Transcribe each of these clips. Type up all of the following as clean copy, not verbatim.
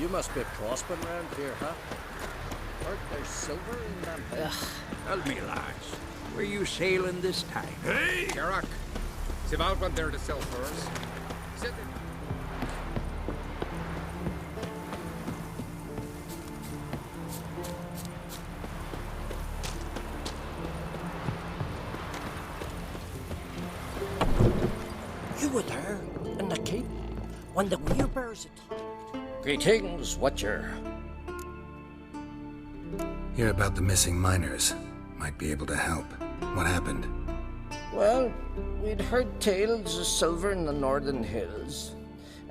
You must be prospering round here, huh? Heard there's silver in them hills. Tell me, lads, were you sailing this time? Hey! Garak, c'est about what they're to sell first. Sit in. You were there, in the keep, when the wheelbearers attacked. Greetings, Watcher. Hear about the missing miners. Might be able to help. What happened? Well, we'd heard tales of silver in the northern hills,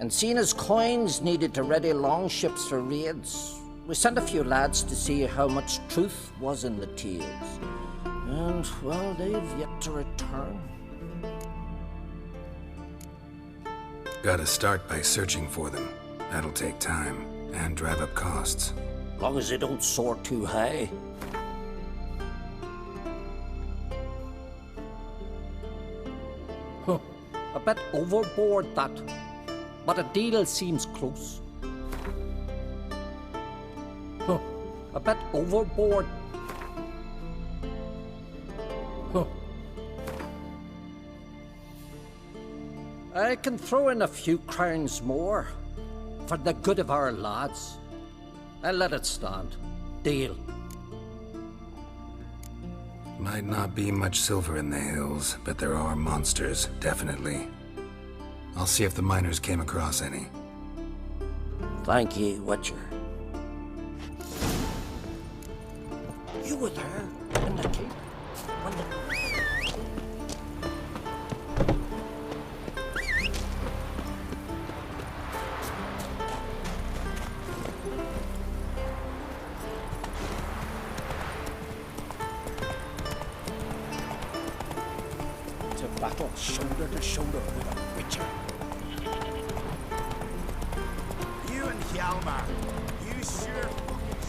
and seen as coins needed to ready longships for raids, we sent a few lads to see how much truth was in the tales. And, well, they've yet to return. Gotta start by searching for them. That'll take time, and drive up costs. Long as they don't soar too high. Huh. A bit overboard, that. But a deal seems close. Huh. A bit overboard. Huh. I can throw in a few crowns more for the good of our lads. I'll let it stand. Deal. Might not be much silver in the hills, but there are monsters, definitely. I'll see if the miners came across any. Thank ye, Witcher. You were there, in the keep, when the... Battle shoulder to shoulder with a witcher. You and Hjalmar, you sure fucking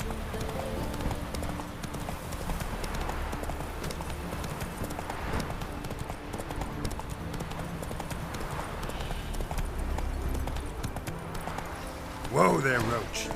Whoa there, Roach.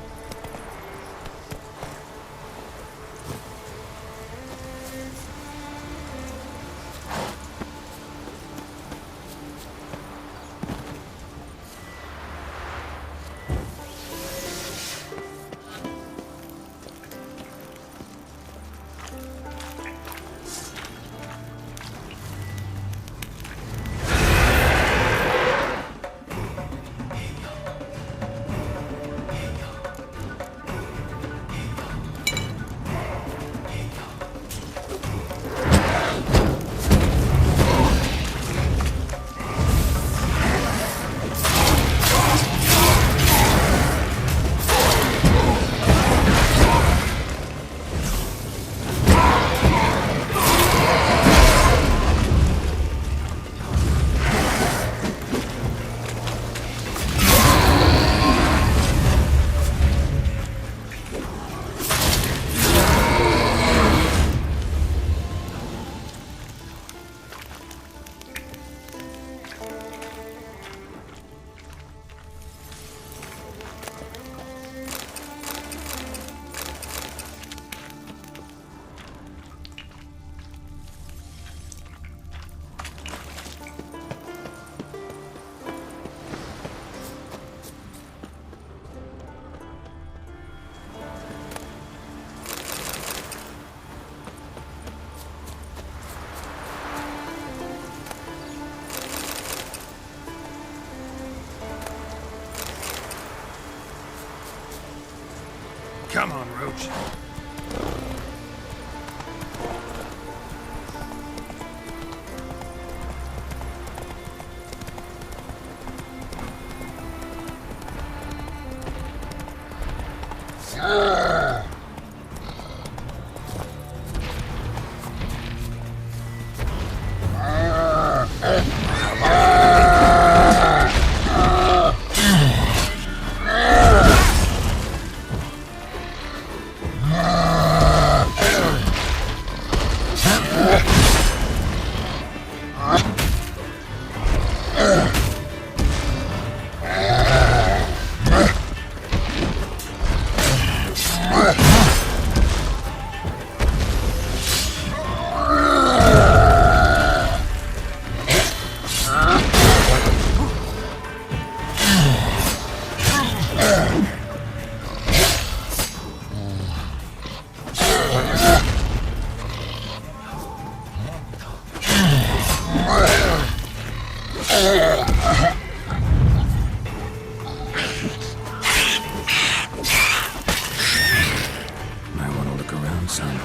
Come on, Roach. Might want to look around some.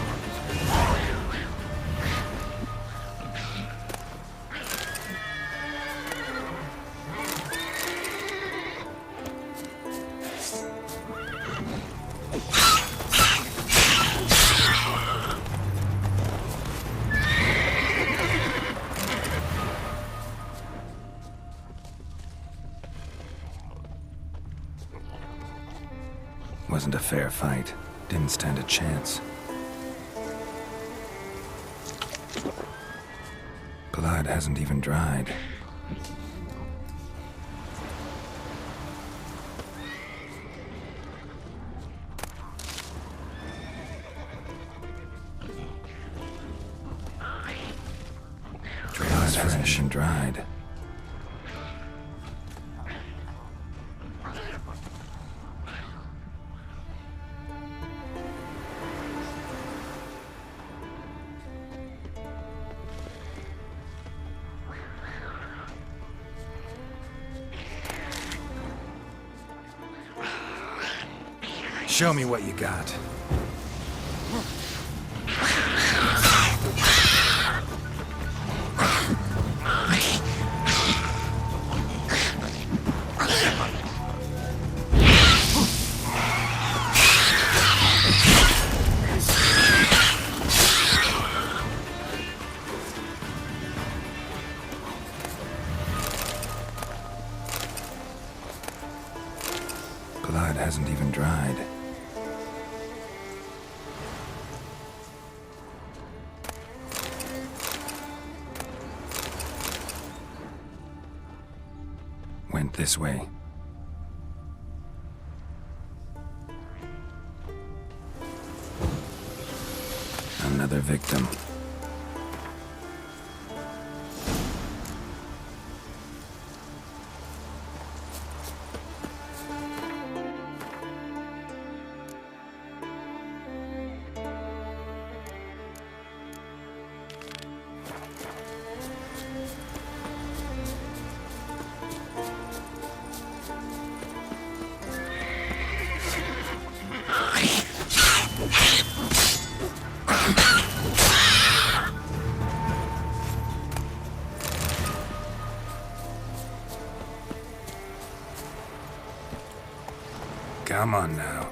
Wasn't a fair fight. Didn't stand a chance. Blood hasn't even dried. Blood fresh and dried. Show me what you got. Blood hasn't even dried. Went this way. Another victim. Come on now.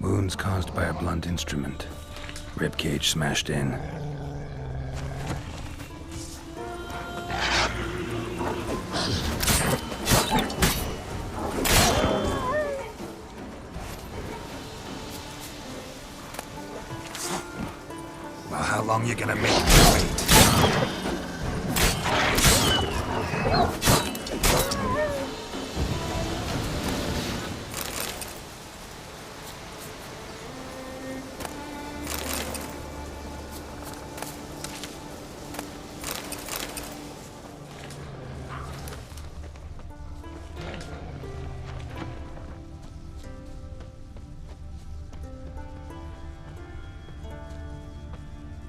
Wounds caused by a blunt instrument. Ribcage smashed in. Well, how long you gonna make me wait?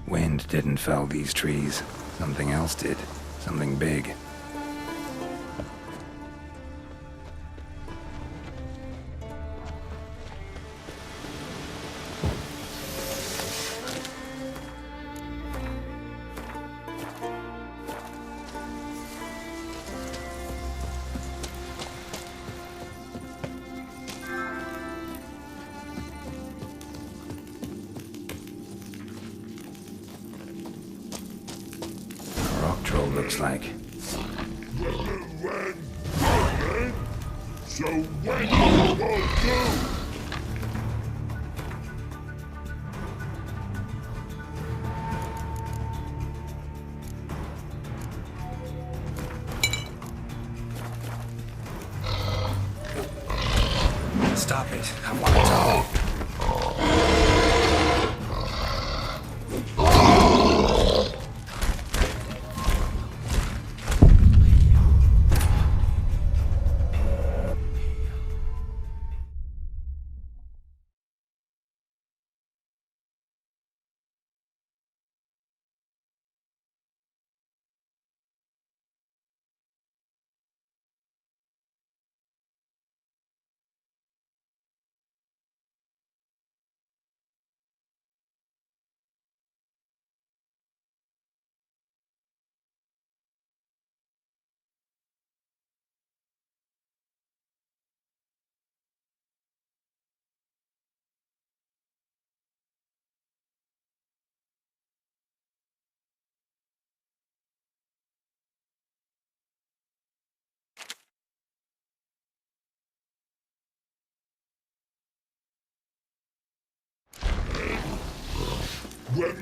Wind didn't fell these trees. Something else did. Something big. rock troll looks like. So when you will do? Stop it. I want to talk. When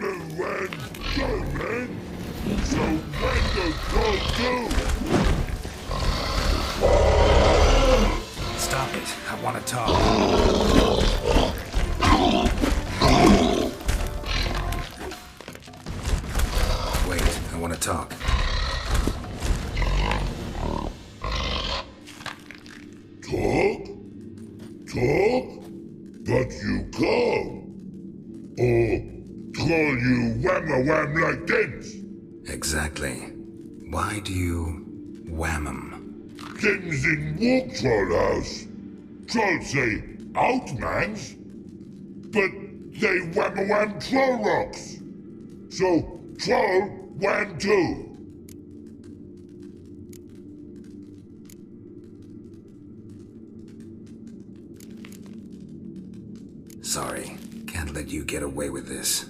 go, man. So when the go do? Stop it. I want to talk. Wait, I want to talk. Talk? Talk? But you can't. Or call you wham-a-wham like this? Exactly. Why do you wham 'em? Things in Walk Troll House. Trolls say outmans, but they wham-a-wham troll rocks. So troll wham too. Sorry, can't let you get away with this.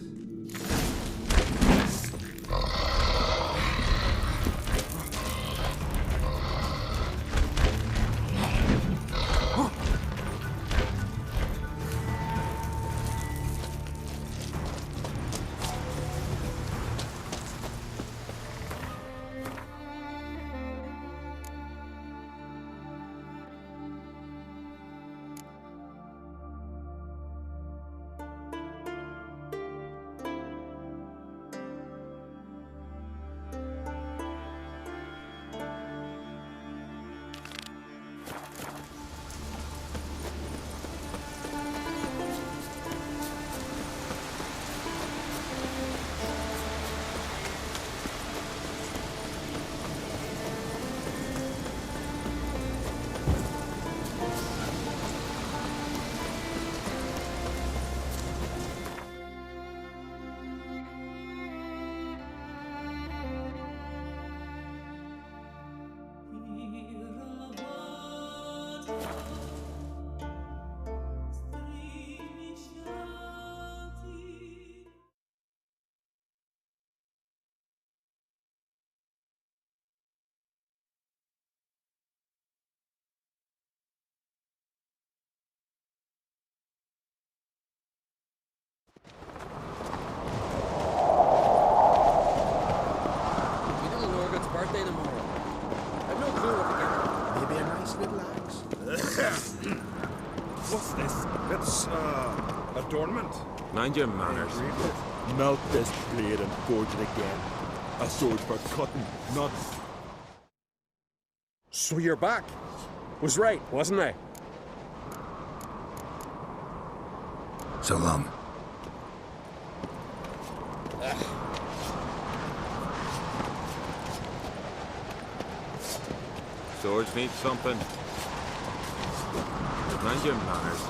Birthday tomorrow. I've no clue what to get her. Maybe a nice little axe. What's this? It's, adornment. Mind your manners. Melt this blade and forge it again. A sword for cutting, not... So you're back. Was right, wasn't I? So long. Swords need something. Mind your manners.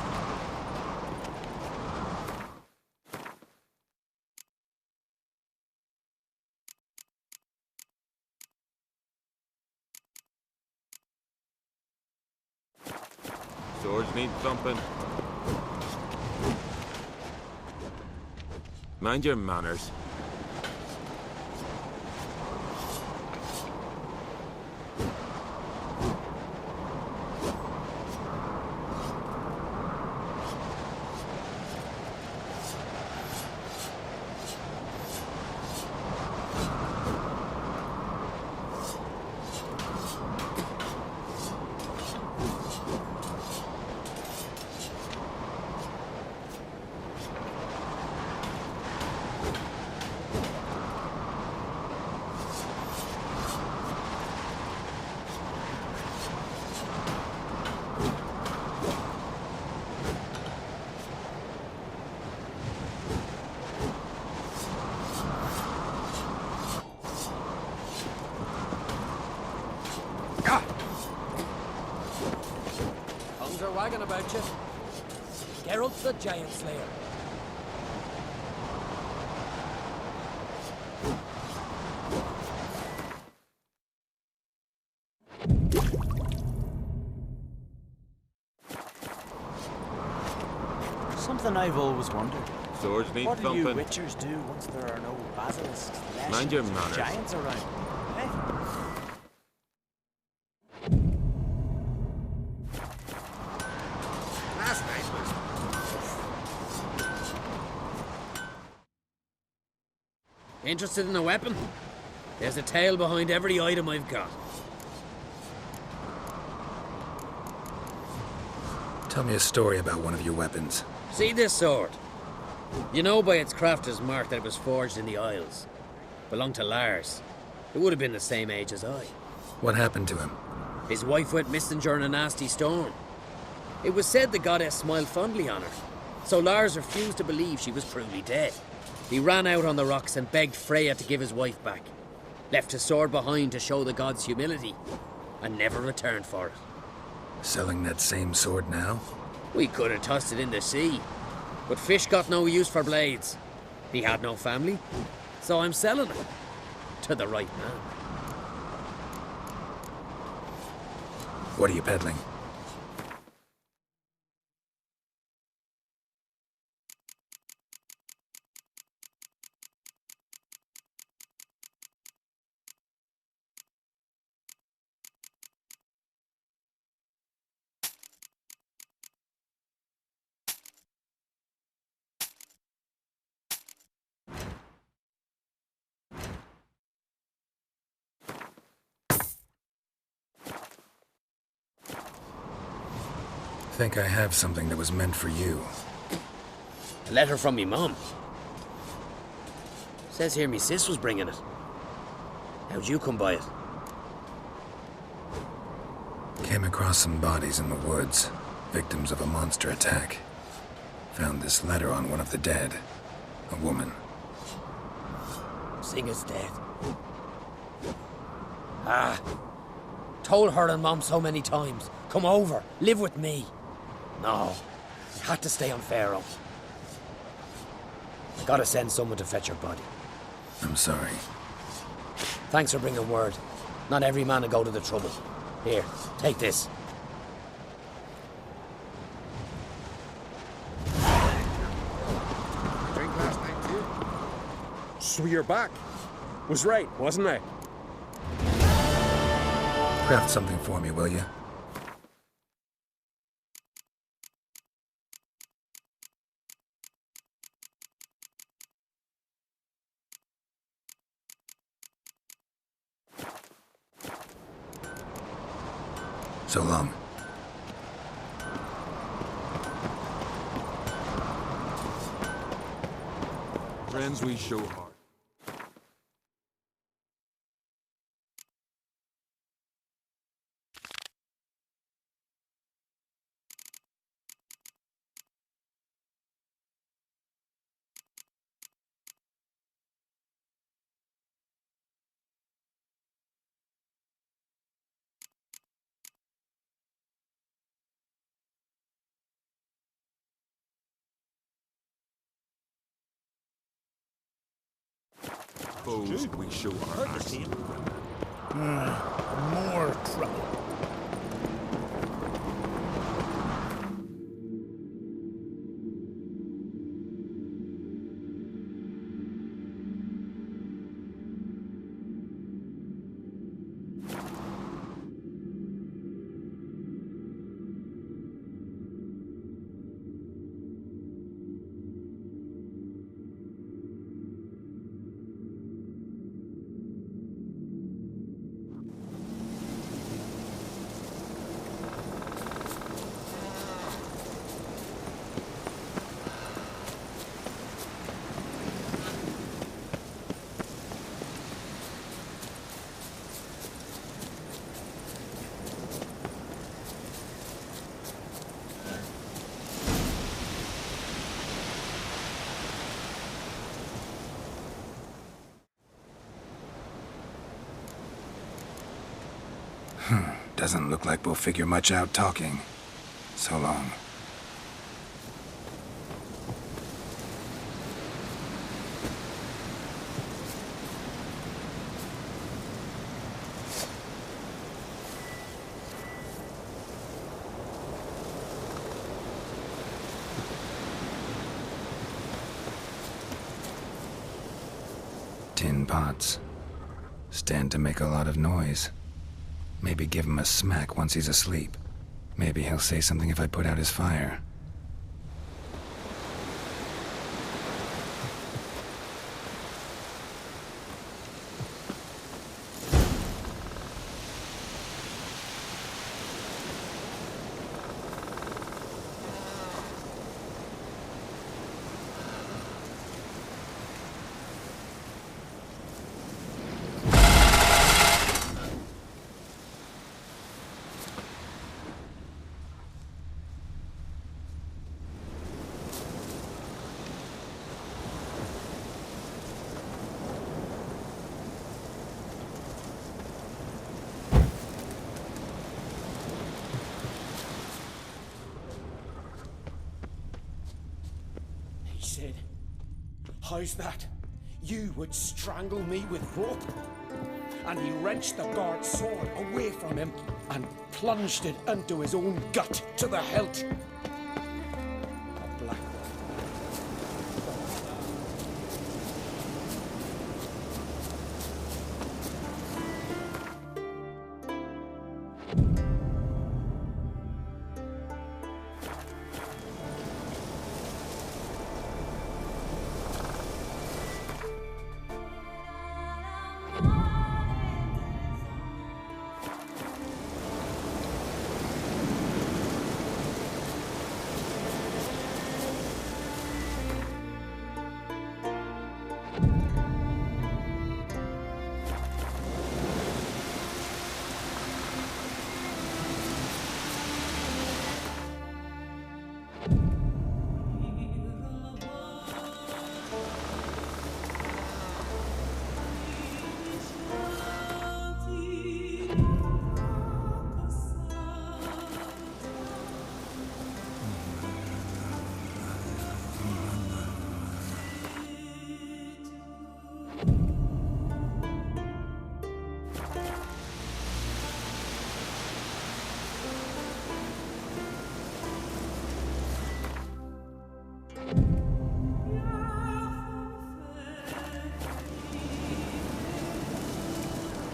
Swords need something. Mind your manners. Tongues are wagging about you. Geralt the Giant Slayer. Something I've always wondered. Swords need What do thumping. you witchers do once there are no basilisks, Mind your lashings, or manners. giants around? Eh? Last night was... Interested in a weapon? There's a tale behind every item I've got. Tell me a story about one of your weapons. See this sword? You know by its crafter's mark that it was forged in the Isles. Belonged to Lars. It would have been the same age as I. What happened to him? His wife went missing during a nasty storm. It was said the goddess smiled fondly on her, so Lars refused to believe she was truly dead. He ran out on the rocks and begged Freya to give his wife back. Left his sword behind to show the god's humility, and never returned for it. Selling that same sword now? We could have tossed it in the sea, but fish got no use for blades. He had no family, so I'm selling it. To the right man. What are you peddling? I think I have something that was meant for you. A letter from me mum. Says here me sis was bringing it. How'd you come by it? Came across some bodies in the woods, victims of a monster attack. Found this letter on one of the dead. A woman. Singer's dead. Ah. Told her and Mom so many times. Come over, live with me. No. Had to stay on Pharaoh. I gotta send someone to fetch her body. I'm sorry. Thanks for bringing word. Not every man will go to the trouble. Here, take this. Drink last night too? So you're back. Was right, wasn't I? Craft something for me, will you? So long. Friends we show heart. Foes we show our hearts. More trouble. Doesn't look like we'll figure much out talking. So long. Tin pots. Stand to make a lot of noise. Maybe give him a smack once he's asleep. Maybe he'll say something if I put out his fire. He said, "How's that? You would strangle me with rope?" And he wrenched the guard's sword away from him and plunged it into his own gut to the hilt. A black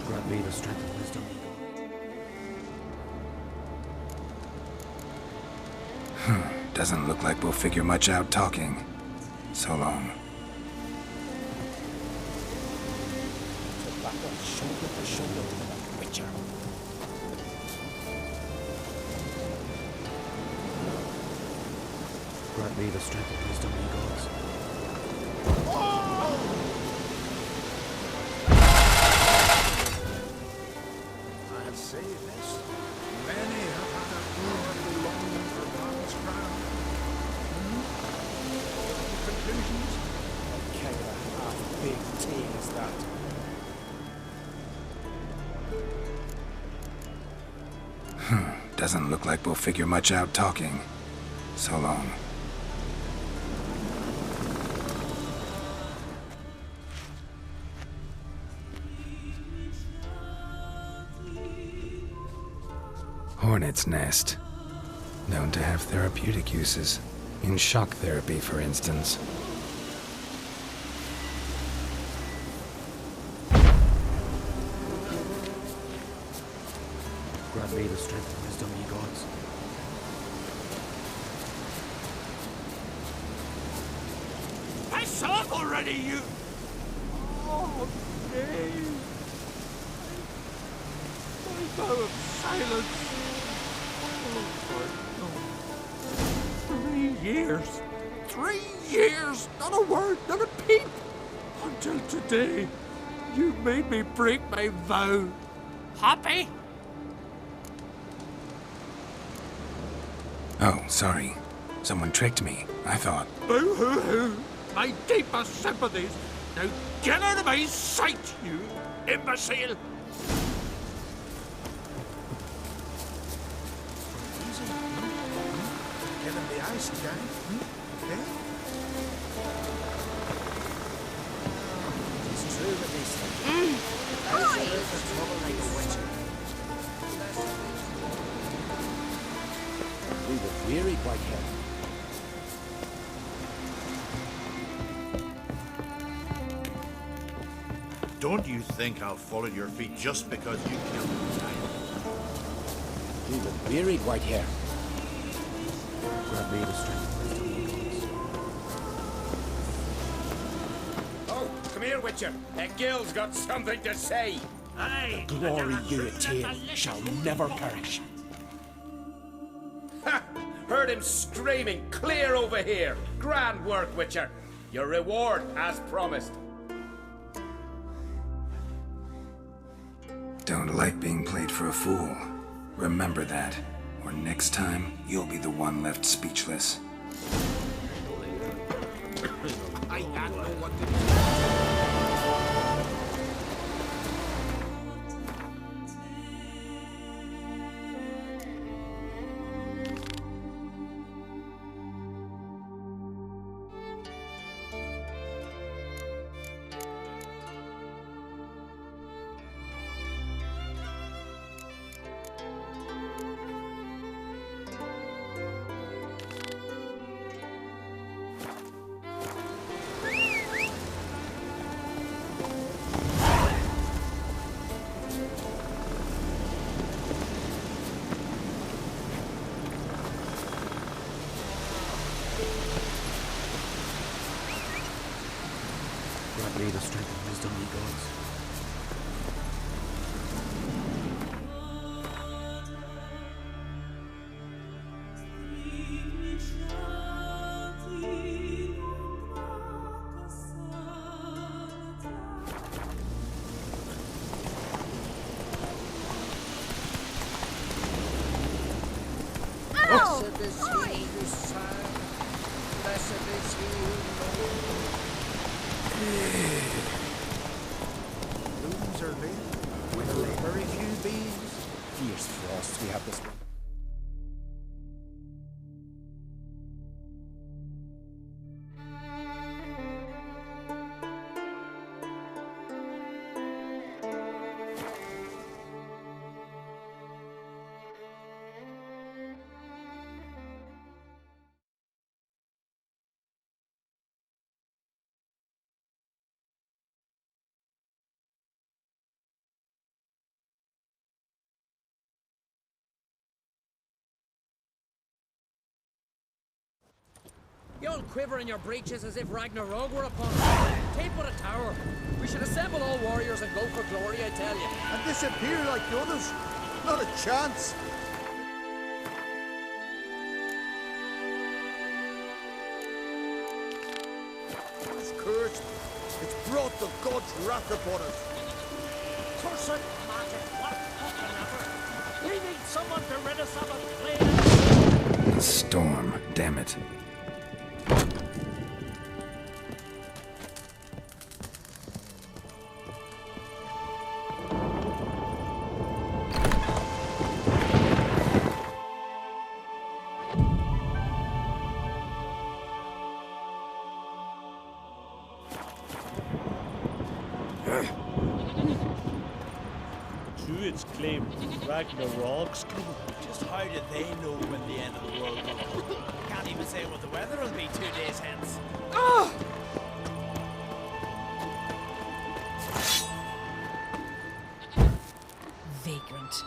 Grant me the strength and wisdom. Doesn't look like we'll figure much out talking. So long. to battle shoulder to shoulder with the Witcher. Grant me the strength and wisdom, ye gods. I'll say this. Many have had a horrible longing for God's crown. Conclusions? What kind of half-baked tale is that? Doesn't look like we'll figure much out talking. So long. Hornet's nest. Known to have therapeutic uses. In shock therapy, for instance. Grant me the strength and wisdom, ye gods. Piss off already, you! Oh, nay. My vow of silence. Oh, Lord, no. 3 years. 3 years! Not a word, not a peep! Until today, you made me break my vow. Happy? Oh, sorry. Someone tricked me, I thought. Boo-hoo-hoo! My deepest sympathies. Now get out of my sight, you imbecile! this, gang? Eh? It's true that they say. There's the trouble like a witcher. We were weary, Whitehead. Don't you think I'll fall at your feet just because you killed the giant? We were weary, Whitehair. Grant me the strength. Oh, come here, Witcher. Gil's got something to say. The glory you attain shall never perish. Ha! Heard him screaming clear over here. Grand work, Witcher. Your reward as promised. Don't like being played for a fool. Remember that, or next time, you'll be the one left speechless. I don't know what to do. Grant me the strength and wisdom, ye gods. Blessed is he who sang, blessed is he who knows. Blooms are lit, with very few bees. Fierce frosts we have this one. You all quiver in your breeches as if Ragnarok were upon us. Take but a tower. We should assemble all warriors and go for glory, I tell you. And disappear like the others. Not a chance. It's cursed. It's brought the gods' wrath upon us. Cursed magic, what another? We need someone to rid us of a plague. A storm, damn it. Druids claim Ragnarok's coming. Just how do they know when the end of the world will come? Can't even say what the weather will be 2 days hence. Ah! Vagrant.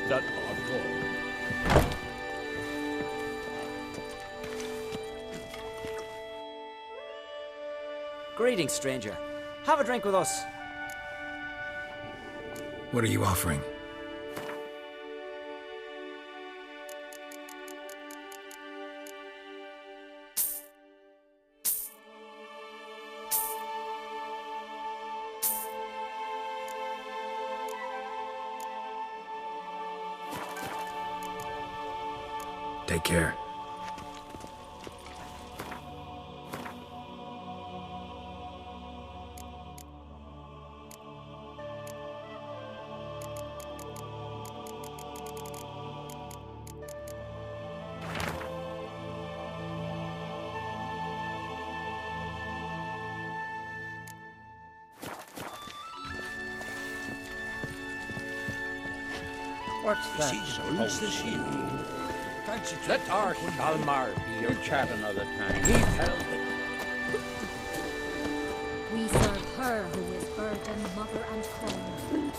That odd boy. Greetings, stranger. Have a drink with us. What are you offering? Take care. What's that? Let our Shalmar be your chat another time. He held it. We serve her who is virgin, mother, and queen.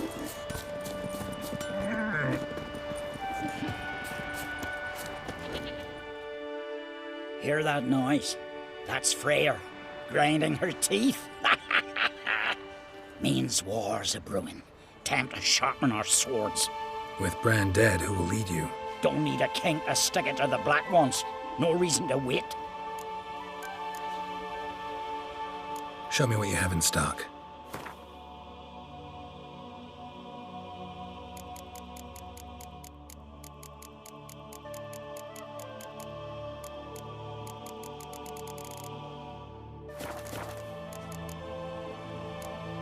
Hear that noise? That's Freyr, grinding her teeth. Means war's a brewing. Time to sharpen our swords. With Bran dead, who will lead you? Don't need a king to stick it to the Black Ones. No reason to wait. Show me what you have in stock.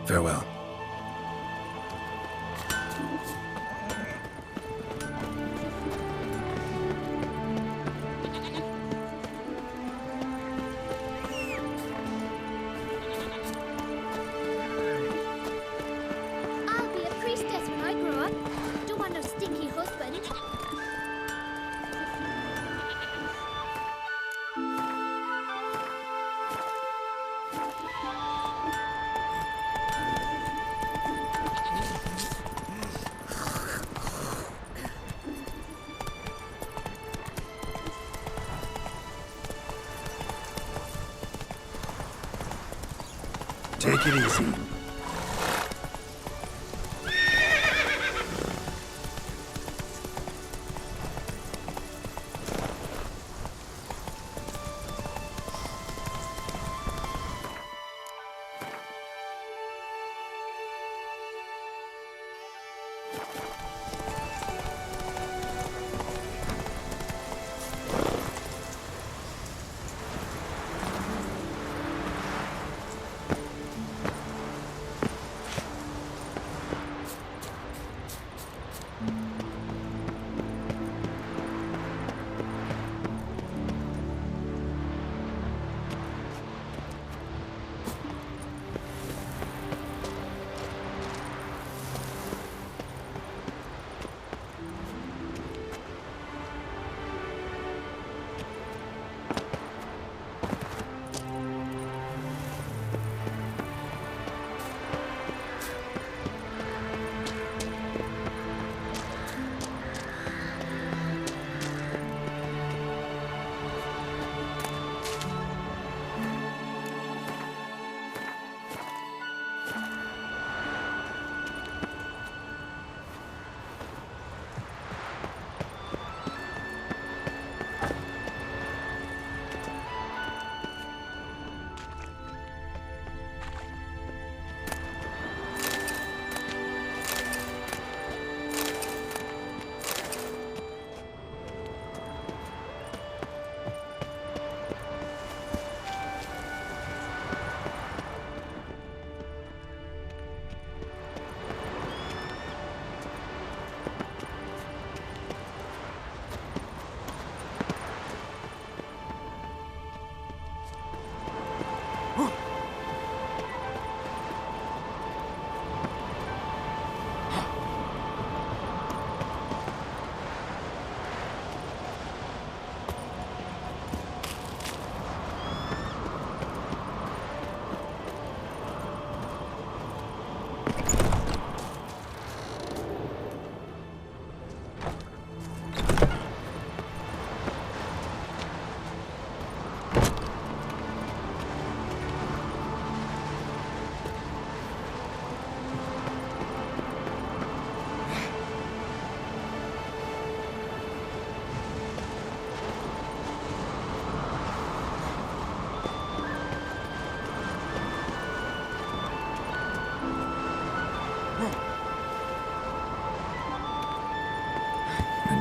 Farewell. I'll be a priestess when I grow up. Don't want no stinky husband. Take it easy.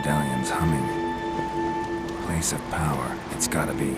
Medallion's humming. Place of power, it's gotta be.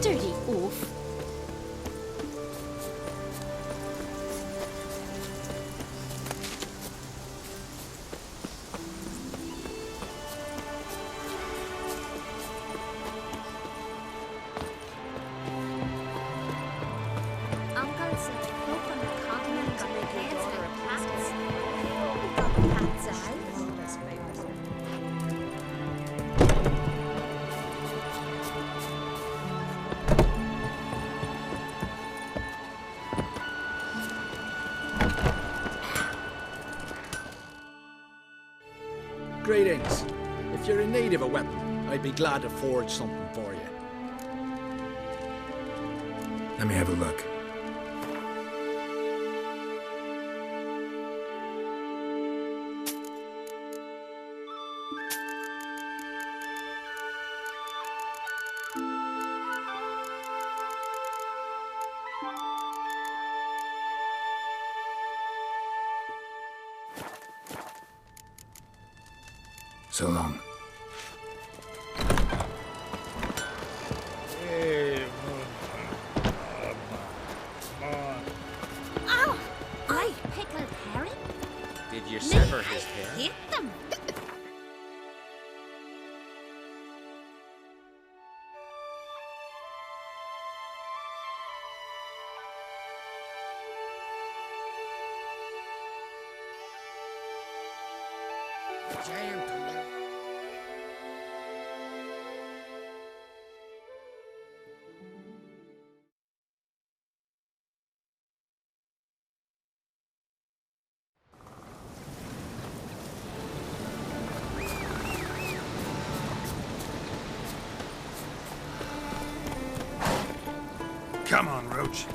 Dirty oaf. Uncle said folk on the continent got their heads like cats. Got cats out. Greetings. If you're in need of a weapon, I'd be glad to forge something for you. Let me have a look. So long. Ow! I pickled herring? Did you sever his I hair? hate them. Come on, Roach.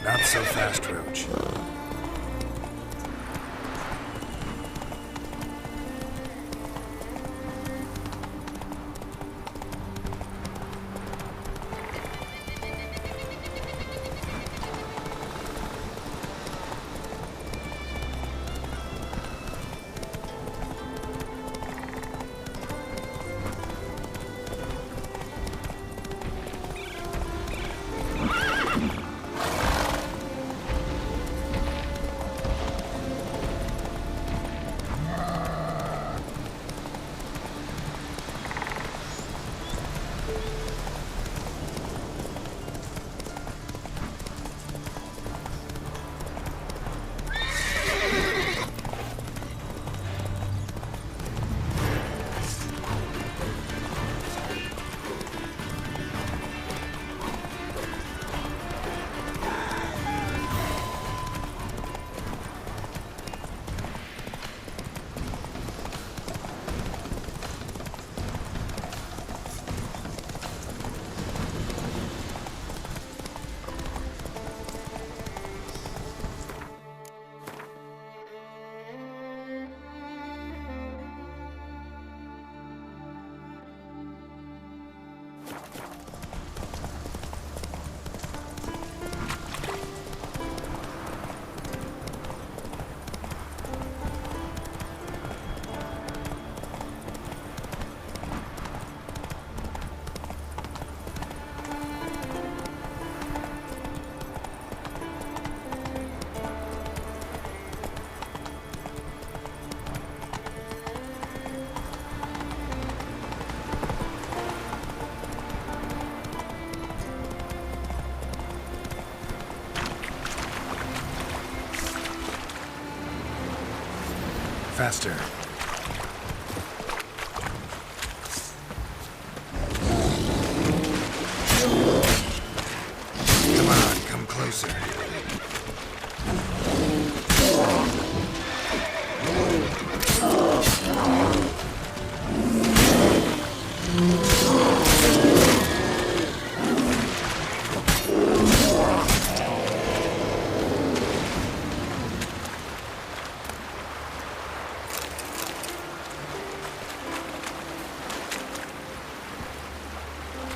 Not so fast, Roach. Faster. Come on, come closer.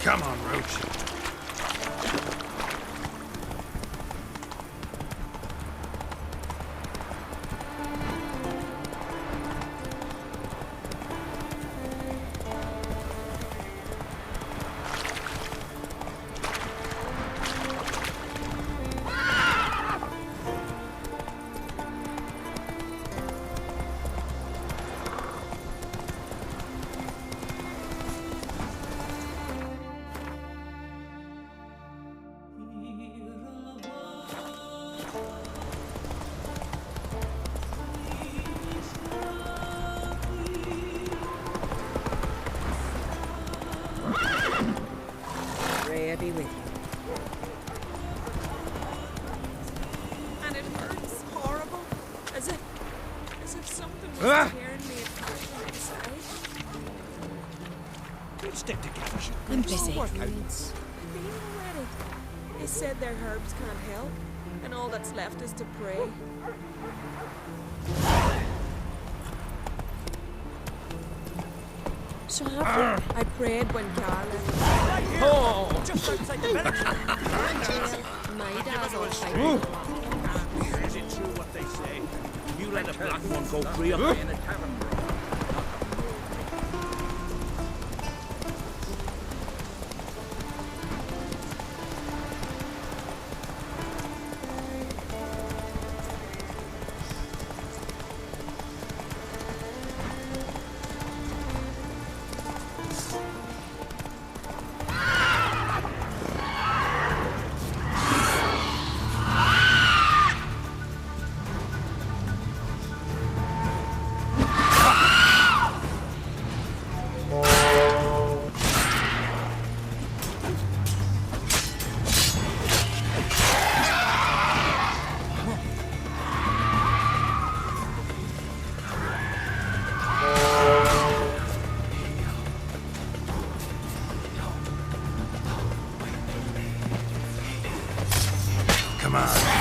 Come on, Roach. Be with you. And it hurts horrible, as if something was tearing me apart from inside. We'll stick together. I'm busy. I've been already. They said their herbs can't help, and all that's left is to pray. So have you? I prayed when Carl left. Oh! Just outside the village. My dad's all fighting. Is it true what they say? You let a black one go free up in a tavern. Come on.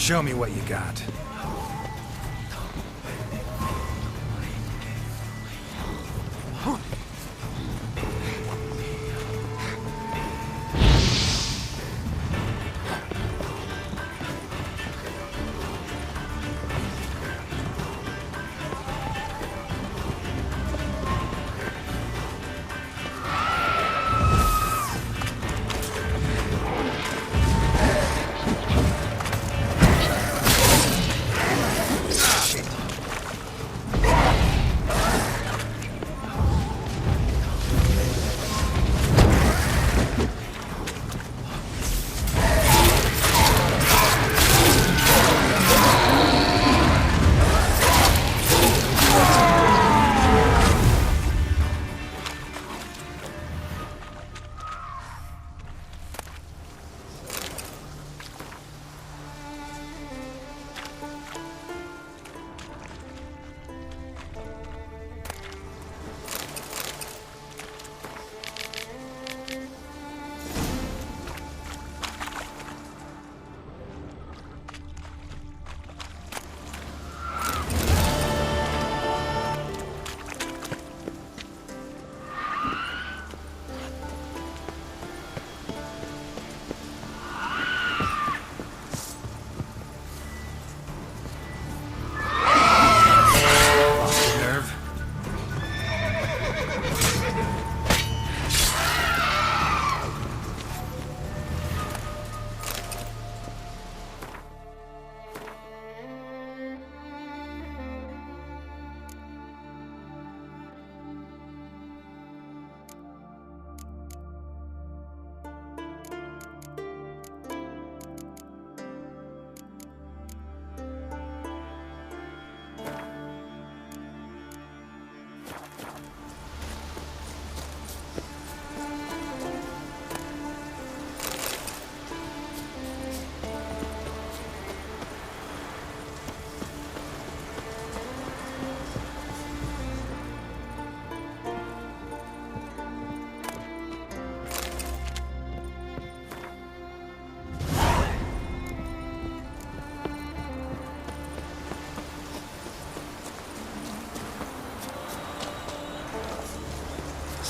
Show me what you got.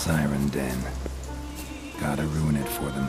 Siren Den. Gotta ruin it for them.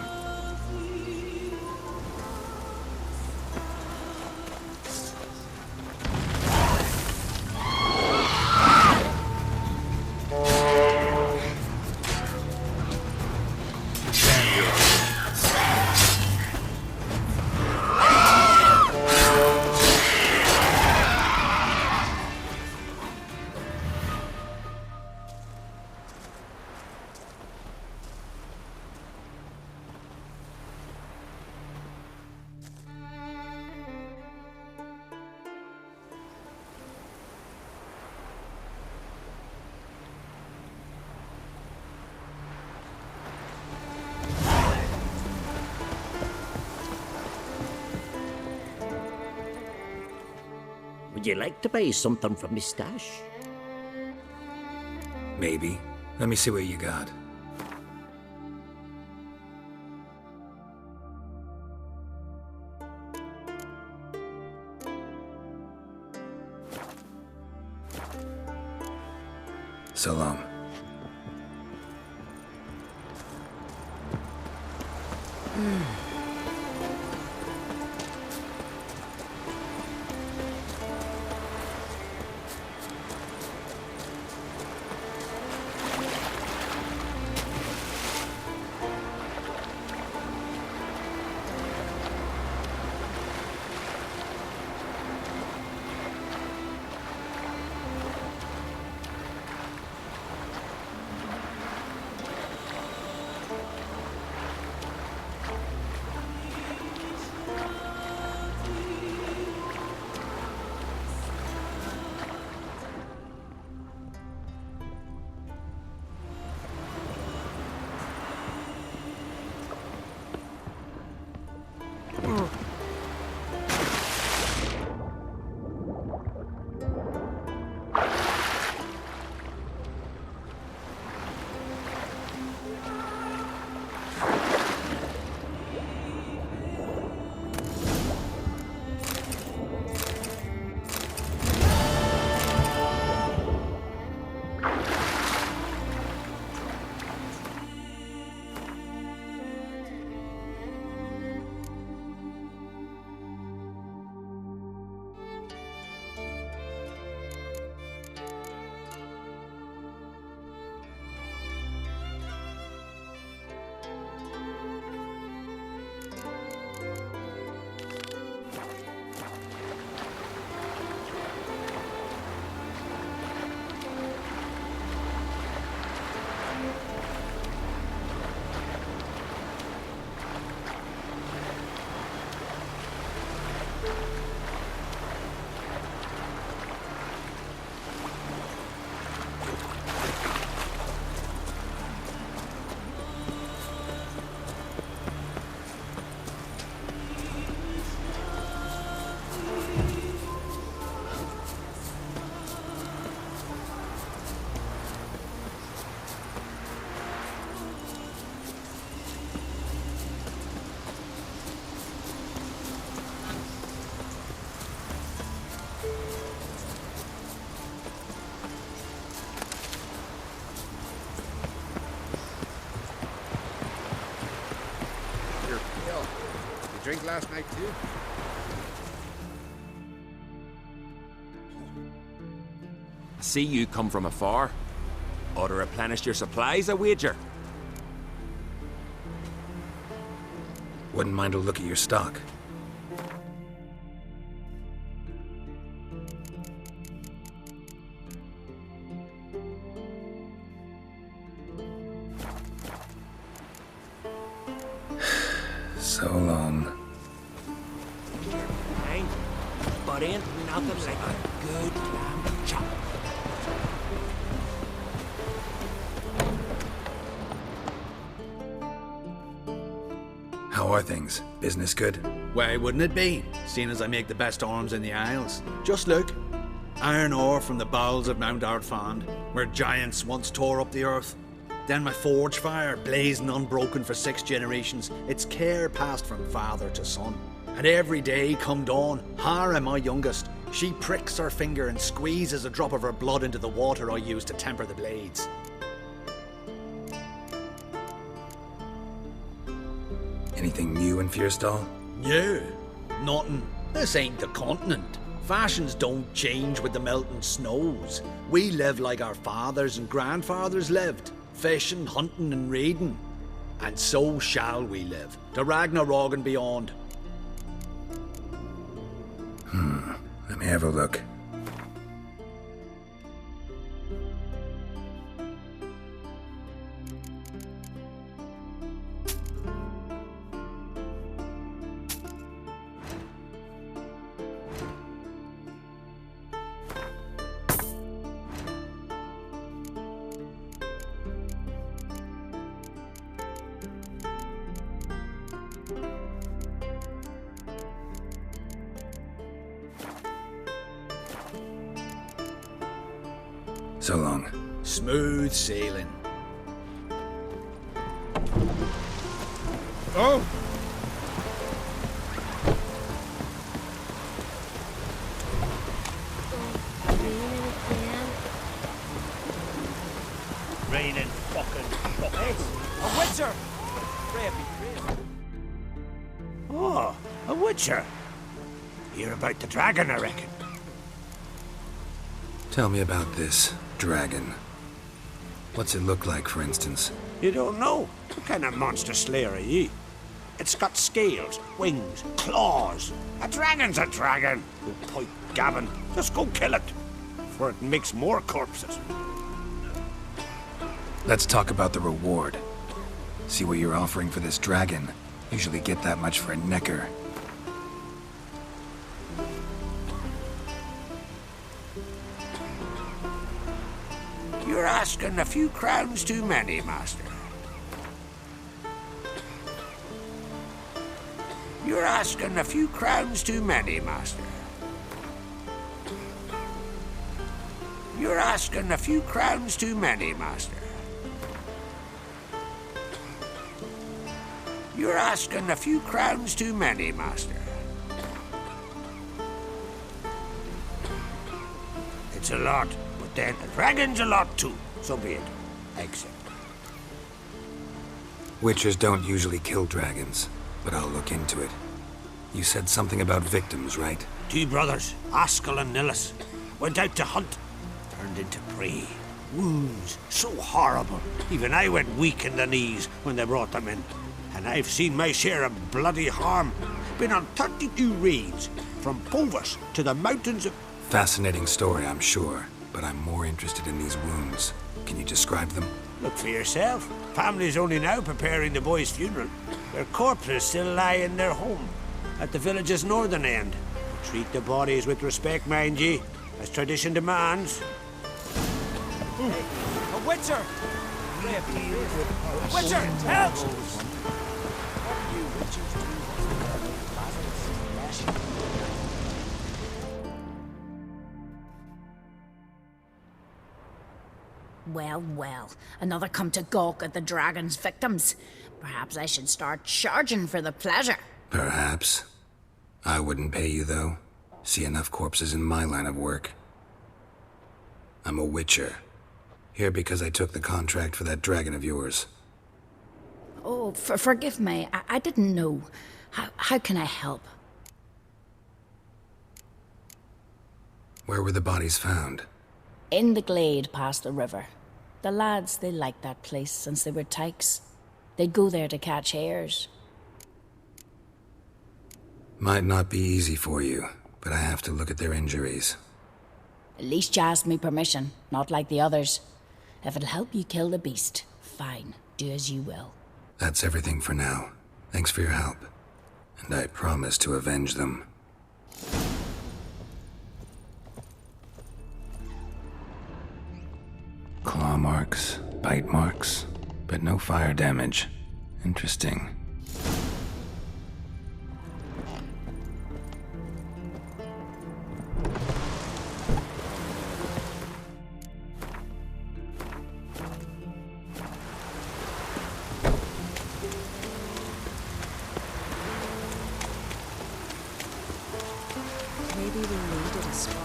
Would you like to buy something from me stash? Maybe. Let me see what you got. So long. Drink last night too? I see you come from afar. Ought to replenish your supplies, I wager. Wouldn't mind a look at your stock. So long. Hey, but ain't nothing like a good lamb chop. How are things? Business good? Why wouldn't it be, seeing as I make the best arms in the Isles? Just look. Iron ore from the bowels of Mount Ardfand, where giants once tore up the earth. Then my forge fire, blazing unbroken for 6 generations, its care passed from father to son. And every day come dawn, Hara, my youngest, she pricks her finger and squeezes a drop of her blood into the water I use to temper the blades. Anything new in Fierstall? Yeah, nothing. This ain't the continent. Fashions don't change with the melting snows. We live like our fathers and grandfathers lived. Fishing, hunting and raiding. And so shall we live, to Ragnarok and beyond. Let me have a look. So long. Smooth sailing. Oh! Raining fucking shit. A witcher! Oh, a witcher. You're about the dragon, I reckon. Tell me about this dragon. What's it look like, for instance? You don't know? What kind of monster slayer are ye? It's got scales, wings, claws. A dragon's a dragon. You point gabbin'. Just go kill it. For it makes more corpses. Let's talk about the reward. See what you're offering for this dragon. Usually get that much for a necker. You're asking a few crowns too many, master. You're asking a few crowns too many, master. You're asking a few crowns too many, master. You're asking a few crowns too many, master. It's a lot, but then a dragon's a lot too. So be it. Accept. Witchers don't usually kill dragons, but I'll look into it. You said something about victims, right? 2 brothers, Askell and Nillis, went out to hunt, turned into prey. Wounds so horrible, even I went weak in the knees when they brought them in. And I've seen my share of bloody harm. Been on 32 raids, from Povus to the mountains of... Fascinating story, I'm sure, but I'm more interested in these wounds. Can you describe them? Look for yourself. Family's only now preparing the boy's funeral. Their corpses still lie in their home, at the village's northern end. Treat the bodies with respect, mind ye, as tradition demands. A witcher! A witcher! Help! Well, well, another come to gawk at the dragon's victims. Perhaps I should start charging for the pleasure. Perhaps. I wouldn't pay you, though. See enough corpses in my line of work. I'm a witcher. Here because I took the contract for that dragon of yours. Oh, forgive me. I didn't know. How can I help? Where were the bodies found? In the glade past the river. The lads, they liked that place since they were tykes. They'd go there to catch hares. Might not be easy for you, but I have to look at their injuries. At least you asked me permission, not like the others. If it'll help you kill the beast, fine. Do as you will. That's everything for now. Thanks for your help. And I promise to avenge them. Claw marks, bite marks, but no fire damage. Interesting. Maybe we needed a spot.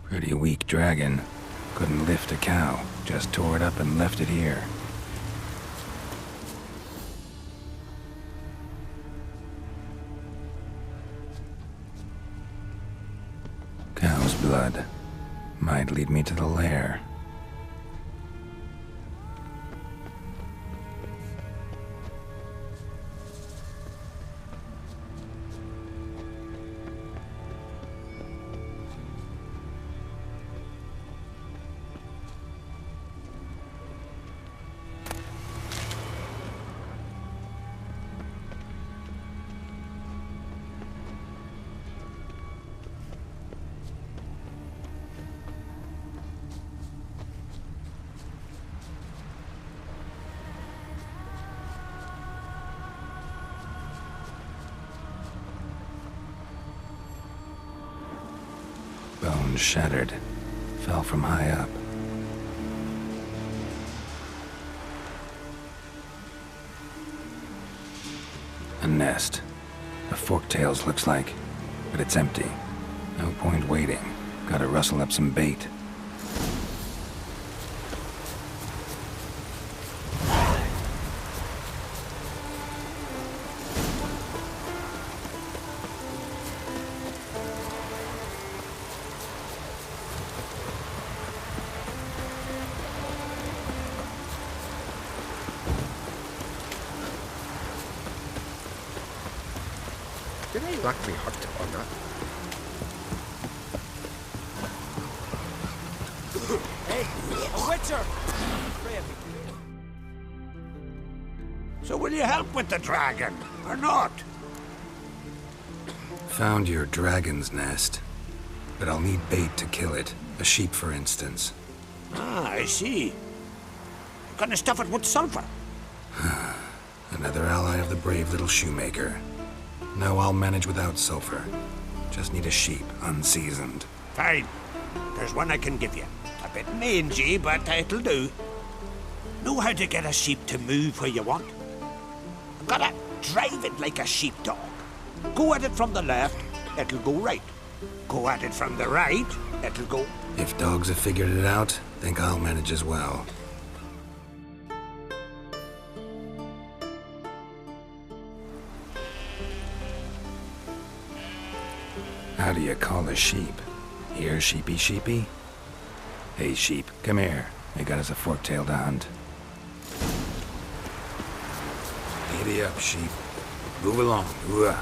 Pretty weak dragon. Couldn't lift a cow. Just tore it up and left it here. Cow's blood. Might lead me to the lair. shattered. Fell from high up. A nest. A forktails looks like, but it's empty. No point waiting. Gotta rustle up some bait. Did I lock me hot or not? Hey, a witcher! So will you help with the dragon, or not? Found your dragon's nest, but I'll need bait to kill it. A sheep, for instance. Ah, I see. You're gonna stuff it with sulfur. Another ally of the brave little shoemaker. No, I'll manage without sulfur. Just need a sheep, unseasoned. Fine. There's one I can give you. A bit mangy, but it'll do. Know how to get a sheep to move where you want? I've gotta drive it like a sheepdog. Go at it from the left, it'll go right. Go at it from the right, it'll go... If dogs have figured it out, think I'll manage as well. How do you call a sheep? Here, sheepy sheepy? Hey sheep, come here. I got us a fork-tailed to hunt. Giddy up, sheep. Move along. Ooh.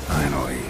Finally.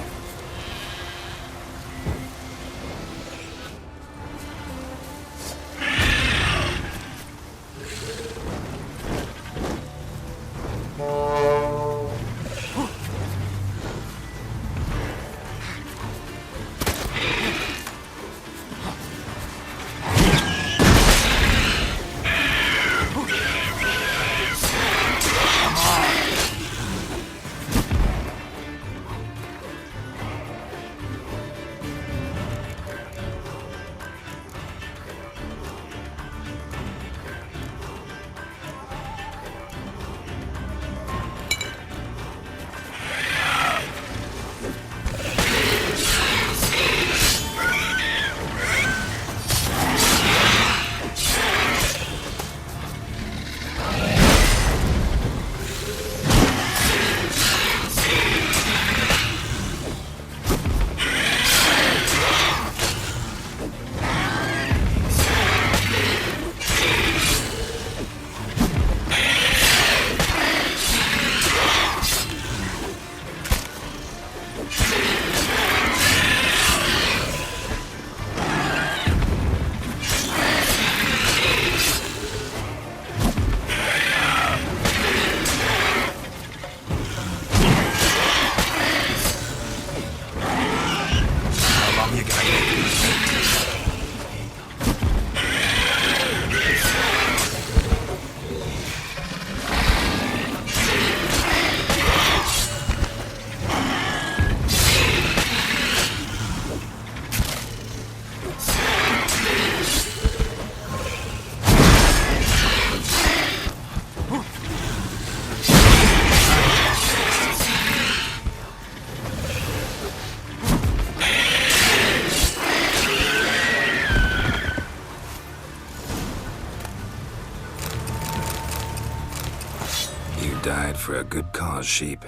Died for a good cause, sheep.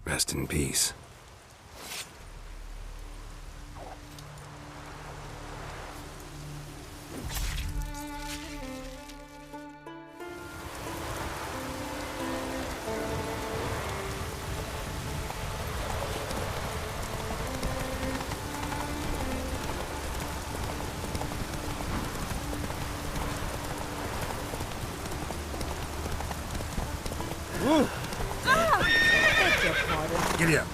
Rest in peace. Beg your pardon. Giddy up.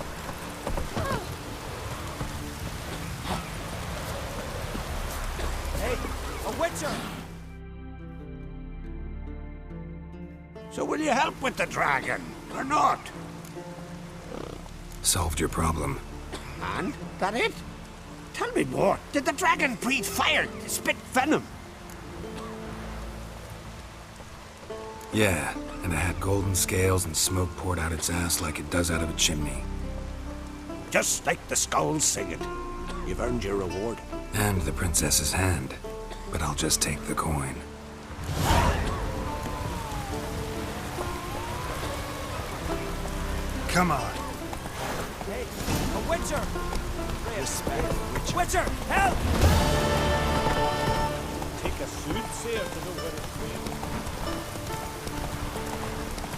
Hey, a witcher! So will you help with the dragon, or not? Solved your problem. And? That it? Tell me more. Did the dragon breathe fire to spit venom? Yeah, and it had golden scales and smoke poured out its ass like it does out of a chimney. Just like the skulls sing it. You've earned your reward. And the princess's hand. But I'll just take the coin. Come on. Hey, a witcher! Respect, witcher! Help! Take a soothsayer to know where it's going.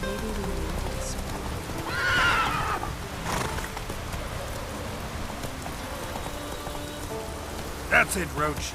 Maybe we need this. That's it, Roach.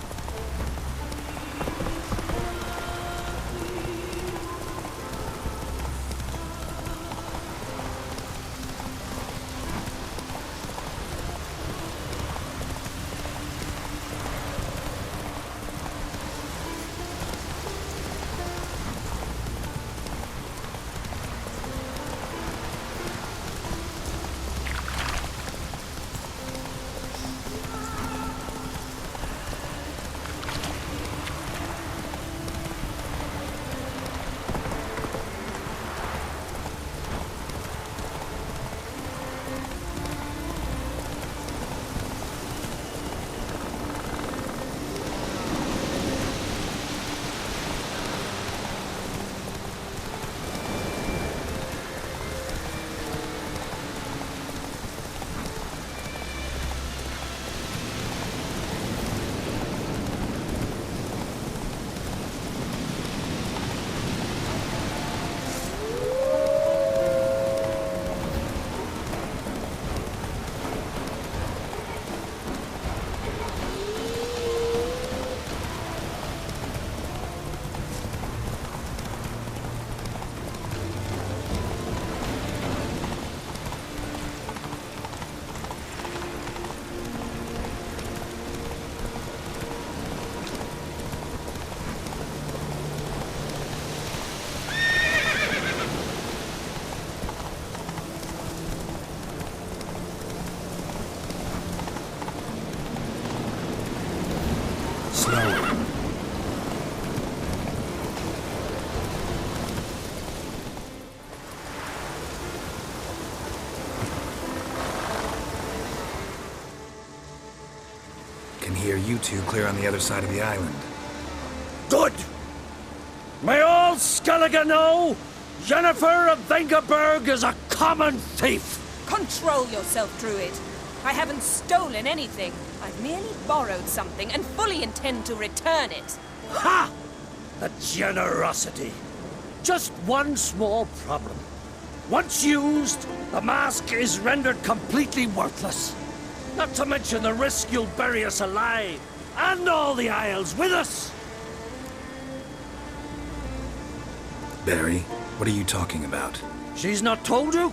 Can hear you two clear on the other side of the island. Good! May all Skellige know, Jennifer of Vengerberg is a common thief! Control yourself, Druid. I haven't stolen anything. I've merely borrowed something and fully intend to return it. Ha! The generosity. Just one small problem. Once used, the mask is rendered completely worthless. Not to mention the risk you'll bury us alive, and all the Isles with us! Barry, what are you talking about? She's not told you?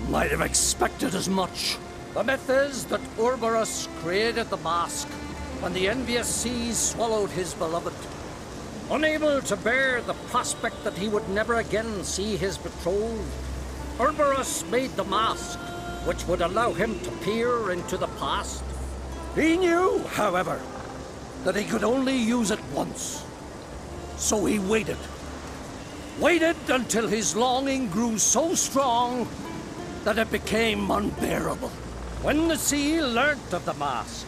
Might have expected as much. The myth is that Urberus created the mask when the envious seas swallowed his beloved. Unable to bear the prospect that he would never again see his betrothed, Urberus made the mask, which would allow him to peer into the past. He knew, however, that he could only use it once. So he waited. Waited until his longing grew so strong that it became unbearable. When the sea learnt of the mask,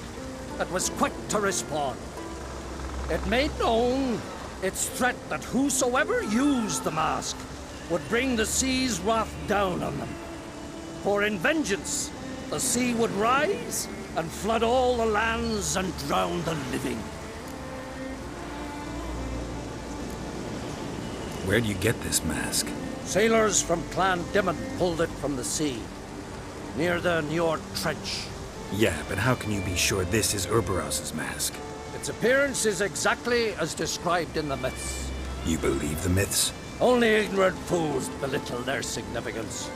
it was quick to respond. It made known its threat that whosoever used the mask would bring the sea's wrath down on them. For in vengeance, the sea would rise and flood all the lands and drown the living. Where'd you get this mask? Sailors from Clan Dimon pulled it from the sea, near the Njord Trench. Yeah, but how can you be sure this is Urberos's mask? Its appearance is exactly as described in the myths. You believe the myths? Only ignorant fools belittle their significance.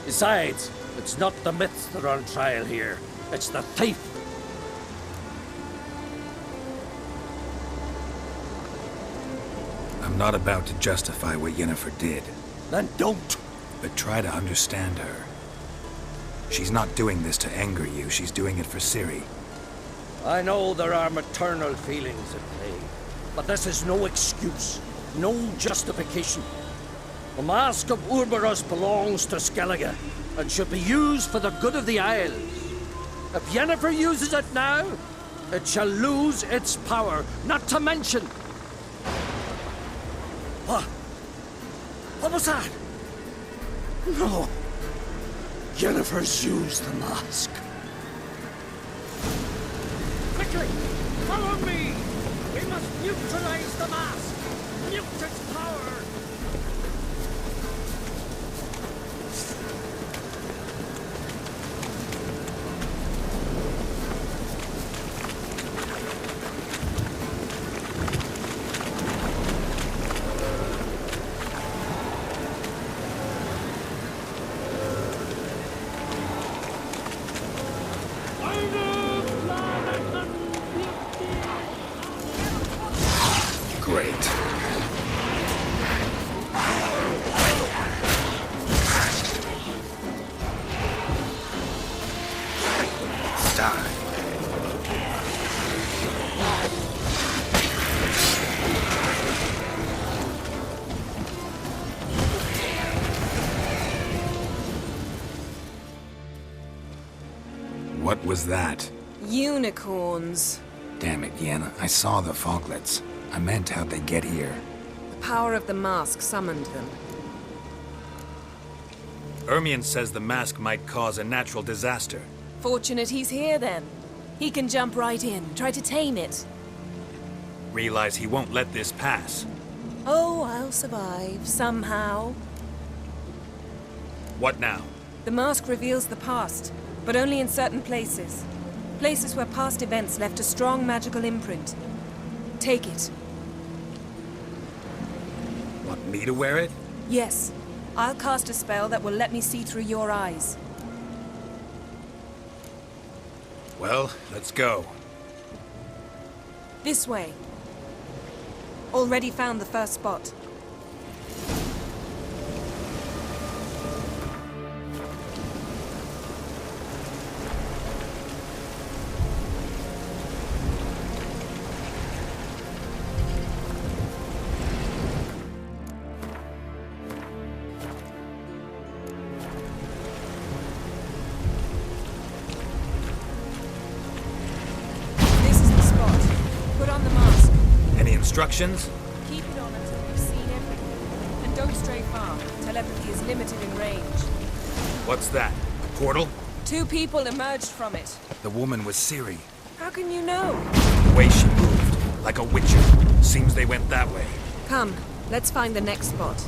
Besides, it's not the myths that are on trial here. It's the thief. I'm not about to justify what Yennefer did. Then don't. But try to understand her. She's not doing this to anger you, she's doing it for Ciri. I know there are maternal feelings at play, but this is no excuse, no justification. The Mask of Urberus belongs to Skellige, and should be used for the good of the Isles. If Yennefer uses it now, it shall lose its power, not to mention... What? What was that? No. Yennefer's used the mask. Quickly! Follow me! We must neutralize the mask! Mute its power! What was that? Unicorns. Damn it, Yenna. I saw the foglets. I meant how'd they get here? The power of the mask summoned them. Ermion says the mask might cause a natural disaster. Fortunate he's here then. He can jump right in, try to tame it. Realize he won't let this pass. Oh, I'll survive, somehow. What now? The mask reveals the past, but only in certain places. Places where past events left a strong magical imprint. Take it. Want me to wear it? Yes. I'll cast a spell that will let me see through your eyes. Well, let's go. This way. Already found the first spot. Instructions? Keep it on until you've seen everything. And don't stray far. Telepathy is limited in range. What's that? A portal? 2 people emerged from it. The woman was Ciri. How can you know? The way she moved, like a witcher. Seems they went that way. Come, let's find the next spot.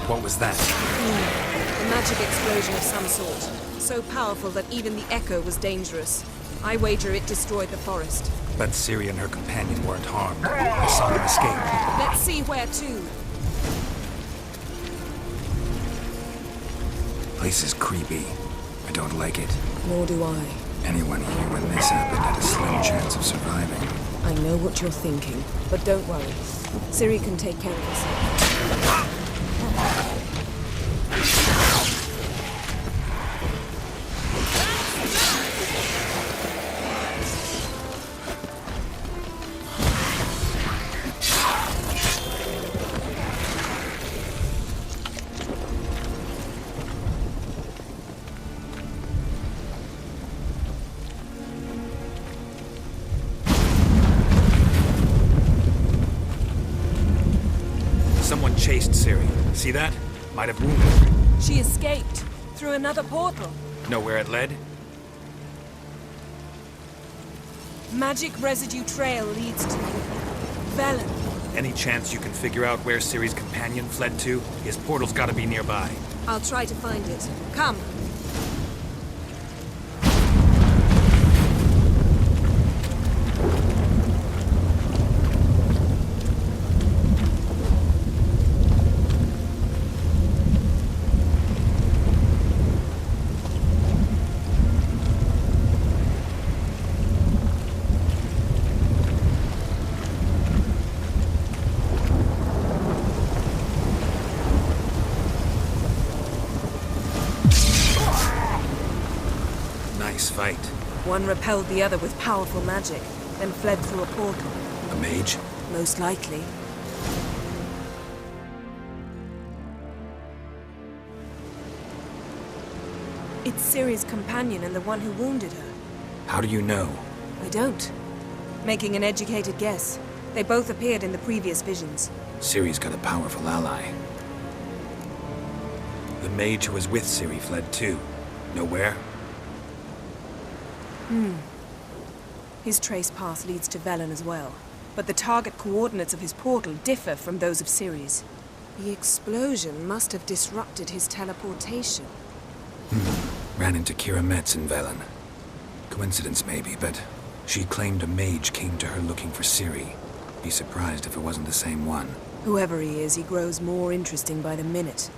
What was that? A magic explosion of some sort. So powerful that even the echo was dangerous. I wager it destroyed the forest. But Ciri and her companion weren't harmed. I saw them escape. Let's see where to. Place is creepy. I don't like it. Nor do I. Anyone here when this happened had a slim chance of surviving. I know what you're thinking, but don't worry. Ciri can take care of herself. Someone chased Ciri. See that? Might have wounded her. She escaped through another portal. Know where it led? Magic residue trail leads to Velen. Any chance you can figure out where Ciri's companion fled to? His portal's gotta be nearby. I'll try to find it. Come. Fight. One repelled the other with powerful magic, then fled through a portal. A mage? Most likely. It's Ciri's companion and the one who wounded her. How do you know? I don't. Making an educated guess. They both appeared in the previous visions. Ciri's got a powerful ally. The mage who was with Ciri fled too. Know where? His trace path leads to Velen as well, but the target coordinates of his portal differ from those of Ciri's. The explosion must have disrupted his teleportation. Ran into Kira Metz in Velen. Coincidence maybe, but she claimed a mage came to her looking for Ciri. Be surprised if it wasn't the same one. Whoever he is, he grows more interesting by the minute.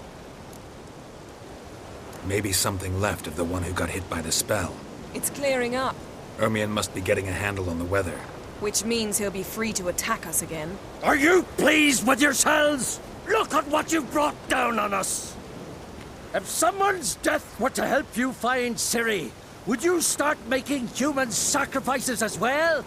Maybe something left of the one who got hit by the spell. It's clearing up. Ermion must be getting a handle on the weather. Which means he'll be free to attack us again. Are you pleased with yourselves? Look at what you've brought down on us! If someone's death were to help you find Ciri, would you start making human sacrifices as well?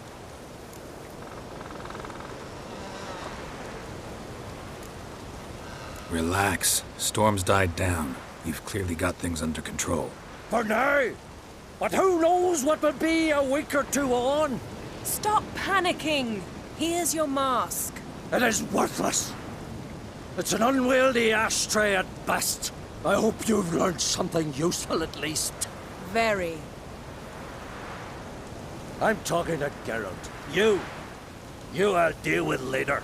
Relax. Storm's died down. You've clearly got things under control. For now. But who knows what will be a week or two on? Stop panicking! Here's your mask. It is worthless. It's an unwieldy ashtray at best. I hope you've learned something useful at least. Very. I'm talking to Geralt. You I'll deal with later.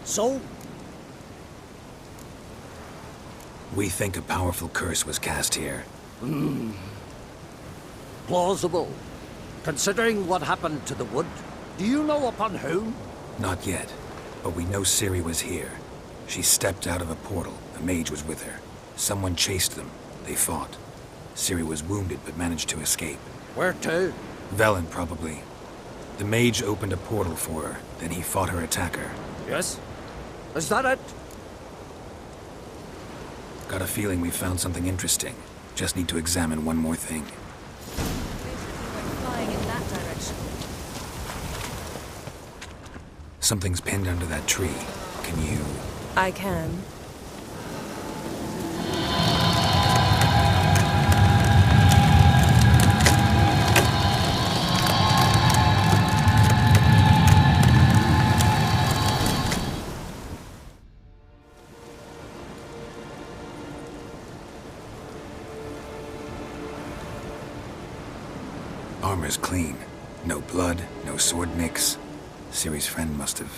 So? We think a powerful curse was cast here. Plausible. Considering what happened to the wood, do you know upon whom? Not yet, but we know Ciri was here. She stepped out of a portal. A mage was with her. Someone chased them. They fought. Ciri was wounded but managed to escape. Where to? Velen, probably. The mage opened a portal for her, then he fought her attacker. Yes? Is that it? Got a feeling we found something interesting. Just need to examine one more thing. Flying in that direction. Something's pinned under that tree. Can you... I can. Armor's clean. No blood, no sword nicks. Ciri's friend must have...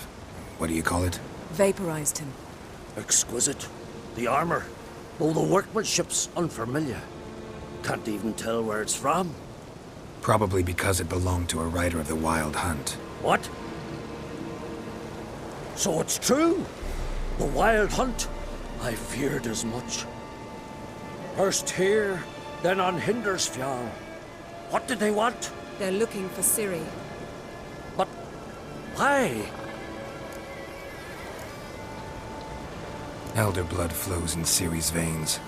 what do you call it? Vaporized him. Exquisite. The armor. Though the workmanship's unfamiliar. Can't even tell where it's from. Probably because it belonged to a rider of the Wild Hunt. What? So it's true? The Wild Hunt? I feared as much. First here, then on Hindersfjall. What did they want? They're looking for Ciri. But why? Elder blood flows in Ciri's veins.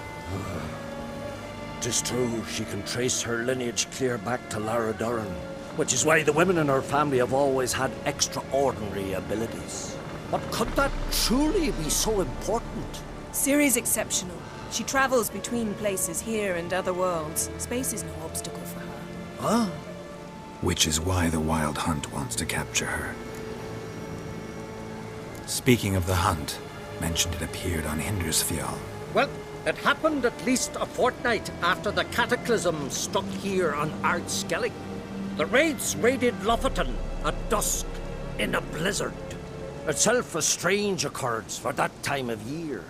'Tis true, she can trace her lineage clear back to Lara Duran, which is why the women in her family have always had extraordinary abilities. But could that truly be so important? Ciri's exceptional. She travels between places here and other worlds. Space is no obstacle for her. Huh? Which is why the Wild Hunt wants to capture her. Speaking of the hunt, mentioned it appeared on Hindersfjall. Well, It happened at least a fortnight after the cataclysm struck here on Ard Skellig. The raids raided Lofoten at dusk in a blizzard. Itself a strange occurrence for that time of year.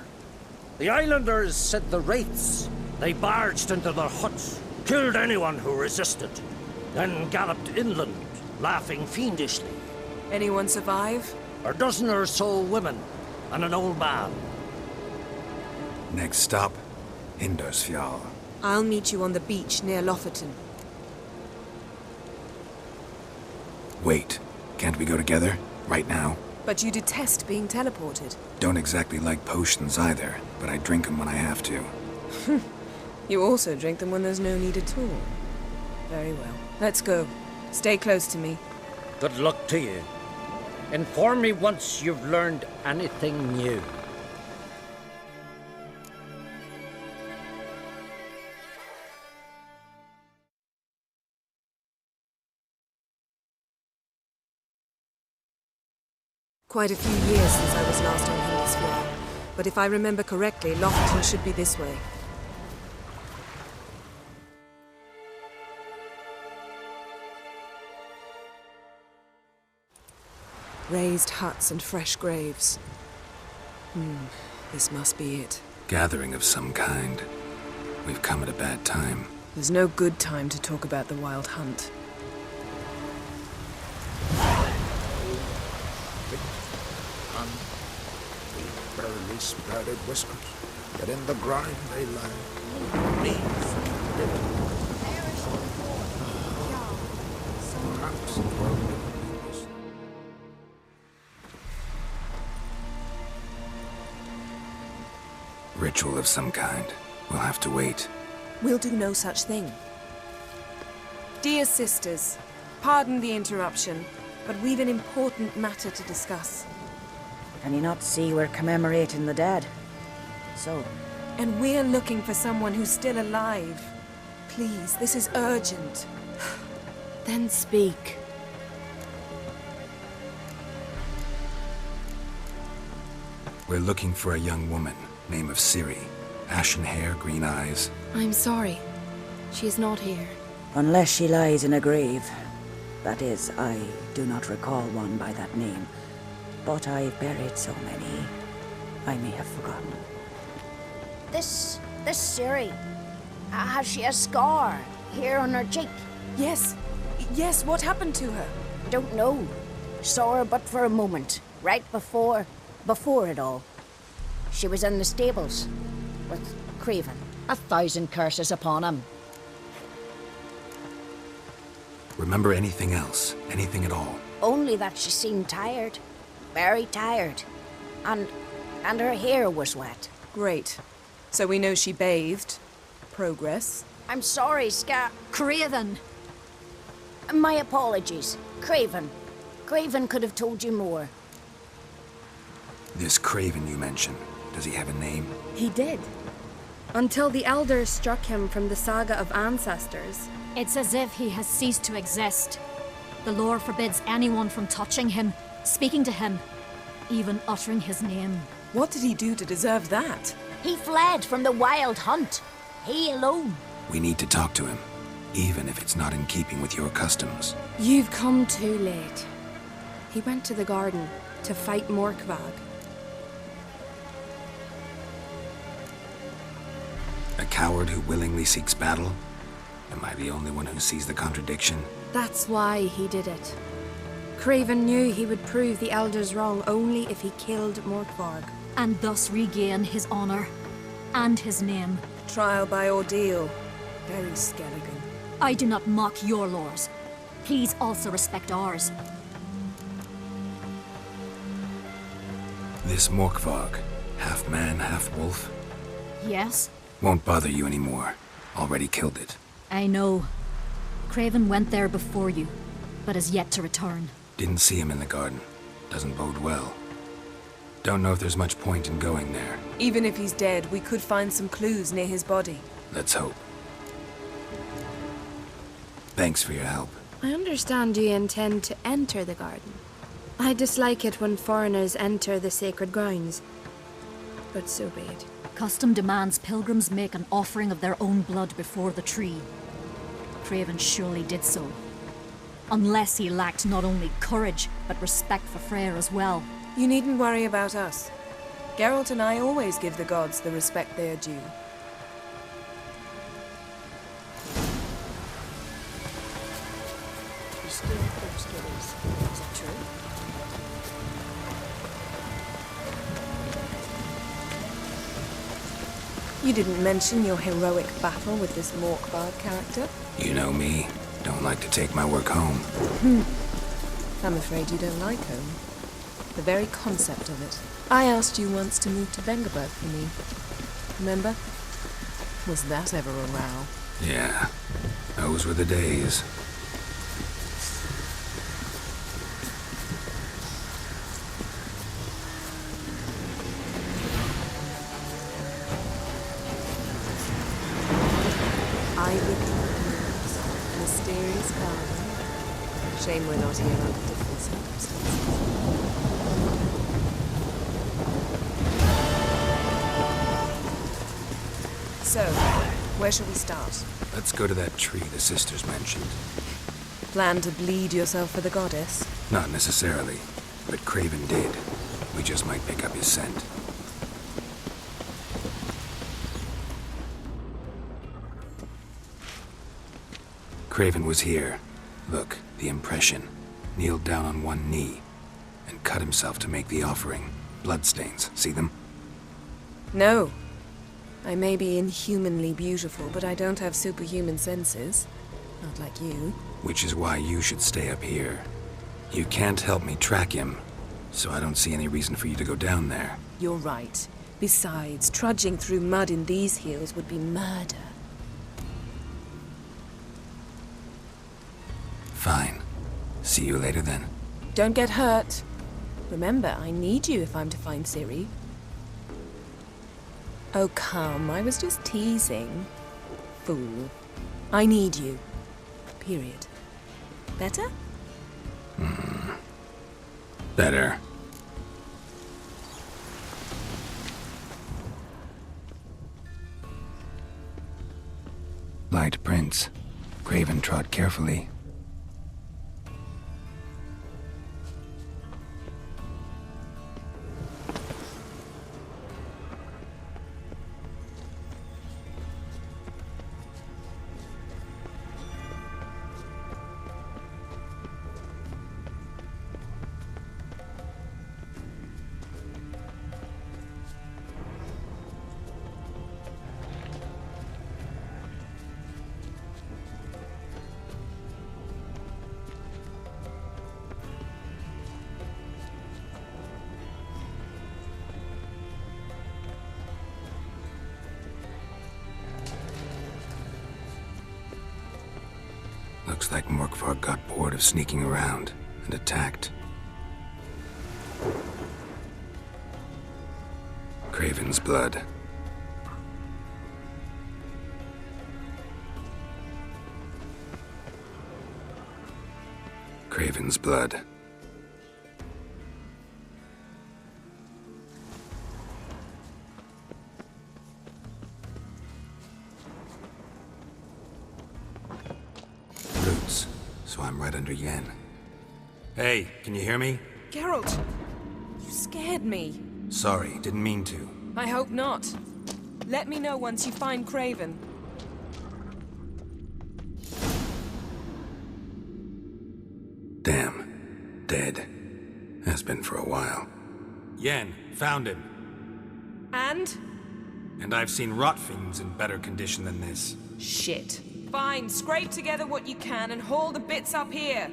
The islanders said the wraiths. They barged into their huts, killed anyone who resisted, then galloped inland, laughing fiendishly. Anyone survive? A dozen or so women and an old man. Next stop, Hindarsfjall. I'll meet you on the beach near Lofoten. Wait, can't we go together? Right now? But you detest being teleported. Don't exactly like potions either, but I drink them when I have to. You also drink them when there's no need at all. Very well. Let's go. Stay close to me. Good luck to you. Inform me once you've learned anything new. Quite a few years since I was last on Hindarsfjall, but if I remember correctly, Lofoten should be this way. Raised huts and fresh graves. This must be it. Gathering of some kind. We've come at a bad time. There's no good time to talk about the Wild Hunt. Barely sprouted whiskers, but in the grime they lie. Leave living. Perhaps it will be. Ritual of some kind. We'll have to wait. We'll do no such thing. Dear sisters, pardon the interruption, but we've an important matter to discuss. Can you not see we're commemorating the dead? So? And we're looking for someone who's still alive. Please, this is urgent. Then speak. We're looking for a young woman, name of Ciri. Ashen hair, green eyes. I'm sorry. She is not here. Unless she lies in a grave. That is, I do not recall one by that name. But I've buried so many, I may have forgotten. This Ciri, has she a scar here on her cheek? Yes. Yes, what happened to her? Don't know. Saw her but for a moment, right before it all. She was in the stables with Craven. 1,000 curses upon him. Remember anything else? Anything at all? Only that she seemed tired. Very tired. And her hair was wet. Great. So we know she bathed. Progress. I'm sorry, Craven! My apologies. Craven. Craven could have told you more. This Craven you mentioned, does he have a name? He did. Until the elders struck him from the saga of ancestors. It's as if he has ceased to exist. The lore forbids anyone from touching him, speaking to him, even uttering his name. What did he do to deserve that? He fled from the Wild Hunt. He alone. We need to talk to him, even if it's not in keeping with your customs. You've come too late. He went to the garden to fight Morkvag. A coward who willingly seeks battle? Am I the only one who sees the contradiction? That's why he did it. Craven knew he would prove the elders wrong only if he killed Morkvarg. And thus regain his honor and his name. Trial by ordeal. Very Skelligan. I do not mock your laws. Please also respect ours. This Morkvarg, half man, half wolf? Yes? Won't bother you anymore. Already killed it. I know. Craven went there before you, but is yet to return. Didn't see him in the garden. Doesn't bode well. Don't know if there's much point in going there. Even if he's dead, we could find some clues near his body. Let's hope. Thanks for your help. I understand you intend to enter the garden. I dislike it when foreigners enter the sacred grounds, but so be it. Custom demands pilgrims make an offering of their own blood before the tree. Craven surely did so. Unless he lacked not only courage, but respect for Freyr as well. You needn't worry about us. Geralt and I always give the gods the respect they are due. You still have stories. Is that true? You didn't mention your heroic battle with this Morkbard character. You know me. Don't like to take my work home. I'm afraid you don't like home. The very concept of it. I asked you once to move to Vengerberg for me. Remember? Was that ever a row? Yeah. Those were the days. Mysterious garden. Shame we're not here under different circumstances. So, where shall we start? Let's go to that tree the sisters mentioned. Plan to bleed yourself for the goddess? Not necessarily, but Craven did. We just might pick up his scent. Craven was here. Look, the impression. Kneeled down on one knee and cut himself to make the offering. Bloodstains, see them? No. I may be inhumanly beautiful, but I don't have superhuman senses. Not like you. Which is why you should stay up here. You can't help me track him, so I don't see any reason for you to go down there. You're right. Besides, trudging through mud in these hills would be murder. Fine. See you later then. Don't get hurt. Remember, I need you if I'm to find Ciri. Oh, come. I was just teasing. Fool. I need you. Period. Better? Better. Light prints. Craven trod carefully. Looks like Morkvar got bored of sneaking around and attacked. Craven's blood. Craven's blood. Roots, so I'm right under Yen. Hey, can you hear me? Geralt! You scared me. Sorry, didn't mean to. I hope not. Let me know once you find Craven. Damn. Dead. Has been for a while. Yen, found him. And? And I've seen rot fiends in better condition than this. Shit. Fine, scrape together what you can and haul the bits up here.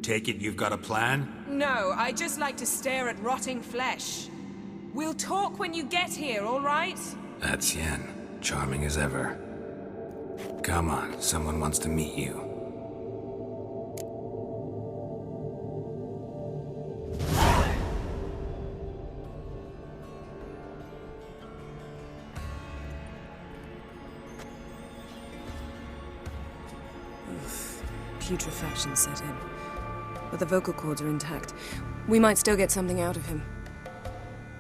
Take it you've got a plan? No, I just like to stare at rotting flesh. We'll talk when you get here, all right? That's Yen. Charming as ever. Come on, someone wants to meet you. Putrefaction set in. But the vocal cords are intact. We might still get something out of him.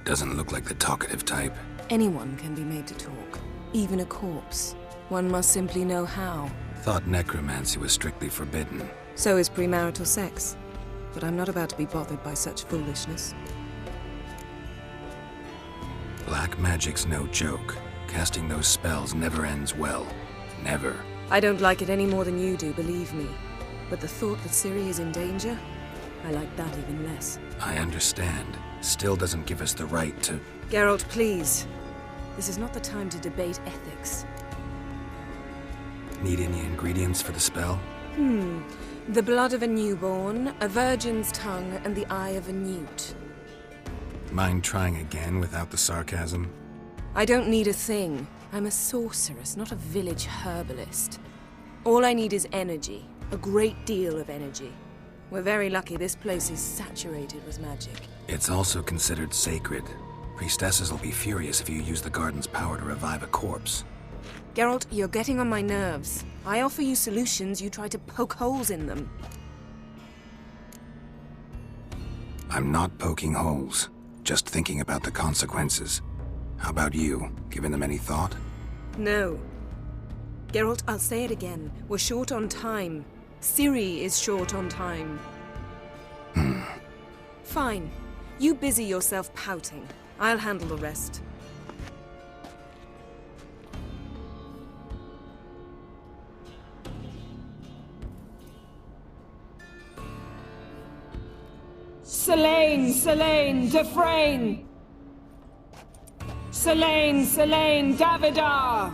Doesn't look like the talkative type. Anyone can be made to talk, even a corpse. One must simply know how. Thought necromancy was strictly forbidden. So is premarital sex. But I'm not about to be bothered by such foolishness. Black magic's no joke. Casting those spells never ends well. Never. I don't like it any more than you do, believe me. But the thought that Ciri is in danger, I like that even less. I understand. Still doesn't give us the right to... Geralt, please. This is not the time to debate ethics. Need any ingredients for the spell? The blood of a newborn, a virgin's tongue, and the eye of a newt. Mind trying again without the sarcasm? I don't need a thing. I'm a sorceress, not a village herbalist. All I need is energy. A great deal of energy. We're very lucky this place is saturated with magic. It's also considered sacred. Priestesses will be furious if you use the garden's power to revive a corpse. Geralt, you're getting on my nerves. I offer you solutions, you try to poke holes in them. I'm not poking holes. Just thinking about the consequences. How about you? Given them any thought? No. Geralt, I'll say it again. We're short on time. Ciri is short on time. Fine. You busy yourself pouting. I'll handle the rest. Selene, Defrain! Selene, Davidar!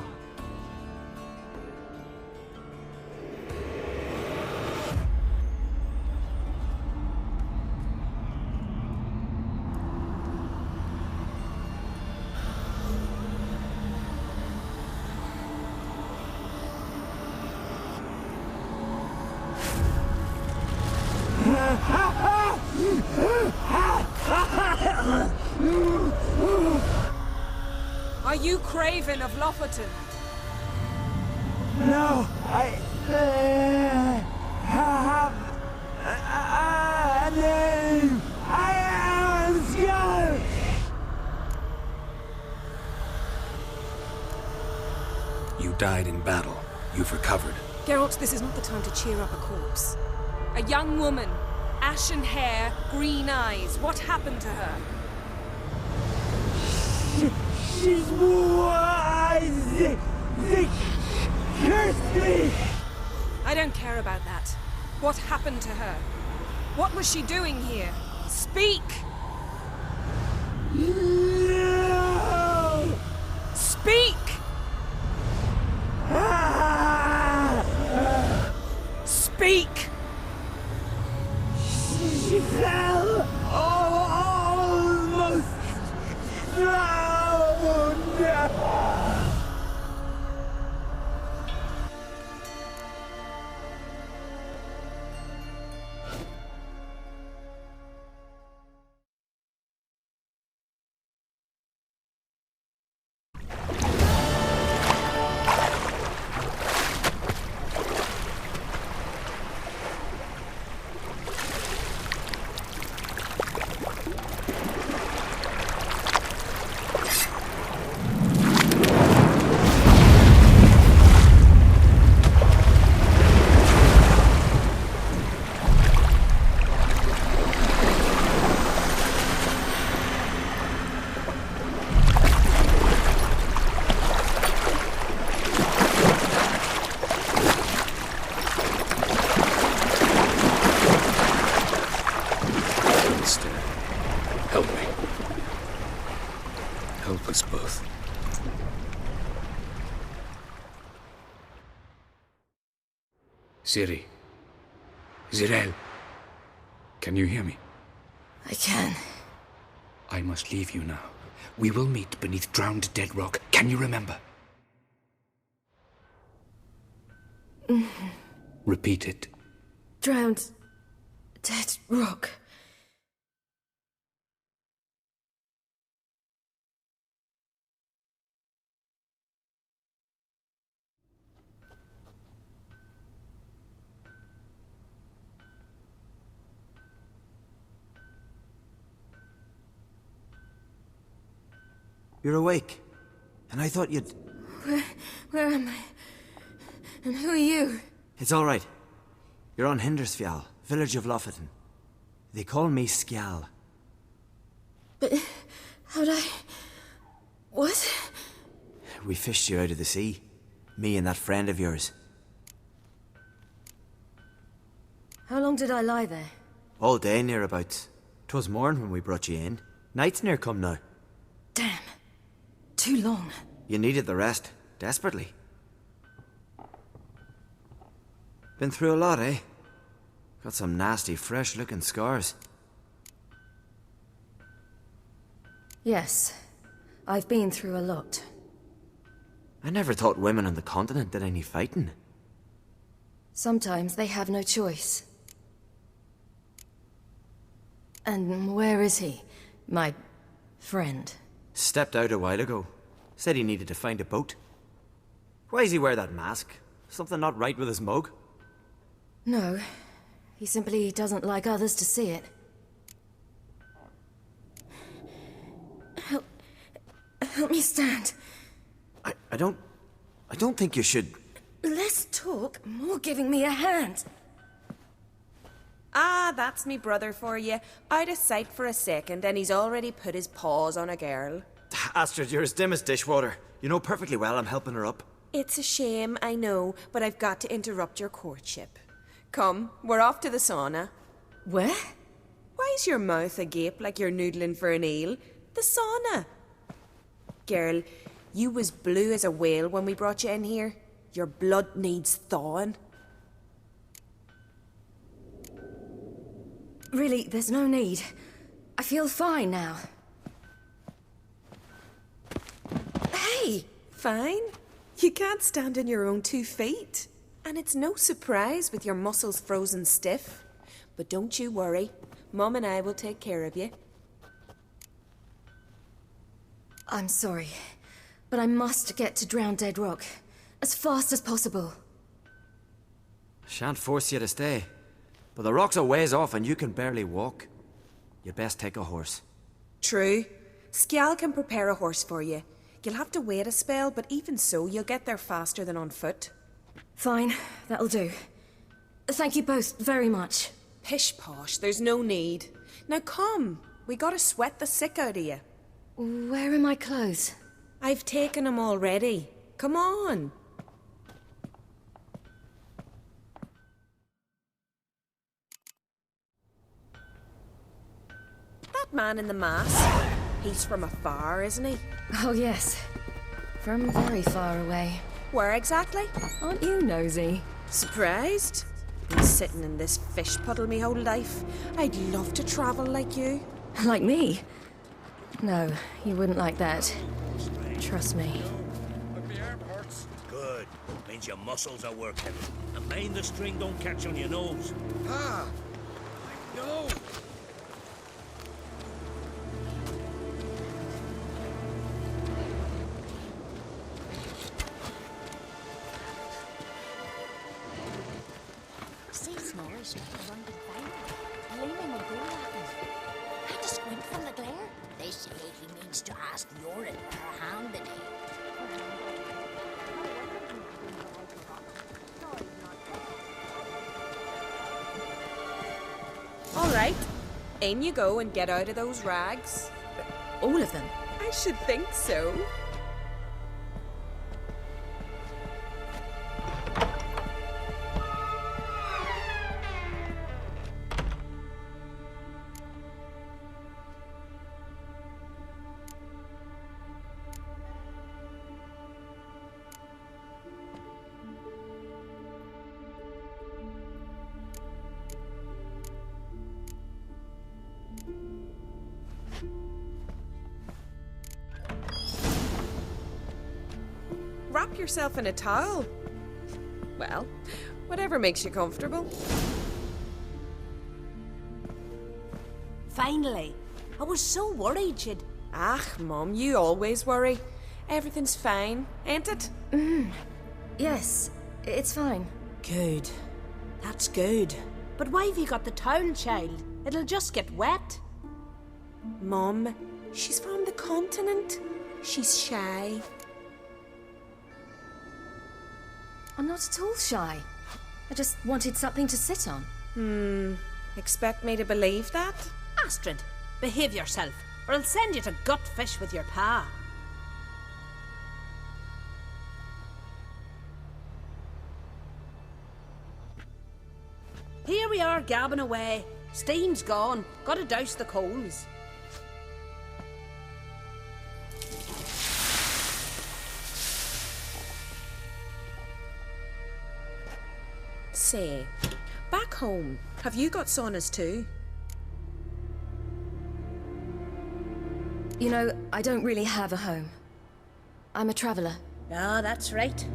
Are you Craven of Lofoten? No, I have a name. I am Skull. You died in battle. You've recovered. Geralt, this is not the time to cheer up a corpse. A young woman, ashen hair, green eyes. What happened to her? She's wise. They cursed me. I don't care about that. What happened to her? What was she doing here? Speak! No! Speak! Speak! She fell almost drowned. Ciri. Zirel. Can you hear me? I can. I must leave you now. We will meet beneath drowned dead rock. Can you remember? Repeat it. Drowned. Dead rock. You're awake. And I thought you'd... Where am I? And who are you? It's all right. You're on Hindersfjall, village of Lofoten. They call me Skjal. But how'd I... What? We fished you out of the sea. Me and that friend of yours. How long did I lie there? All day nearabouts. 'Twas morn when we brought you in. Night's near come now. Damn. Too long. You needed the rest, desperately. Been through a lot, eh? Got some nasty, fresh-looking scars. Yes. I've been through a lot. I never thought women on the continent did any fighting. Sometimes they have no choice. And where is he? My friend. Stepped out a while ago. Said he needed to find a boat. Why does he wear that mask? Something not right with his mug? No. He simply doesn't like others to see it. Help me stand. I don't think you should... Less talk, more giving me a hand. Ah, that's me brother for you. Out of sight for a second, and he's already put his paws on a girl. Astrid, you're as dim as dishwater. You know perfectly well I'm helping her up. It's a shame, I know, but I've got to interrupt your courtship. Come, we're off to the sauna. Where? Why is your mouth agape like you're noodling for an eel? The sauna. Girl, you was blue as a whale when we brought you in here. Your blood needs thawing. Really, there's no need. I feel fine now. Hey, fine? You can't stand on your own 2 feet. And it's no surprise with your muscles frozen stiff. But don't you worry. Mum and I will take care of you. I'm sorry, but I must get to Drowned Dead Rock as fast as possible. Shan't force you to stay. But the rock's a ways off and you can barely walk. You'd best take a horse. True. Skjal can prepare a horse for you. You'll have to wait a spell, but even so, you'll get there faster than on foot. Fine, that'll do. Thank you both very much. Pish-posh, there's no need. Now come, we gotta sweat the sick out of you. Where are my clothes? I've taken them already. Come on. That man in the mask, he's from afar, isn't he? Oh yes, from very far away. Where exactly? Aren't you nosy? Surprised? Been sitting in this fish puddle me whole life. I'd love to travel like you. Like me? No, you wouldn't like that. Trust me. Good. Means your muscles are working. And mind the string don't catch on your nose. Ah! No! See Snorri's around the fire, gleaming with gold at him. Had to squint from the glare. They say he means to ask Yorin for her hand in it. All right, in you go and get out of those rags. All of them? I should think so. Wrap yourself in a towel. Well, whatever makes you comfortable. Finally. I was so worried you'd... Ah, Mum, you always worry. Everything's fine, ain't it? Yes, it's fine. Good. That's good. But why have you got the towel, child? It'll just get wet. Mum, she's from the continent. She's shy. I'm not at all shy. I just wanted something to sit on. Expect me to believe that? Astrid, behave yourself, or I'll send you to gut fish with your pa. Here we are gabbing away. Steam's gone. Gotta douse the coals. Say, back home, have you got saunas too? You know, I don't really have a home. I'm a traveller. Ah, that's right.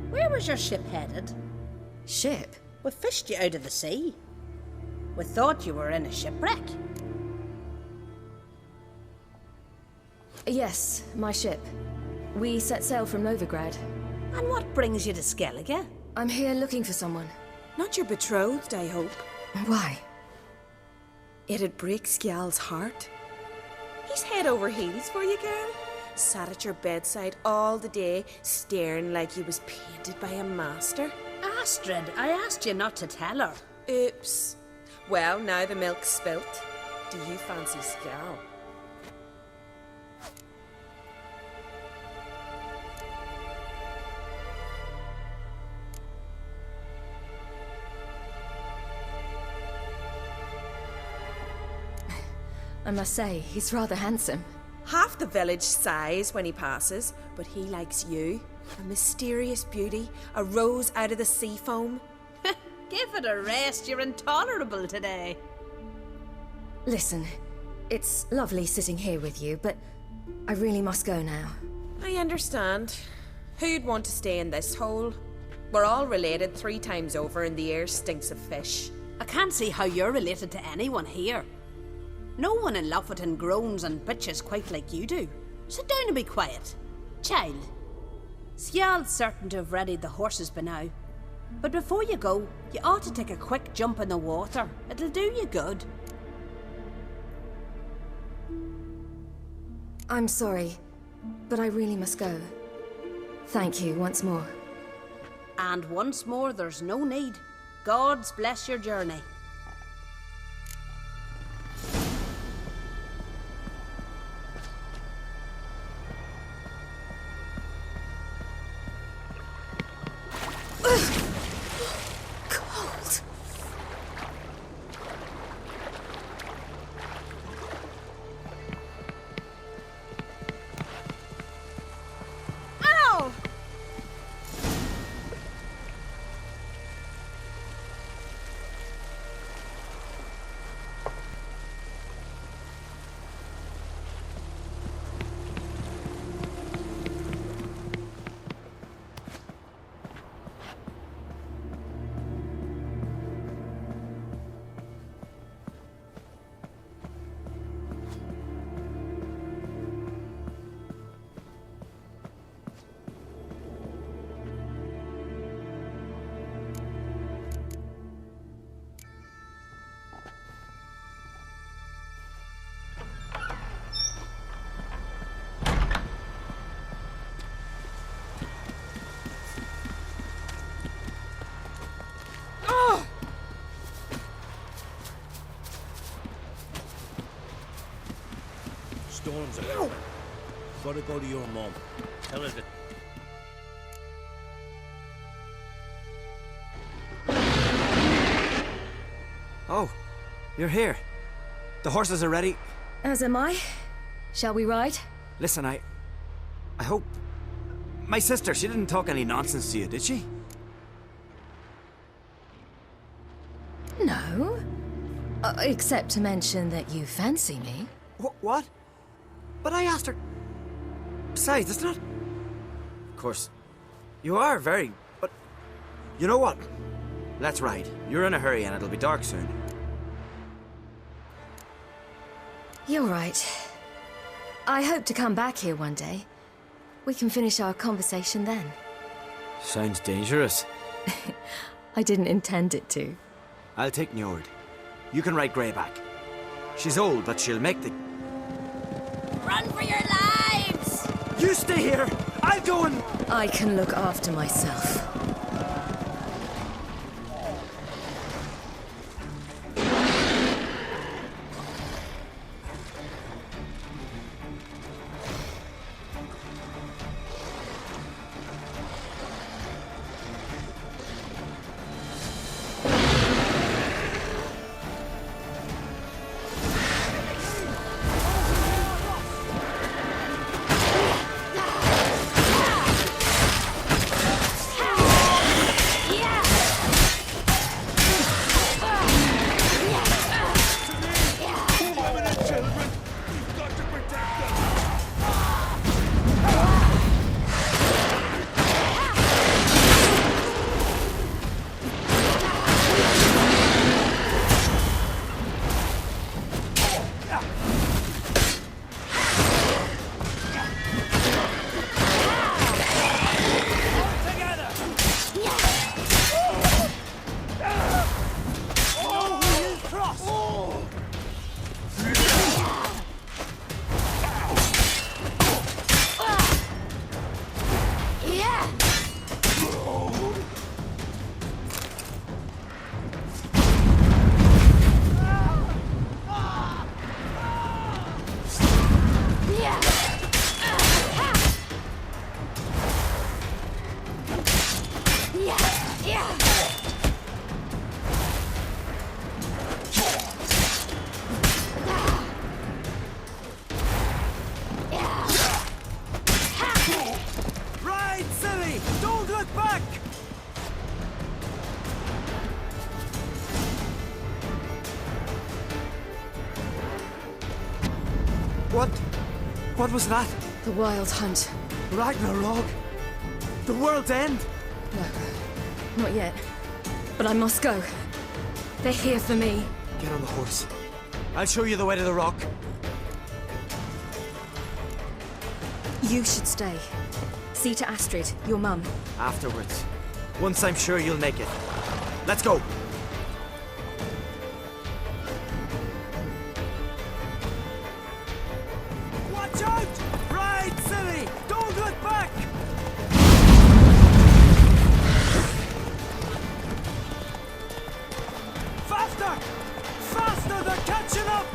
Where was your ship headed? Ship? We fished you out of the sea. We thought you were in a shipwreck. Yes, my ship. We set sail from Novigrad. And what brings you to Skellige? I'm here looking for someone. Not your betrothed, I hope. Why? It'd break Skjal's heart. He's head over heels for you, girl. Sat at your bedside all the day, staring like he was painted by a master. Astrid, I asked you not to tell her. Oops. Well, now the milk's spilt. Do you fancy Skjal? I must say, he's rather handsome. Half the village sighs when he passes, but he likes you. A mysterious beauty, a rose out of the sea foam. Give it a rest, you're intolerable today. Listen, it's lovely sitting here with you, but I really must go now. I understand. Who'd want to stay in this hole? We're all related 3 times over and the air stinks of fish. I can't see how you're related to anyone here. No one in Lofferton groans and bitches quite like you do. Sit down and be quiet. Child, Skjal's certain to have readied the horses by now. But before you go, you ought to take a quick jump in the water. It'll do you good. I'm sorry, but I really must go. Thank you once more. And once more, there's no need. God's bless your journey. Cold. Ow! Storms are gotta go to your mom. Tell her that. Oh, you're here. The horses are ready. As am I. Shall we ride? Listen, I hope... My sister, she didn't talk any nonsense to you, did she? No. Except to mention that you fancy me. What? But I asked her... Besides, it's not... Of course, you are very... But... You know what? Let's ride. You're in a hurry and it'll be dark soon. You're right. I hope to come back here one day. We can finish our conversation then. Sounds dangerous. I didn't intend it to. I'll take Njord. You can ride Greyback. She's old, but she'll make the... Run for your lives! You You stay here. I'll go and... I can look after myself. What was that? The Wild Hunt. Ragnarok? The world's end? No, not yet. But I must go. They're here for me. Get on the horse. I'll show you the way to the rock. You should stay. See to Astrid, your mum. Afterwards. Once I'm sure you'll make it. Let's go! Watch out! Ride, silly! Don't look back! Faster! Faster! They're catching up!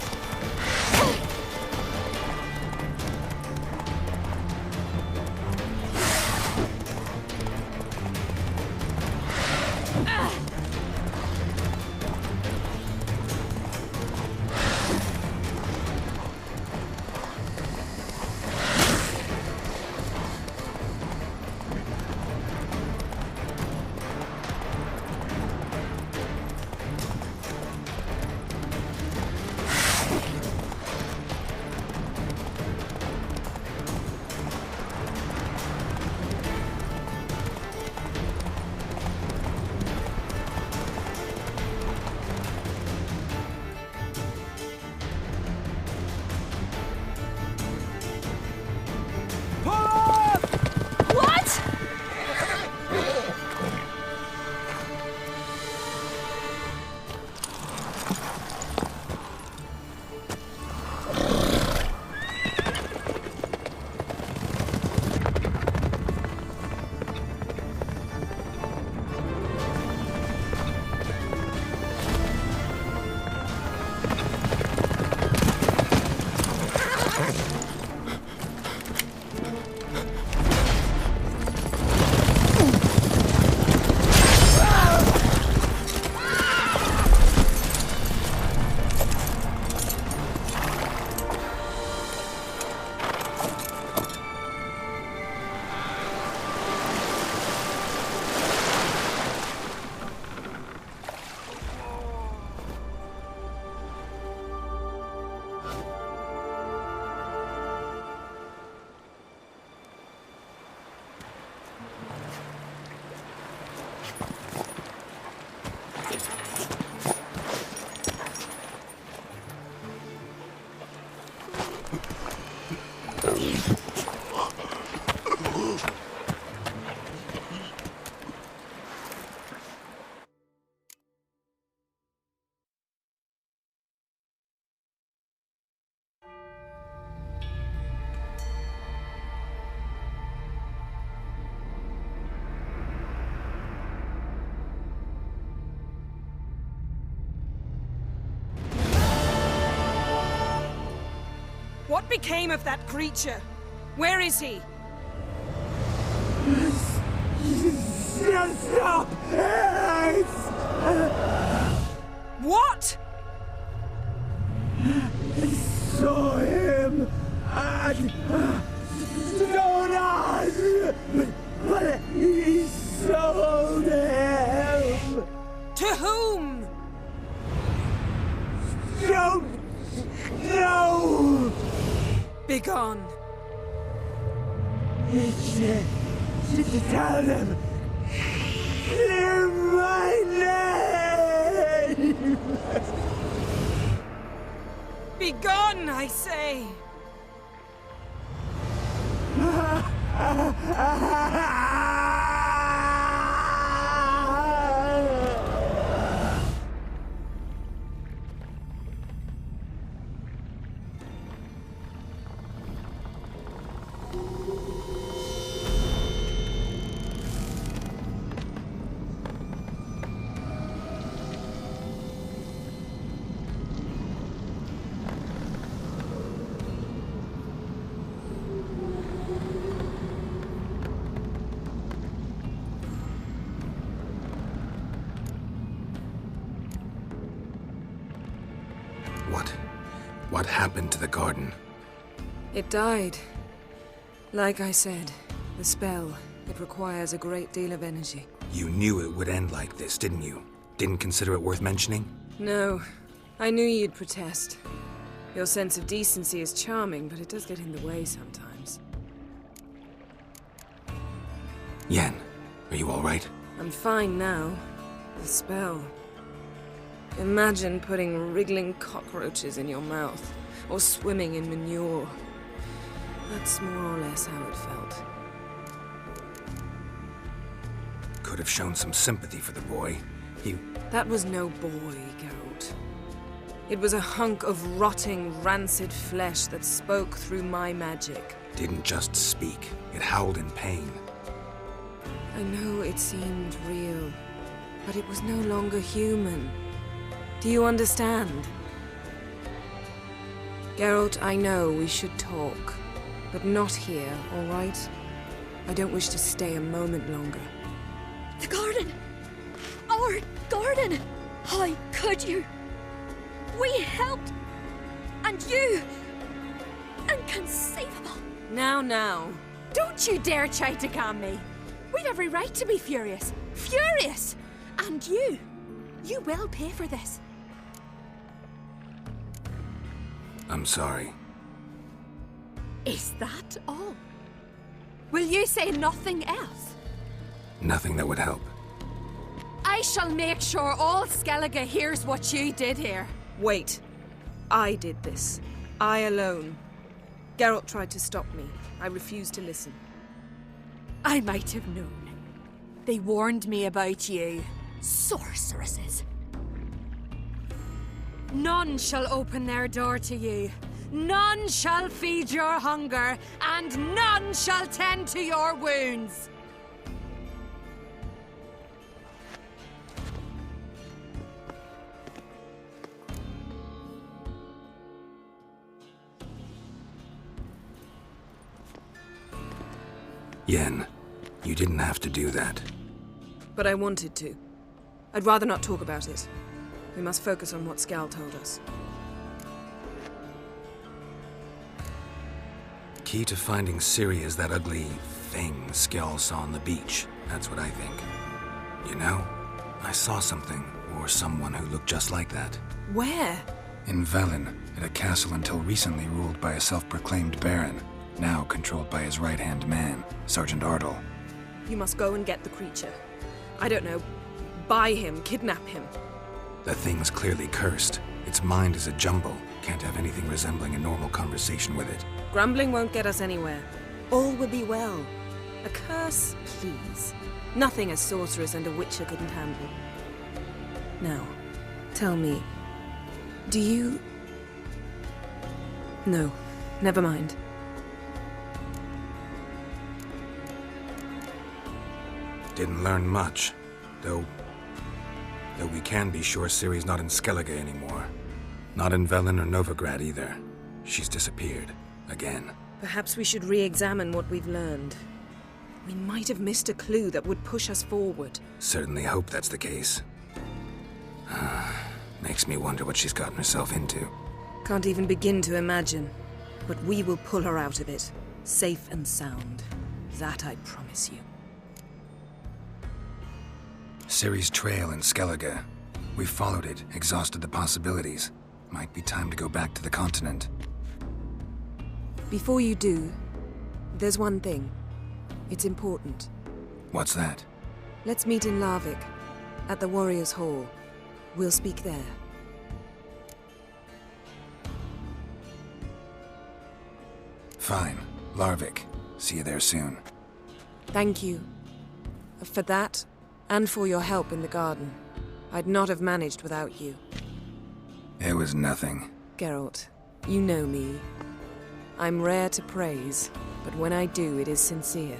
What became of that creature? Where is he? Stop! What? Saw him and Donut, but he sold him. To whom? Don't know. Begone. Tell them. Clear my name. Begone, I say. What happened to the garden? It died. Like I said, the spell, it requires a great deal of energy. You knew it would end like this, didn't you? Didn't consider it worth mentioning? No, I knew you'd protest. Your sense of decency is charming, but it does get in the way sometimes. Yen, are you all right? I'm fine now. The spell. Imagine putting wriggling cockroaches in your mouth, or swimming in manure. That's more or less how it felt. Could have shown some sympathy for the boy. That was no boy, Geralt. It was a hunk of rotting, rancid flesh that spoke through my magic. Didn't just speak. It howled in pain. I know it seemed real, but it was no longer human. Do you understand? Geralt, I know we should talk, but not here, all right? I don't wish to stay a moment longer. The garden! Our garden! How could you? We helped! And you! Inconceivable! Now. Don't you dare try to calm me! We'd every right to be furious! Furious! And you will pay for this. I'm sorry. Is that all? Will you say nothing else? Nothing that would help. I shall make sure all Skellige hears what you did here. Wait. I did this. I alone. Geralt tried to stop me. I refused to listen. I might have known. They warned me about you. Sorceresses. None shall open their door to you. None shall feed your hunger, and none shall tend to your wounds. Yen, you didn't have to do that. But I wanted to. I'd rather not talk about it. We must focus on what Skal told us. Key to finding Ciri is that ugly thing Skjall saw on the beach. That's what I think. You know, I saw something, or someone who looked just like that. Where? In Velen, at a castle until recently ruled by a self-proclaimed baron, now controlled by his right-hand man, Sergeant Ardle. You must go and get the creature. I don't know, buy him, kidnap him. The thing's clearly cursed. Its mind is a jumble. Can't have anything resembling a normal conversation with it. Grumbling won't get us anywhere. All will be well. A curse, please. Nothing a sorceress and a witcher couldn't handle. Now, tell me, do you... No, never mind. Didn't learn much, though we can be sure Ciri's not in Skellige anymore. Not in Velen or Novigrad either. She's disappeared. Again. Perhaps we should re-examine what we've learned. We might have missed a clue that would push us forward. Certainly hope that's the case. Makes me wonder what she's gotten herself into. Can't even begin to imagine. But we will pull her out of it, safe and sound. That I promise you. Ciri's trail in Skellige. We followed it, exhausted the possibilities. Might be time to go back to the continent. Before you do, there's one thing. It's important. What's that? Let's meet in Larvik, at the Warriors' Hall. We'll speak there. Fine. Larvik. See you there soon. Thank you. For that, and for your help in the garden. I'd not have managed without you. It was nothing. Geralt, you know me. I'm rare to praise, but when I do, it is sincere.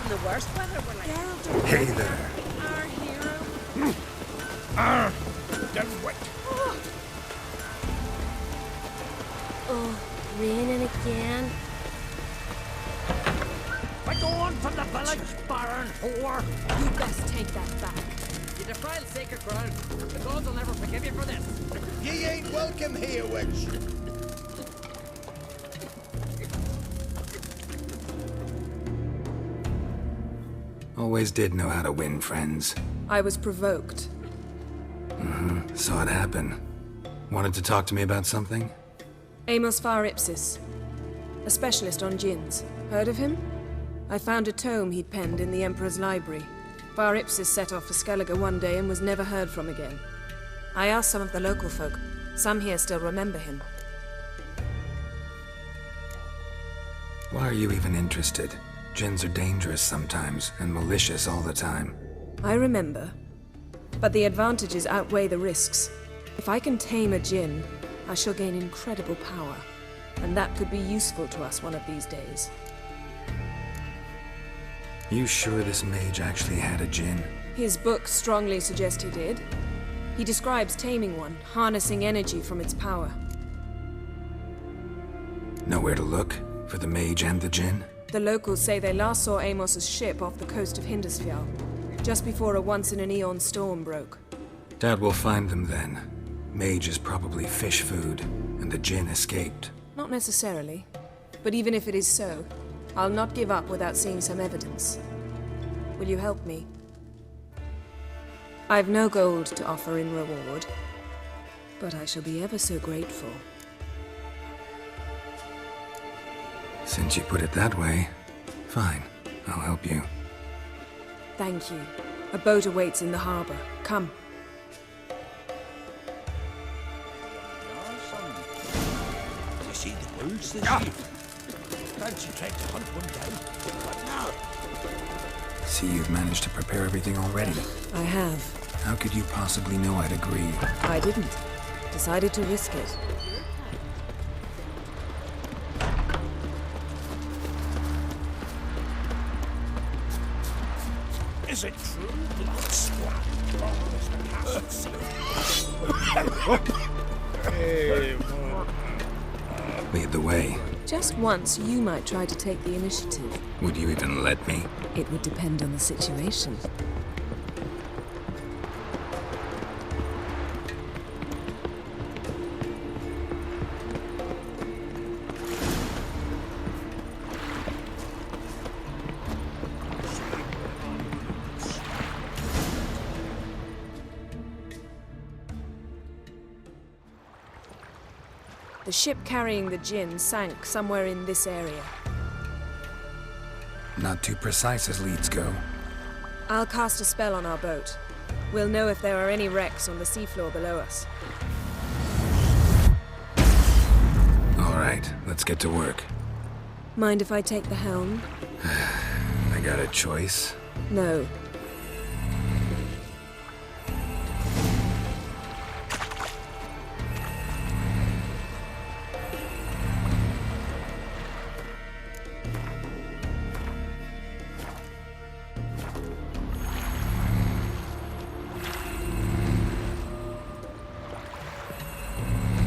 The worst weather we're like. Hey there. Our hero. Get wet. Oh, raining again. I go on from the village, Baron whore! You best take that back. You defile sacred ground. The gods will never forgive you for this. Ye ain't welcome here, witch. Always did know how to win friends. I was provoked. Saw it happen. Wanted to talk to me about something? Amos Far Ipsis, a specialist on djinns. Heard of him? I found a tome he'd penned in the Emperor's library. Far Ipsis set off for Skellige one day and was never heard from again. I asked some of the local folk. Some here still remember him. Why are you even interested? Djinns are dangerous sometimes, and malicious all the time. I remember. But the advantages outweigh the risks. If I can tame a djinn, I shall gain incredible power. And that could be useful to us one of these days. You sure this mage actually had a djinn? His books strongly suggest he did. He describes taming one, harnessing energy from its power. Nowhere to look? For the mage and the djinn? The locals say they last saw Amos's ship off the coast of Hindisfjall, just before a once-in-an-eon storm broke. Doubt we'll find them then. Mage is probably fish food, and the djinn escaped. Not necessarily. But even if it is so, I'll not give up without seeing some evidence. Will you help me? I've no gold to offer in reward, but I shall be ever so grateful. Since you put it that way, fine. I'll help you. Thank you. A boat awaits in the harbor. Come. You see the wolves this year? Fancy trying to hunt one down. What now? See, you've managed to prepare everything already. I have. How could you possibly know I'd agree? I didn't. Decided to risk it. Is it true? Blood splat. Lead the way. Just once, you might try to take the initiative. Would you even let me? It would depend on the situation. The ship carrying the gin sank somewhere in this area. Not too precise as leads go. I'll cast a spell on our boat. We'll know if there are any wrecks on the seafloor below us. All right, let's get to work. Mind if I take the helm? I got a choice? No.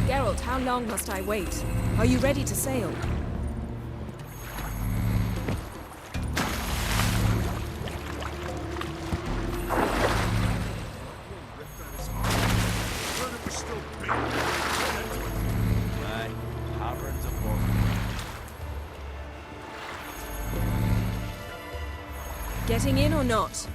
Geralt, how long must I wait? Are you ready to sail? Getting in or not?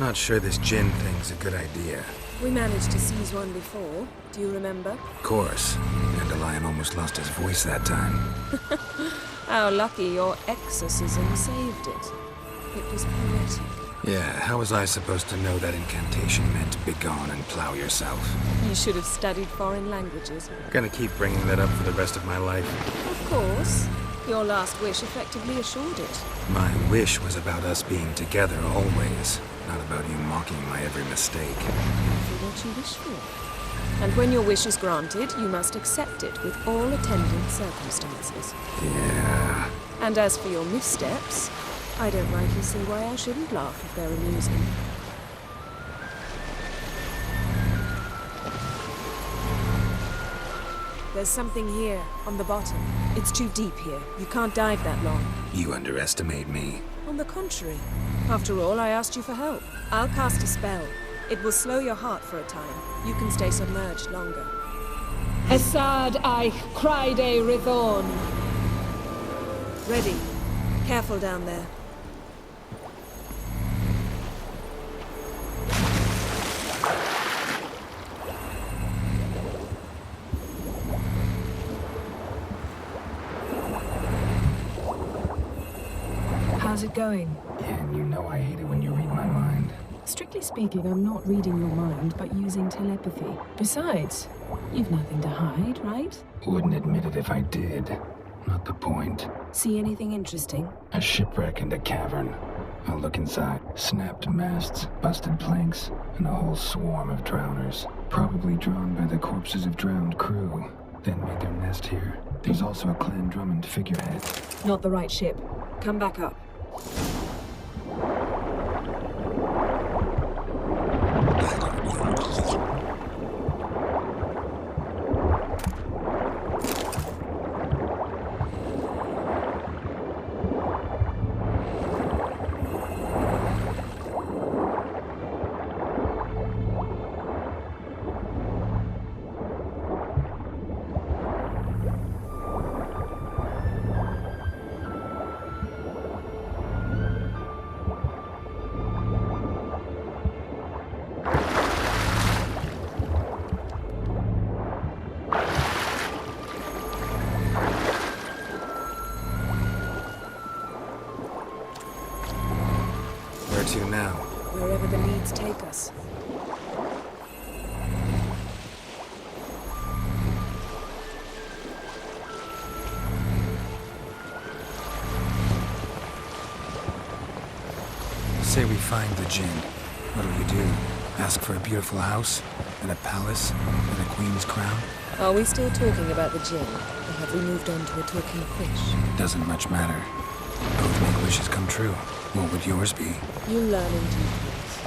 Not sure this gin thing's a good idea. We managed to seize one before. Do you remember? Of course. Dandelion almost lost his voice that time. How lucky your exorcism saved it. It was poetic. Yeah, how was I supposed to know that incantation meant begone and plow yourself? You should have studied foreign languages. Gonna keep bringing that up for the rest of my life. Of course. Your last wish effectively assured it. My wish was about us being together always, not about you mocking my every mistake. For what you wish for. And when your wish is granted, you must accept it with all attendant circumstances. Yeah. And as for your missteps, I don't rightly see why I shouldn't laugh if they're amusing. There's something here, on the bottom. It's too deep here. You can't dive that long. You underestimate me. On the contrary. After all, I asked you for help. I'll cast a spell. It will slow your heart for a time. You can stay submerged longer. Esad eich Cryde Rithorn. Ready. Careful down there. How's it going? Yeah, and you know I hate it when you read my mind. Strictly speaking, I'm not reading your mind, but using telepathy. Besides, you've nothing to hide, right? Wouldn't admit it if I did. Not the point. See anything interesting? A shipwreck and a cavern. I'll look inside. Snapped masts, busted planks, and a whole swarm of drowners. Probably drawn by the corpses of drowned crew. Then made their nest here. There's also a Clan Drummond figurehead. Not the right ship. Come back up. Where to now? Wherever the leads take us. Say we find the Jinn. What'll you do? Ask for a beautiful house? And a palace? And a queen's crown? Are we still talking about the Jinn? Or have we moved on to a talking fish? Doesn't much matter. Both make wishes come true. What would yours be? You learn in due course.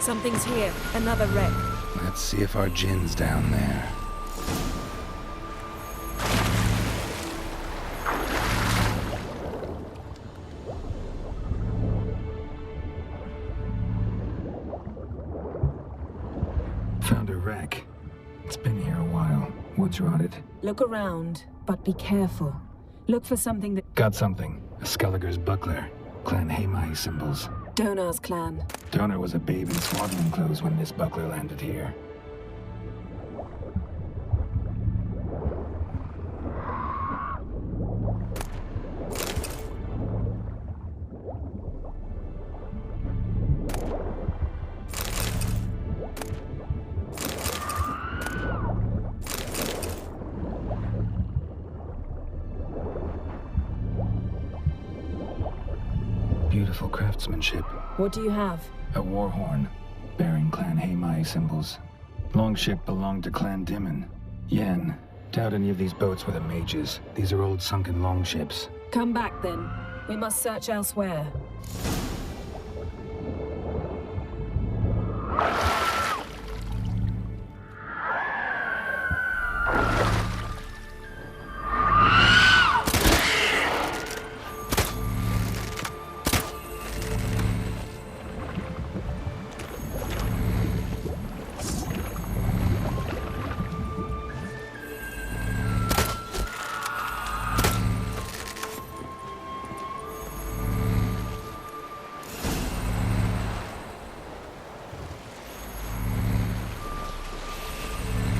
Something's here. Another wreck. Let's see if our Jinn's down there. Found a wreck. It's been here a while. What's rotted? Look around, but be careful. Look for something that... Got something. A Skelliger's buckler. Clan Haemai symbols. Donar's clan. Donar was a babe in swaddling clothes when this buckler landed here. Beautiful craftsmanship. What do you have? A war horn, bearing Clan Haemai symbols. Longship belonged to Clan Dimon. Yen, doubt any of these boats were the mages. These are old sunken longships. Come back then. We must search elsewhere.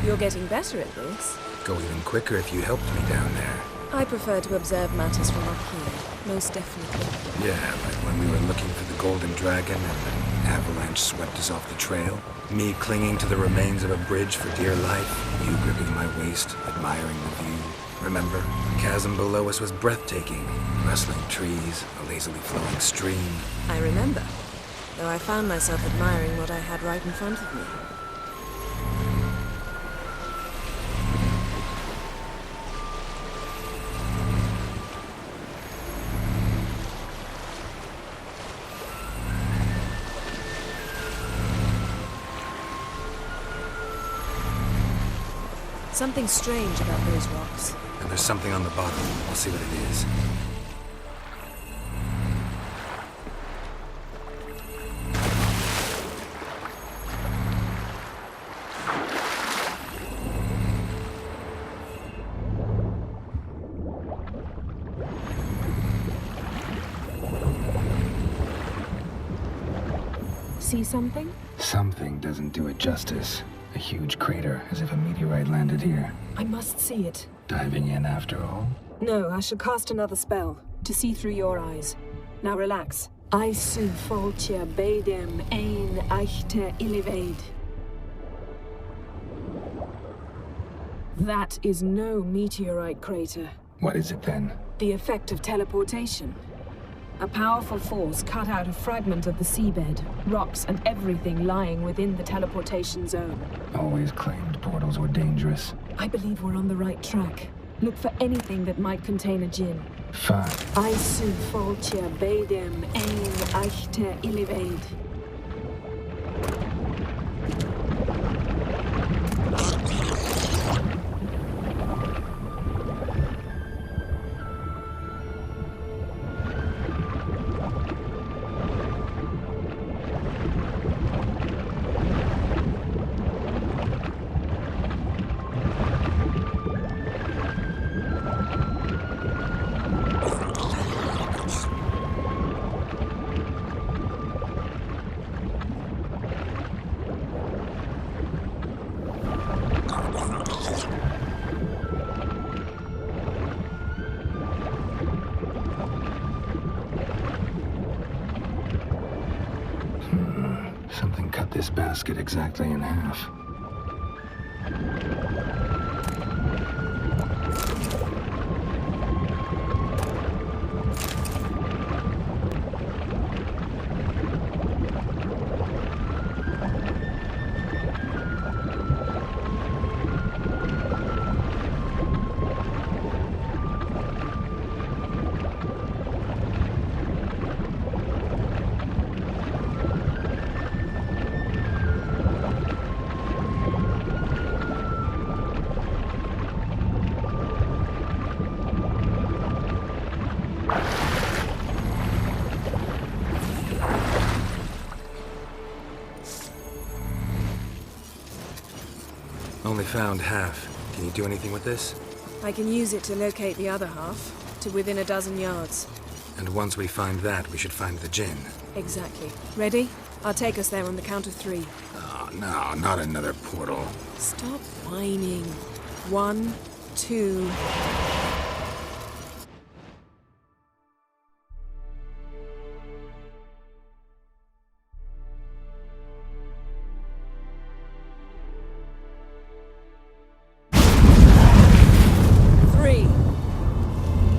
You're getting better at this. Go even quicker if you helped me down there. I prefer to observe matters from up here, most definitely. Yeah, like when we were looking for the Golden Dragon and an avalanche swept us off the trail. Me clinging to the remains of a bridge for dear life. You gripping my waist, admiring the view. Remember? The chasm below us was breathtaking. Rustling trees, a lazily flowing stream. I remember, though I found myself admiring what I had right in front of me. Something strange about those rocks. And there's something on the bottom. I'll see what it is. See something? Something doesn't do it justice. A huge crater, as if a meteorite landed here. I must see it. Diving in after all? No, I shall cast another spell, to see through your eyes. Now relax. Aisu foltia beidem ein eichte ilivaid. That is no meteorite crater. What is it then? The effect of teleportation. A powerful force cut out a fragment of the seabed, rocks and everything lying within the teleportation zone. Always claimed portals were dangerous. I believe we're on the right track. Look for anything that might contain a djinn. Fine. Aisu foltia beidem ein eichte ilivaid. this basket exactly in half. Only found half. Can you do anything with this? I can use it to locate the other half, to within a dozen yards. And once we find that, we should find the gin. Exactly. Ready? I'll take us there on the count of 3. Oh, no, not another portal. Stop whining. 1, 2...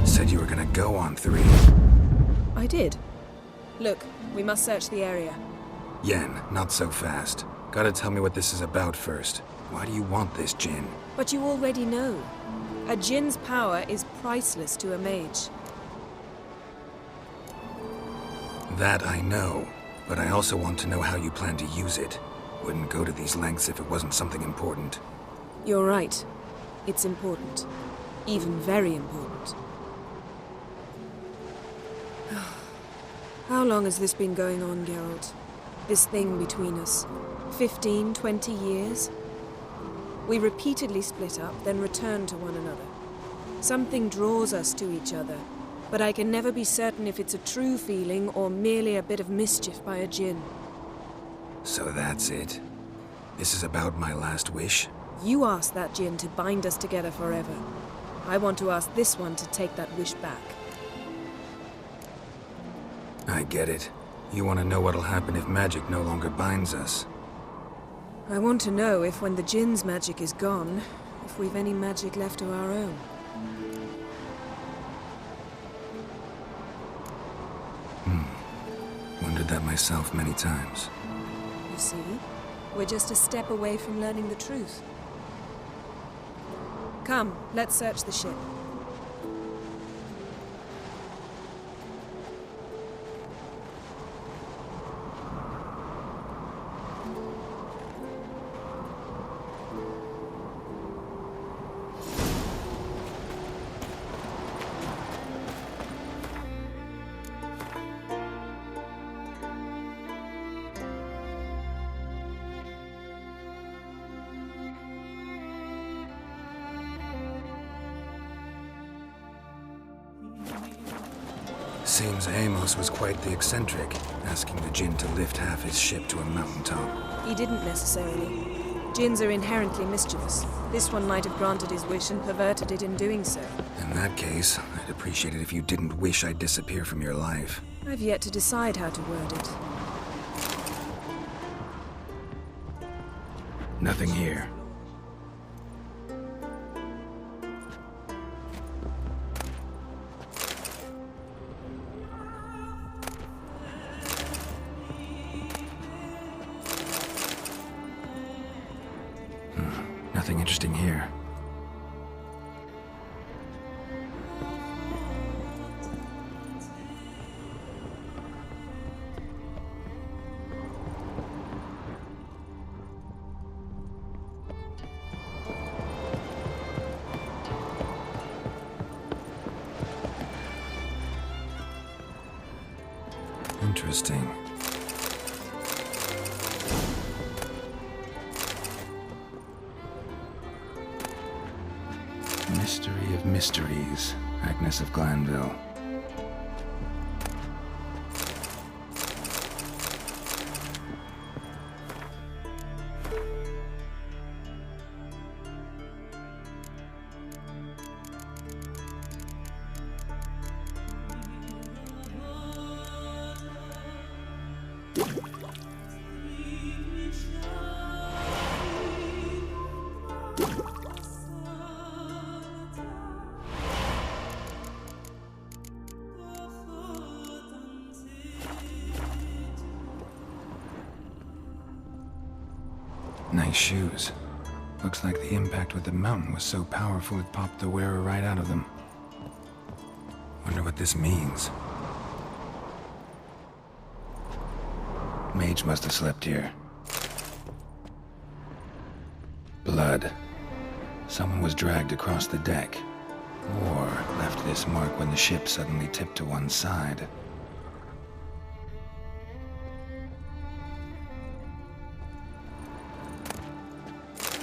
Said you were gonna go on 3. I did. Look, we must search the area. Yen, not so fast. Gotta tell me what this is about first. Why do you want this gin? But you already know. A djinn's power is priceless to a mage. That I know, but I also want to know how you plan to use it. Wouldn't go to these lengths if it wasn't something important. You're right. It's important. Even very important. How long has this been going on, Geralt? This thing between us? 15, 20 years? We repeatedly split up, then return to one another. Something draws us to each other, but I can never be certain if it's a true feeling or merely a bit of mischief by a djinn. So that's it? This is about my last wish? You asked that djinn to bind us together forever. I want to ask this one to take that wish back. I get it. You want to know what'll happen if magic no longer binds us. I want to know if when the djinn's magic is gone, if we've any magic left of our own. Wondered that myself many times. You see? We're just a step away from learning the truth. Come, let's search the ship. Seems Amos was quite the eccentric, asking the djinn to lift half his ship to a mountaintop. He didn't necessarily. Djinns are inherently mischievous. This one might have granted his wish and perverted it in doing so. In that case, I'd appreciate it if you didn't wish I'd disappear from your life. I've yet to decide how to word it. Nothing here. Nothing interesting here. Interesting. Mystery of mysteries, Agnes of Glanville. Nice shoes. Looks like the impact with the mountain was so powerful it popped the wearer right out of them. Wonder what this means. Mage must have slept here. Blood. Someone was dragged across the deck. Or left this mark when the ship suddenly tipped to one side.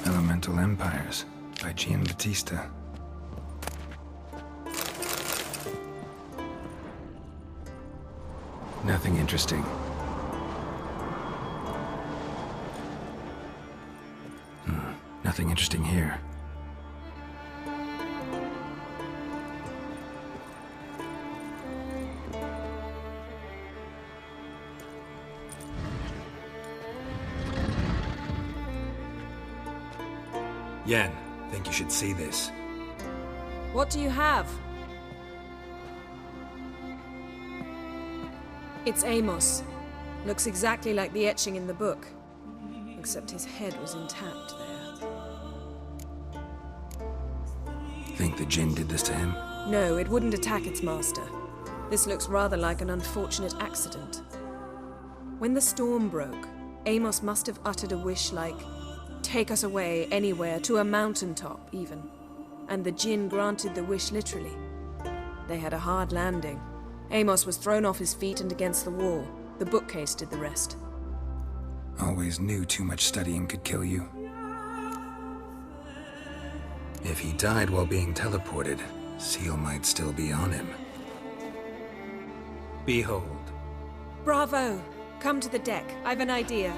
Elemental Empires by Giambattista. Nothing interesting. Nothing interesting here. Yen, think you should see this. What do you have? It's Amos. Looks exactly like the etching in the book. Except his head was intact there. Think the Jinn did this to him? No, it wouldn't attack its master. This looks rather like an unfortunate accident. When the storm broke, Amos must have uttered a wish like, "Take us away, anywhere, to a mountaintop, even." And the Jinn granted the wish literally. They had a hard landing. Amos was thrown off his feet and against the wall. The bookcase did the rest. Always knew too much studying could kill you. If he died while being teleported, Seal might still be on him. Behold. Bravo! Come to the deck. I've an idea.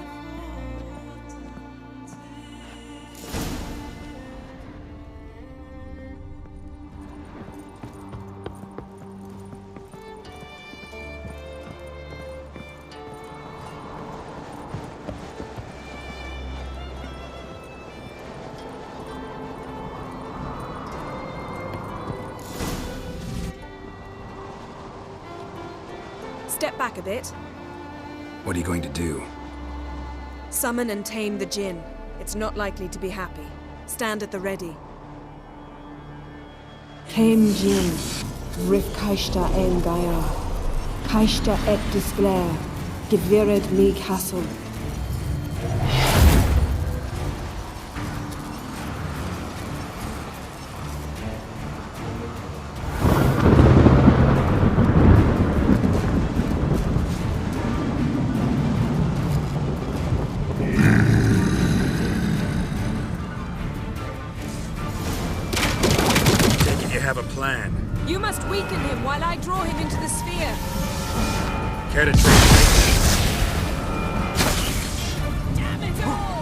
Step back a bit. What are you going to do? Summon and tame the Jinn. It's not likely to be happy. Stand at the ready. Came Jinn, Rif Kaishta en Gaia, Kaishta et Displair, Gevired me Castle. Have a plan. You must weaken him while I draw him into the sphere. Care to trade? Damn it all!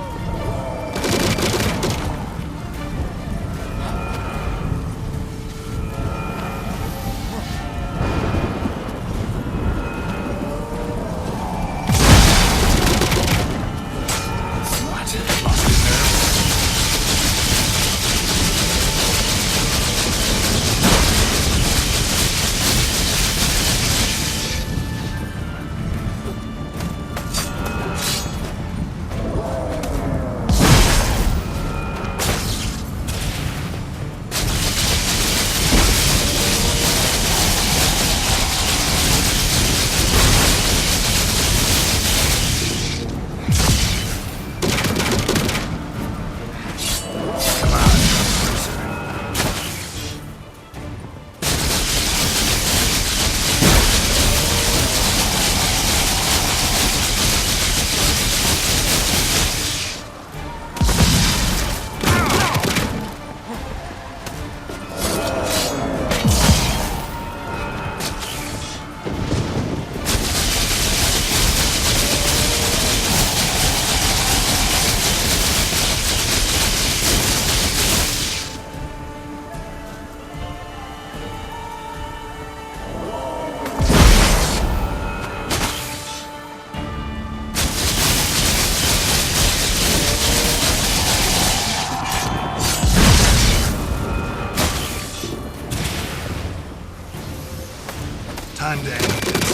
Time to end this.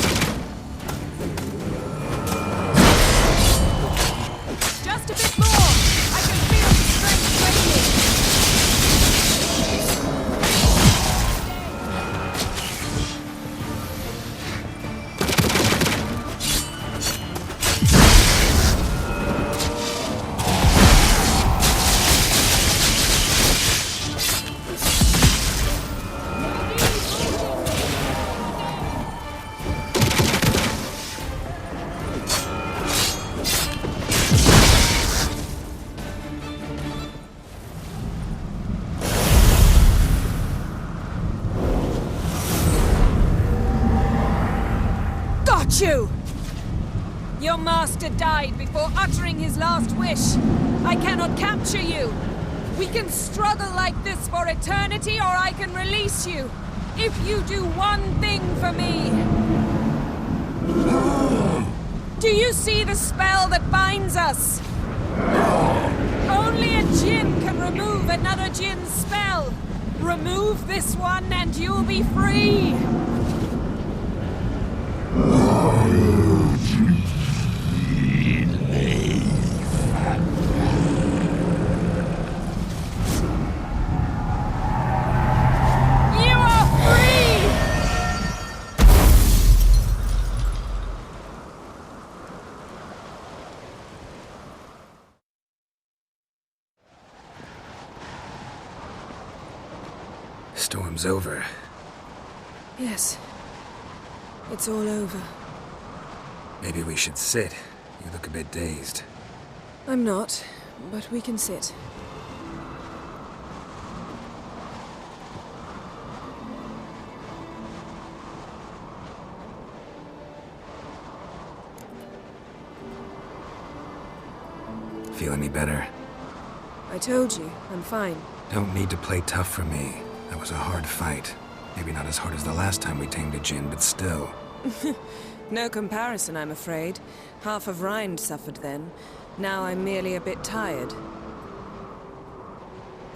Just a bit more! I hate you! Your master died before uttering his last wish. I cannot capture you. We can struggle like this for eternity, or I can release you. If you do one thing for me. Do you see the spell that binds us? Only a djinn can remove another djinn's spell. Remove this one and you'll be free. Storm's over. Yes. It's all over. Maybe we should sit. You look a bit dazed. I'm not, but we can sit. Feel any better? I told you, I'm fine. Don't need to play tough for me. That was a hard fight. Maybe not as hard as the last time we tamed a djinn, but still. No comparison, I'm afraid. Half of Rind suffered then. Now I'm merely a bit tired.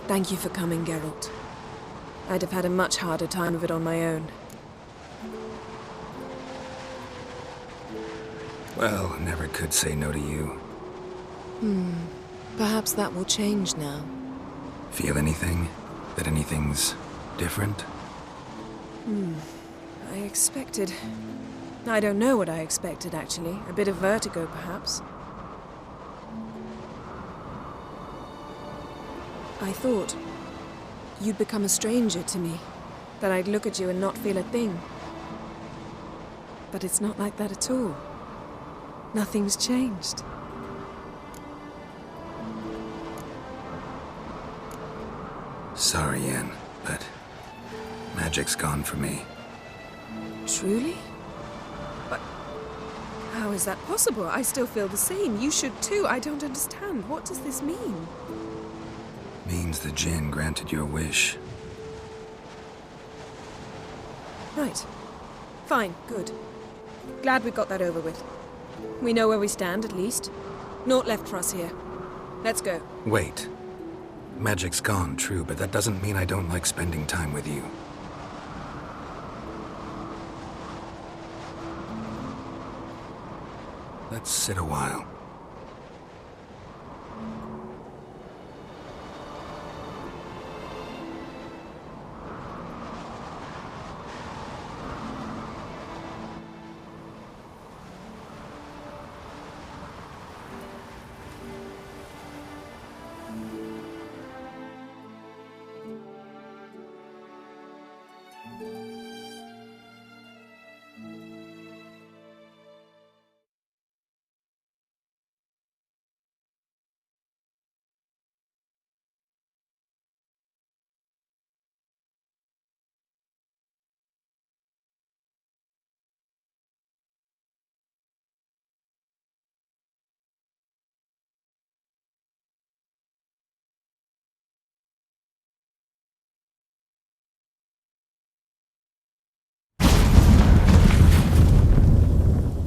Thank you for coming, Geralt. I'd have had a much harder time of it on my own. Well, never could say no to you. Perhaps that will change now. Feel anything? That anything's different? I expected... I don't know what I expected, actually. A bit of vertigo, perhaps. I thought you'd become a stranger to me. That I'd look at you and not feel a thing. But it's not like that at all. Nothing's changed. Sorry, Yen, but magic's gone for me. Truly? But how is that possible? I still feel the same. You should too. I don't understand. What does this mean? Means the djinn granted your wish. Right. Fine. Good. Glad we got that over with. We know where we stand, at least. Naught left for us here. Let's go. Wait. Magic's gone, true, but that doesn't mean I don't like spending time with you. Let's sit a while.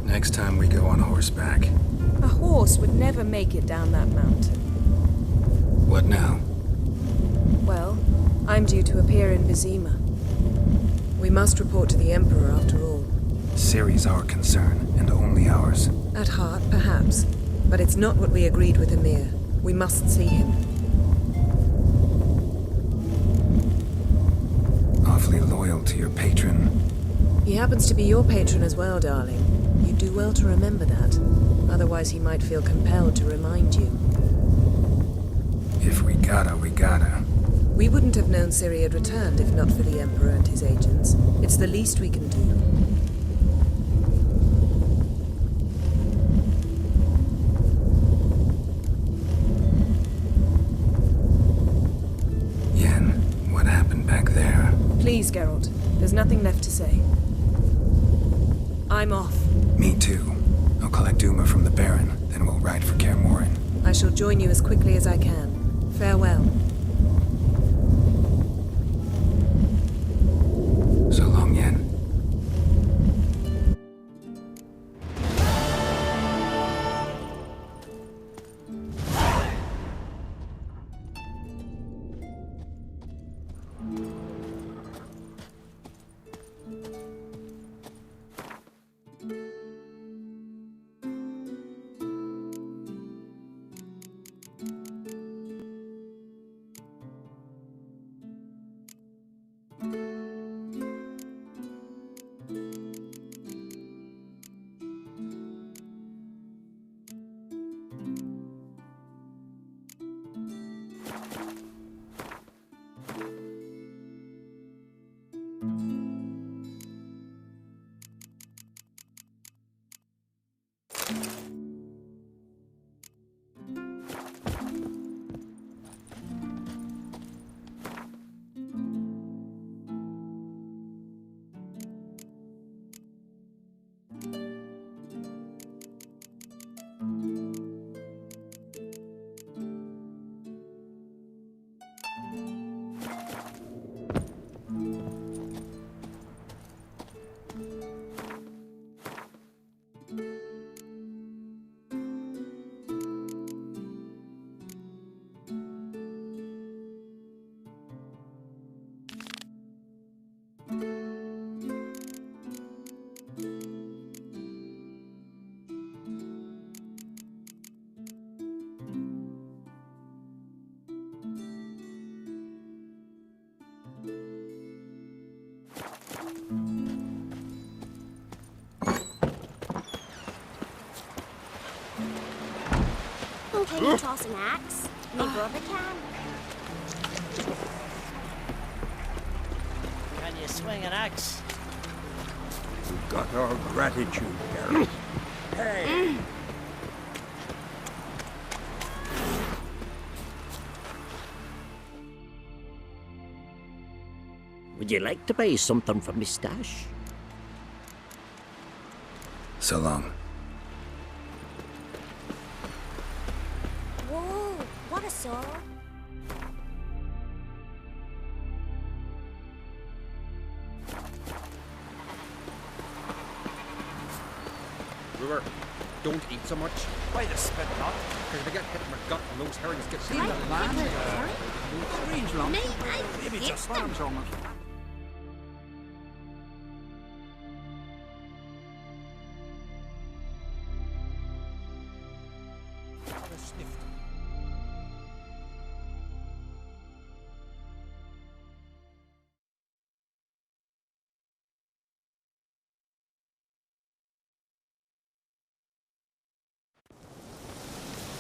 Next time we go on horseback. A horse would never make it down that mountain. What now? Well, I'm due to appear in Vizima. We must report to the Emperor after all. Ciri's our concern, and only ours. At heart, perhaps. But it's not what we agreed with Emir. We must see him. Awfully loyal to your patron. He happens to be your patron as well, darling. You'd do well to remember that. Otherwise he might feel compelled to remind you. If we gotta, we gotta. We wouldn't have known Ciri had returned if not for the Emperor and his agents. It's the least we can do. Yen, what happened back there? Please, Geralt. There's nothing left to say. I'm off. Me too. I'll collect Uma from the Baron, then we'll ride for Kaer Morhen. I shall join you as quickly as I can. Farewell. So long, Yen. Can you toss an axe? My brother can. Can you swing an axe? You've got our gratitude, Garrett. Hey! Would you like to buy something from me stash? So long. Whoa, what a sword. River, don't eat so much. Why the spit not? Because if I get hit in my gut and those herrings get See the land there? Strange long. Mate, I Maybe hate just them. farms almost.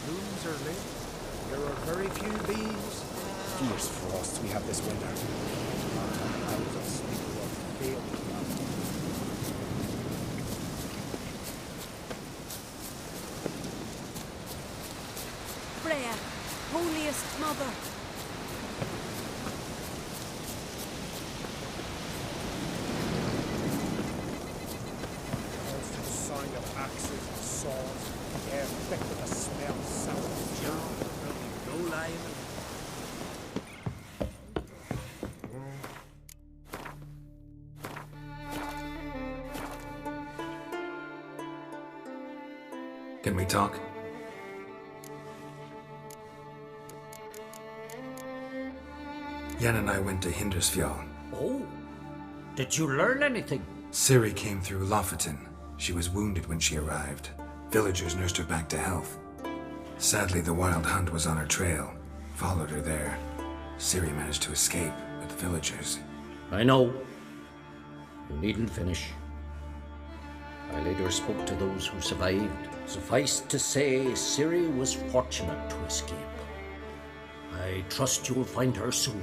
Blooms are late. There are very few bees. Fierce frosts we have this winter. Our houses speak of failed land. Freya, holiest mother. Calls to the sound of axes and saws. The air thick with the smell of sour John. No lying. Can we talk? Yen and I went to Hindersfjall. Oh, did you learn anything? Ciri came through Lofoten. She was wounded when she arrived. Villagers nursed her back to health. Sadly, the Wild Hunt was on her trail. Followed her there. Ciri managed to escape, but the villagers... I know. You needn't finish. I later spoke to those who survived. Suffice to say, Ciri was fortunate to escape. I trust you'll find her soon.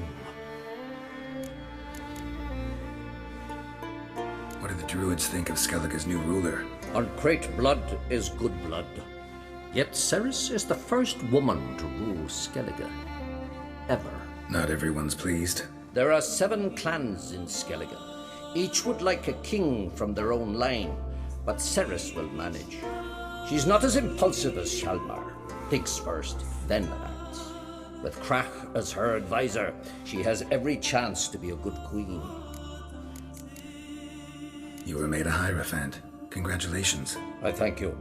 What do the Druids think of Skellige's new ruler? Uncrate blood is good blood. Yet Ceres is the first woman to rule Skellige. Ever. Not everyone's pleased. There are 7 clans in Skellige. Each would like a king from their own line. but Ceres will manage. She's not as impulsive as Shalmar. Thinks first, then acts. With Krach as her advisor, she has every chance to be a good queen. You were made a Hierophant. Congratulations. I thank you.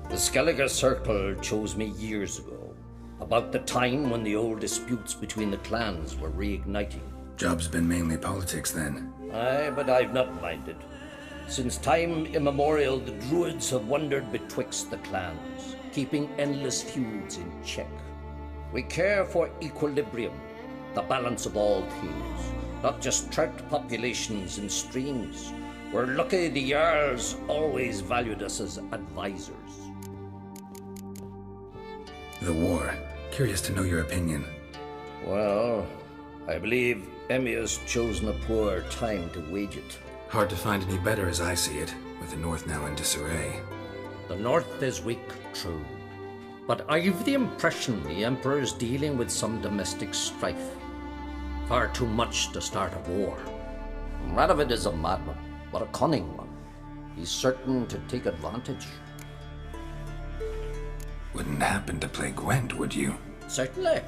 The Skellige Circle chose me years ago, about the time when the old disputes between the clans were reigniting. Job's been mainly politics then. Aye, but I've not minded. Since time immemorial, the Druids have wandered betwixt the clans, keeping endless feuds in check. We care for equilibrium, the balance of all things, not just trout populations and streams. We're lucky the Jarls always valued us as advisors. The war. Curious to know your opinion. Well, I believe Emmir's chosen a poor time to wage it. Hard to find any better as I see it, with the North now in disarray. The North is weak, true. But I've the impression the Emperor's dealing with some domestic strife. Far too much to start a war. Radovid is a madman, but a cunning one. He's certain to take advantage. Wouldn't happen to play Gwent, would you? Certainly.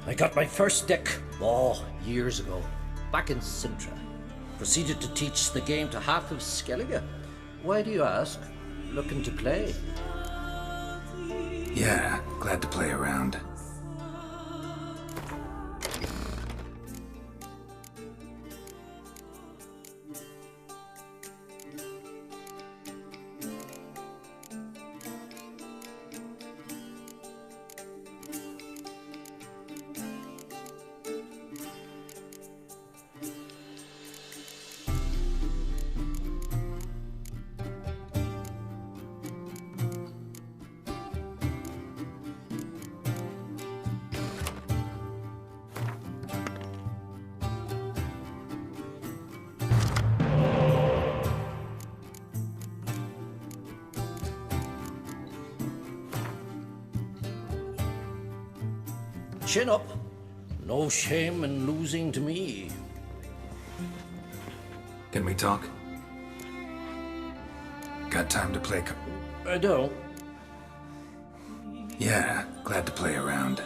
I got my first deck, years ago, back in Sintra. Proceeded to teach the game to half of Skellige. Why do you ask? Looking to play? Yeah, glad to play around. Chin up. No shame in losing to me. Can we talk? Got time to play I don't. Yeah, glad to play around.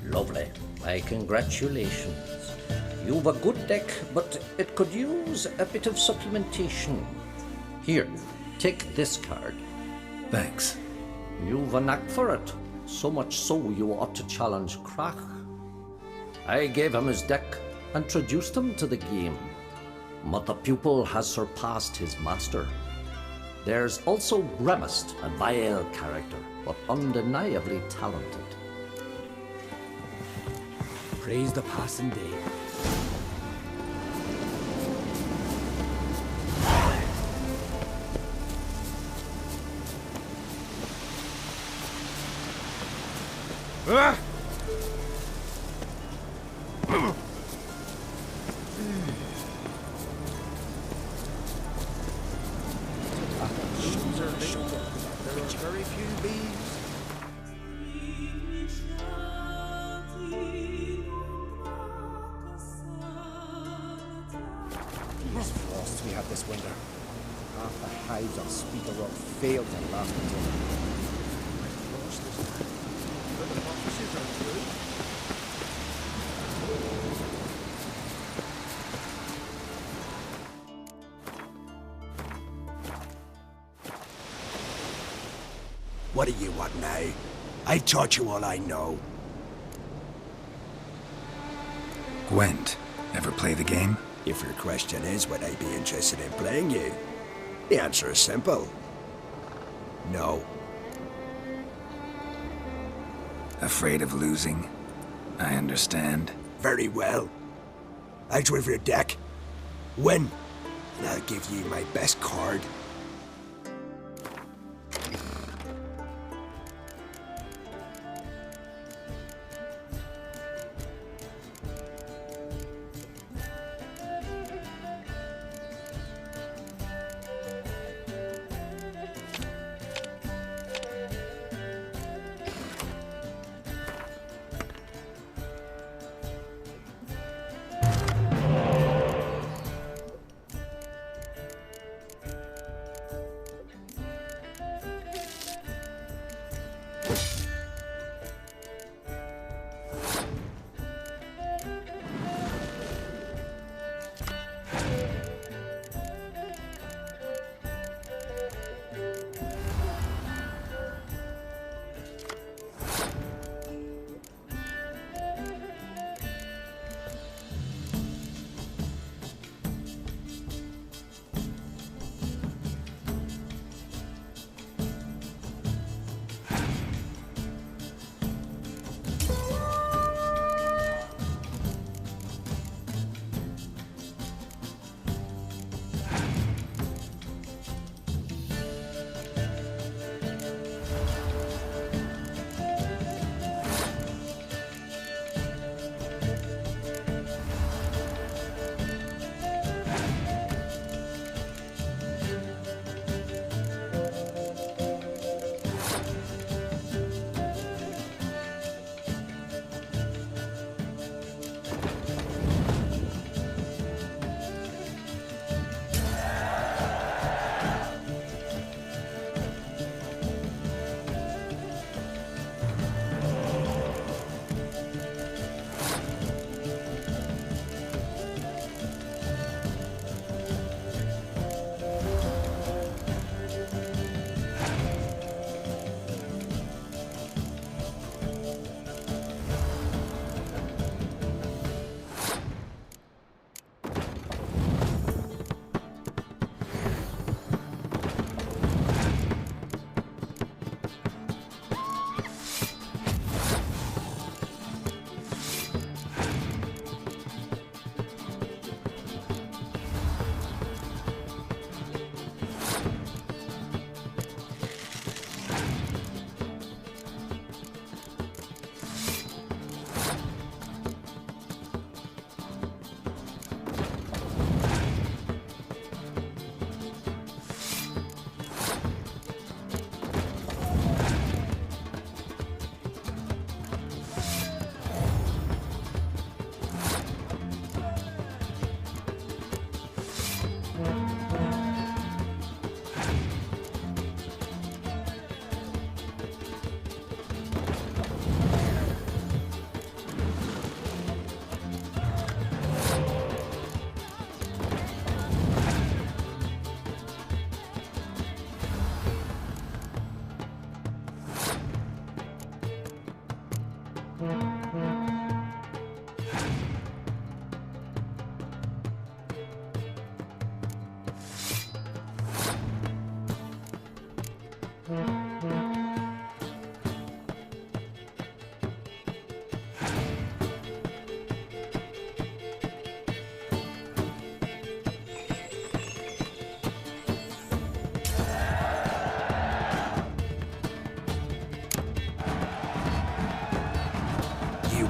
Lovely. My congratulations. You've a good deck, but it could use a bit of supplementation. Here, take this card. Thanks. You've a knack for it. So much so you ought to challenge Krach. I gave him his deck, introduced him to the game. But the pupil has surpassed his master. There's also Grimaced, a vile character, but undeniably talented. Praise the passing day. Ah! There are very few bees. These frosts we have this winter. Half the hives on Speaker Rock failed to last until my frost is down. But the offices are good. What do you want now? I've taught you all I know. Gwent, ever play the game? If your question is, would I be interested in playing you? The answer is simple. No. Afraid of losing? I understand. Very well. Out with your deck. Win, and I'll give you my best card.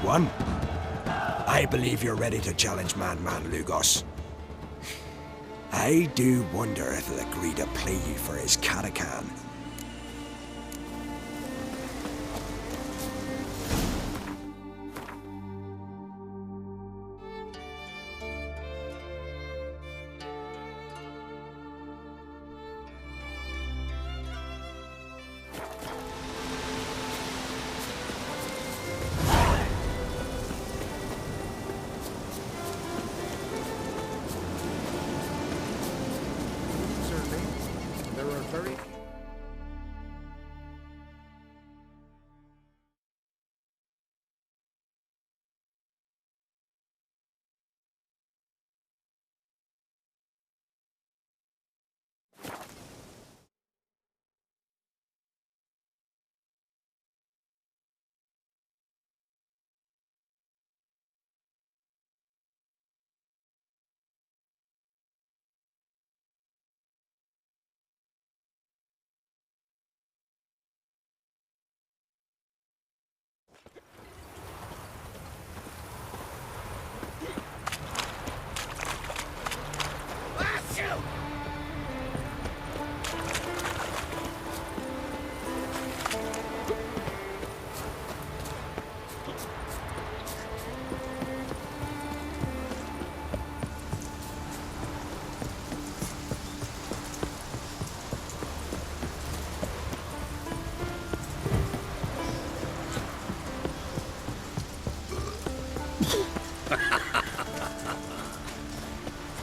one. I believe you're ready to challenge Madman Lugos. I do wonder if he'll agree to play you for his Catacan.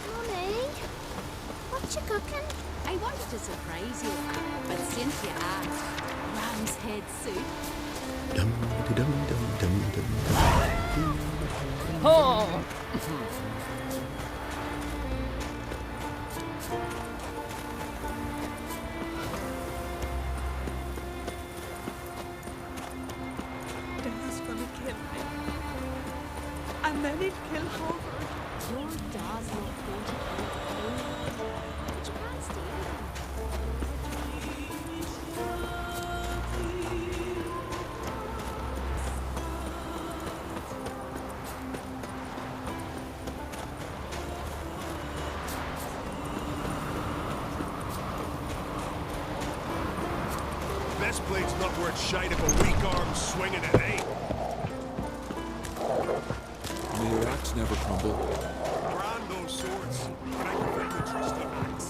Mommy, what you cooking? I wanted to surprise you, but since you asked, ram's head soup. Oh! Dad's gonna kill me. And then he'll kill Howard. Your dad's not going to kill you. But you can't stay with him. Best blade's not worth shite if a weak arm swinging it, eh? May your axe never crumble. Brand those swords, but I prefer the trusty axe.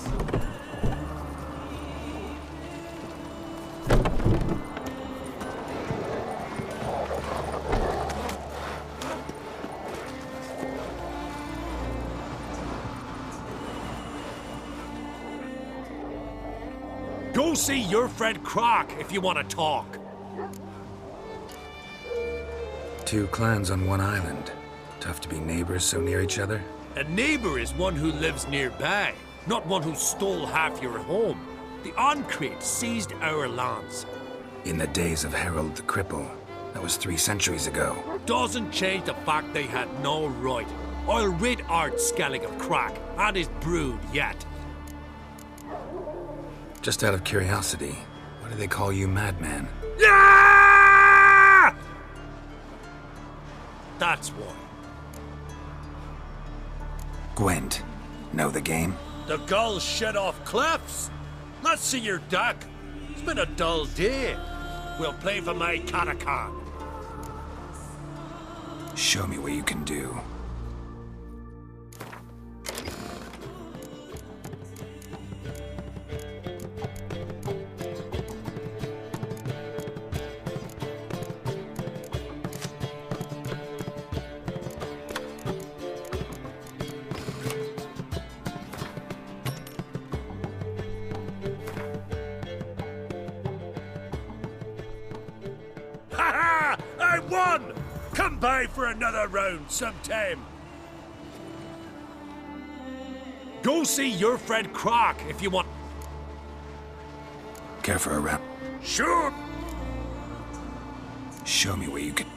Go see your friend Croc if you want to talk. Two clans on one island. Tough to be neighbors so near each other. A neighbor is one who lives nearby, not one who stole half your home. The Oncrate seized our lands. In the days of Harold the Cripple. That was 3 centuries ago. Doesn't change the fact they had no right. I'll rid Art Skellig of Crack and his brood yet. Just out of curiosity, why do they call you Madman? Yeah! That's why. Gwent, know the game? The gulls shed off cliffs. Let's see your duck. It's been a dull day. We'll play for my Catacan. Show me what you can do. Ha ha! I won! Come by for another round sometime. Go see your friend Croc if you want. Care for a round? Sure. Show me what you can.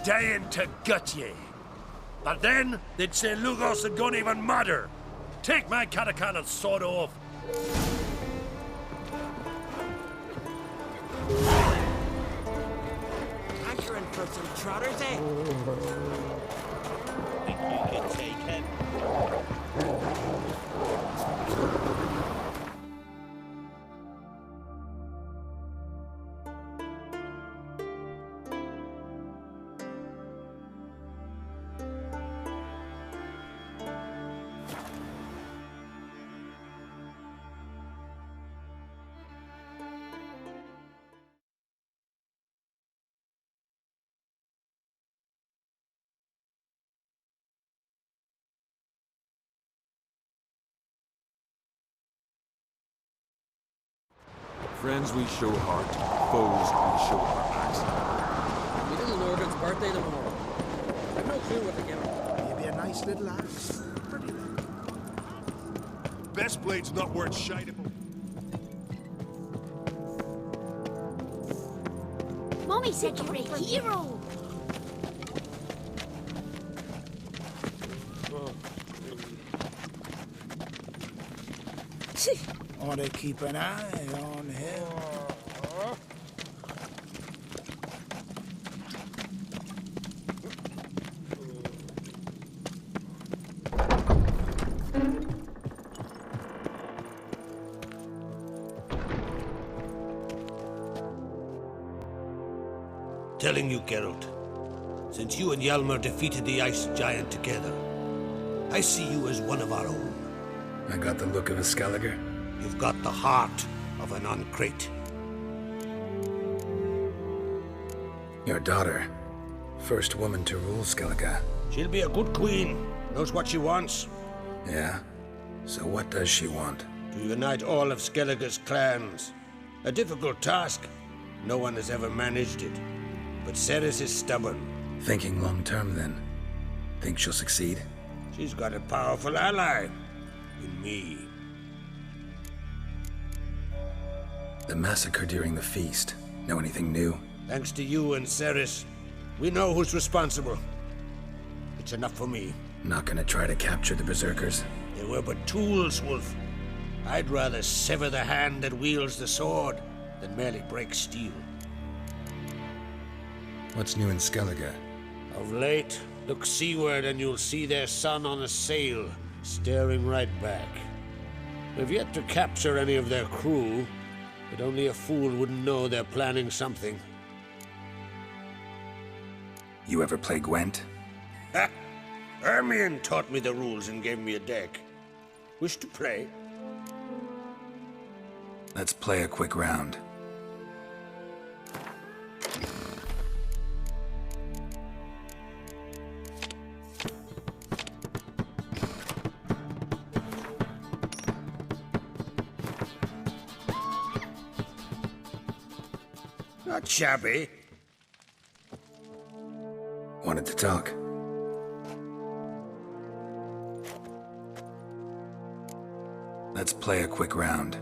Dying to gut ye. But then, they'd say Lugos it don't even matter. Take my catacana's sword off. Hankering for some trotters, eh? Think you can take it? Friends we show heart, foes we show our axe. My little Morgan's birthday tomorrow. I've no clue what to get her. Maybe a nice little axe. Pretty little. Best blade's not worth shiteable. Mommy said you were a hero. Ought to keep an eye on him. Telling you, Geralt, since you and Hjalmar defeated the ice giant together, I see you as one of our own. I got the look of a Skelliger. You've got the heart of an Uncrate. Your daughter, first woman to rule Skellige. She'll be a good queen, knows what she wants. Yeah? So what does she want? To unite all of Skellige's clans. A difficult task. No one has ever managed it. But Ceres is stubborn. Thinking long term, then? Think she'll succeed? She's got a powerful ally. In me. The massacre during the feast. Know anything new? Thanks to you and Ceres, we know who's responsible. It's enough for me. Not gonna try to capture the Berserkers? They were but tools, Wolf. I'd rather sever the hand that wields the sword than merely break steel. What's new in Skellige? Of late, look seaward and you'll see their sun on a sail, staring right back. We've yet to capture any of their crew, but only a fool wouldn't know they're planning something. You ever play Gwent? Ha! Hermione taught me the rules and gave me a deck. Wish to play? Let's play a quick round. Not shabby. Wanted to talk. Let's play a quick round.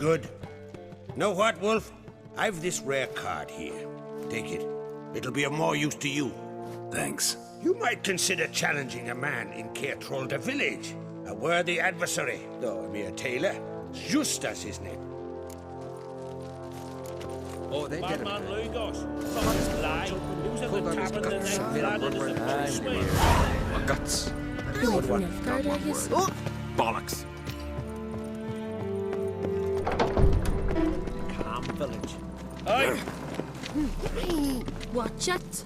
good. Know what, Wolf? I've this rare card here. Take it. It'll be of more use to you. Thanks. You might consider challenging a man in Caertrolda village. A worthy adversary, though a mere tailor. Justas his name. Oh, they did it. Man Lugos. Fucking lie. He was in the tavern the night landed as a boat swing. My guts. Good one. Guard, I guess. Bollocks. Calm village. Hey! Watch it.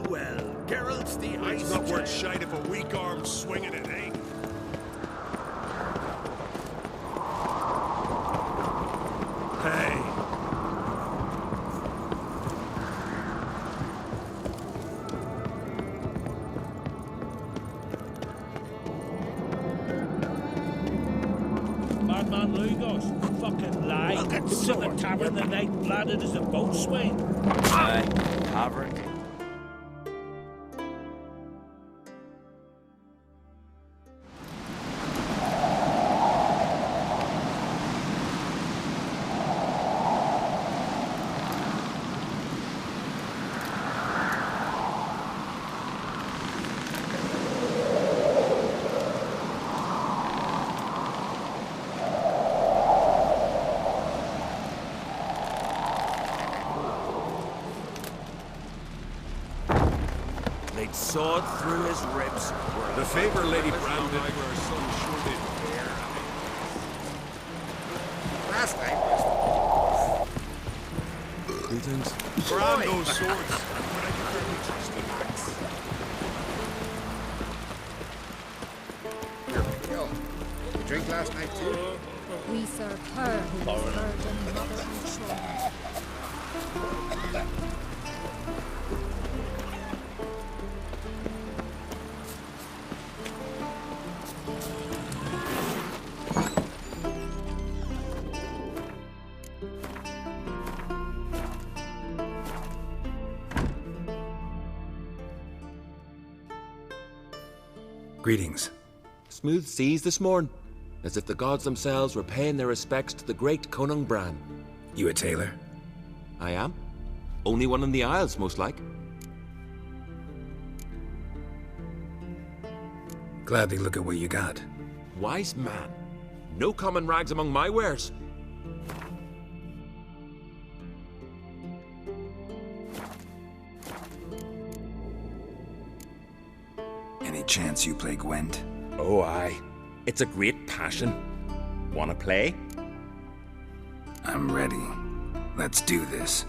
Well. Geralt's the ice. It's not worth shite if a weak arm's swinging it, eh? Hey. Madman Lugos. Fucking lie. He was in the tavern the night landed as a boat swing. Aye, tavern. They'd sawed through his ribs. The favor Lady Brown did for her son sure did bear. Last night. Greetings. Brown knows swords, but I can hardly trust the axe. Yo, you drink last night too? We served her who was virgin mother and child. Greetings. Smooth seas this morn, as if the gods themselves were paying their respects to the great Conung Bran. You a tailor? I am. Only one in the Isles, most like. Gladly look at what you got. Wise man. No common rags among my wares. Any chance you play Gwent? Oh, aye. It's a great passion. Wanna play? I'm ready. Let's do this.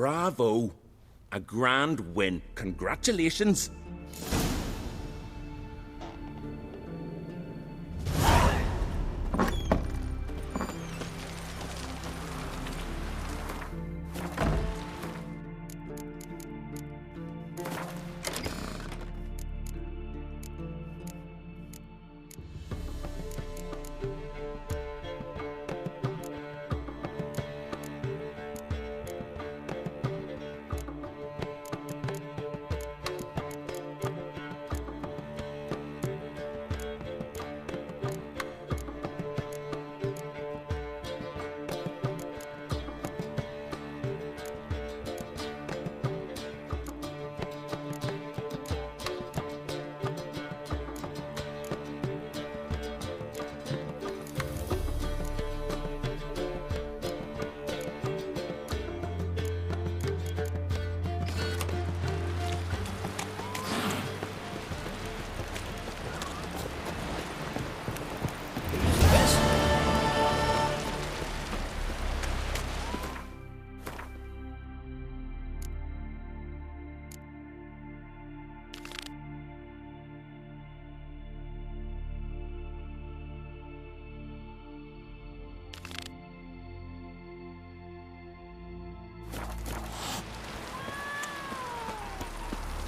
Bravo. A grand win. Congratulations.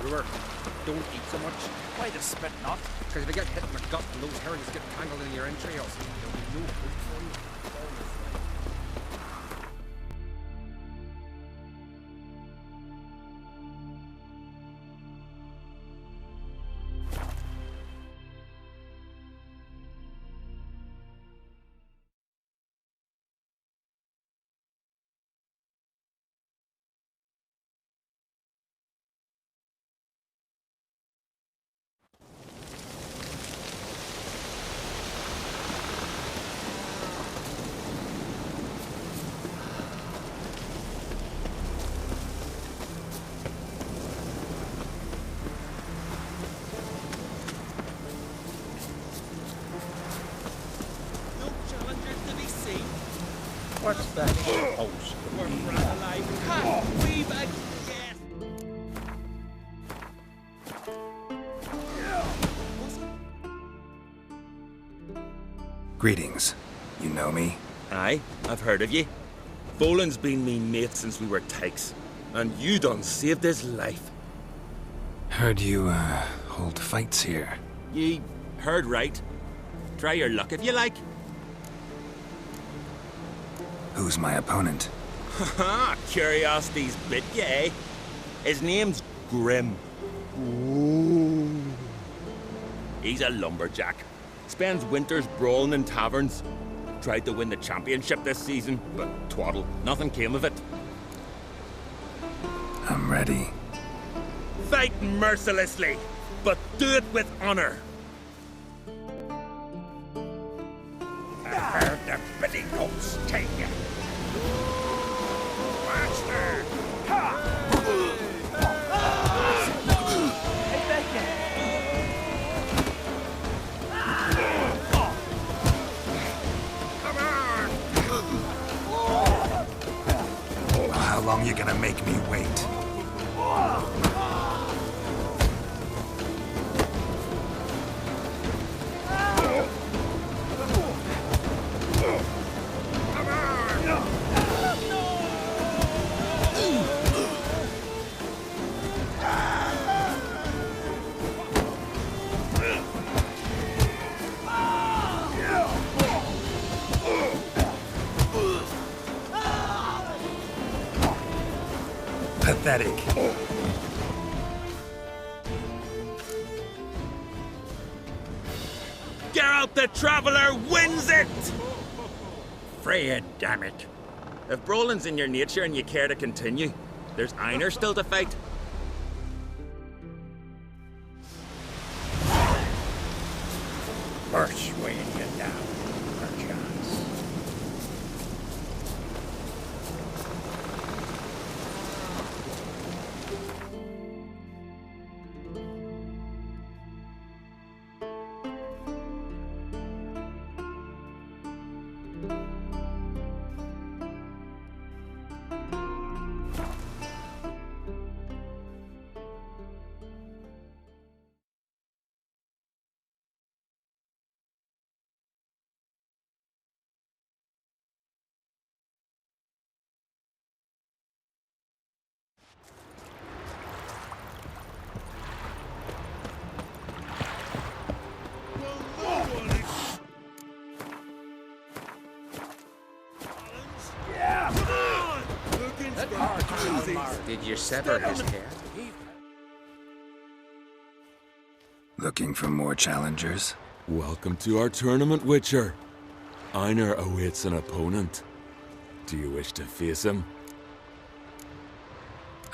Brewer, don't eat so much. Why the spit not? Because if you get hit in the gut and those herrings get tangled in your entrails, there'll be no hope for you. What's that supposed to be? We're alive. Cut! We've a Greetings. You know me? Aye, I've heard of ye. Boland's been me mate since we were tykes, and you done saved his life. Heard you, hold fights here. Ye heard right. Try your luck if you like. Who's my opponent? Haha, curiosity's bit ye, eh? His name's Grim. Ooh. He's a lumberjack. Spends winters brawling in taverns. Tried to win the championship this season, but twaddle, nothing came of it. I'm ready. Fight mercilessly, but do it with honor. I heard the petticoats take you. Master! How long you gonna make me wait? Pathetic. Geralt the Traveler wins it! Freya, damn it. If brawling's in your nature and you care to continue, there's Einar still to fight. First weighing you down, perchance. Did you sever his head? Looking for more challengers? Welcome to our tournament, Witcher. Einar awaits an opponent. Do you wish to face him?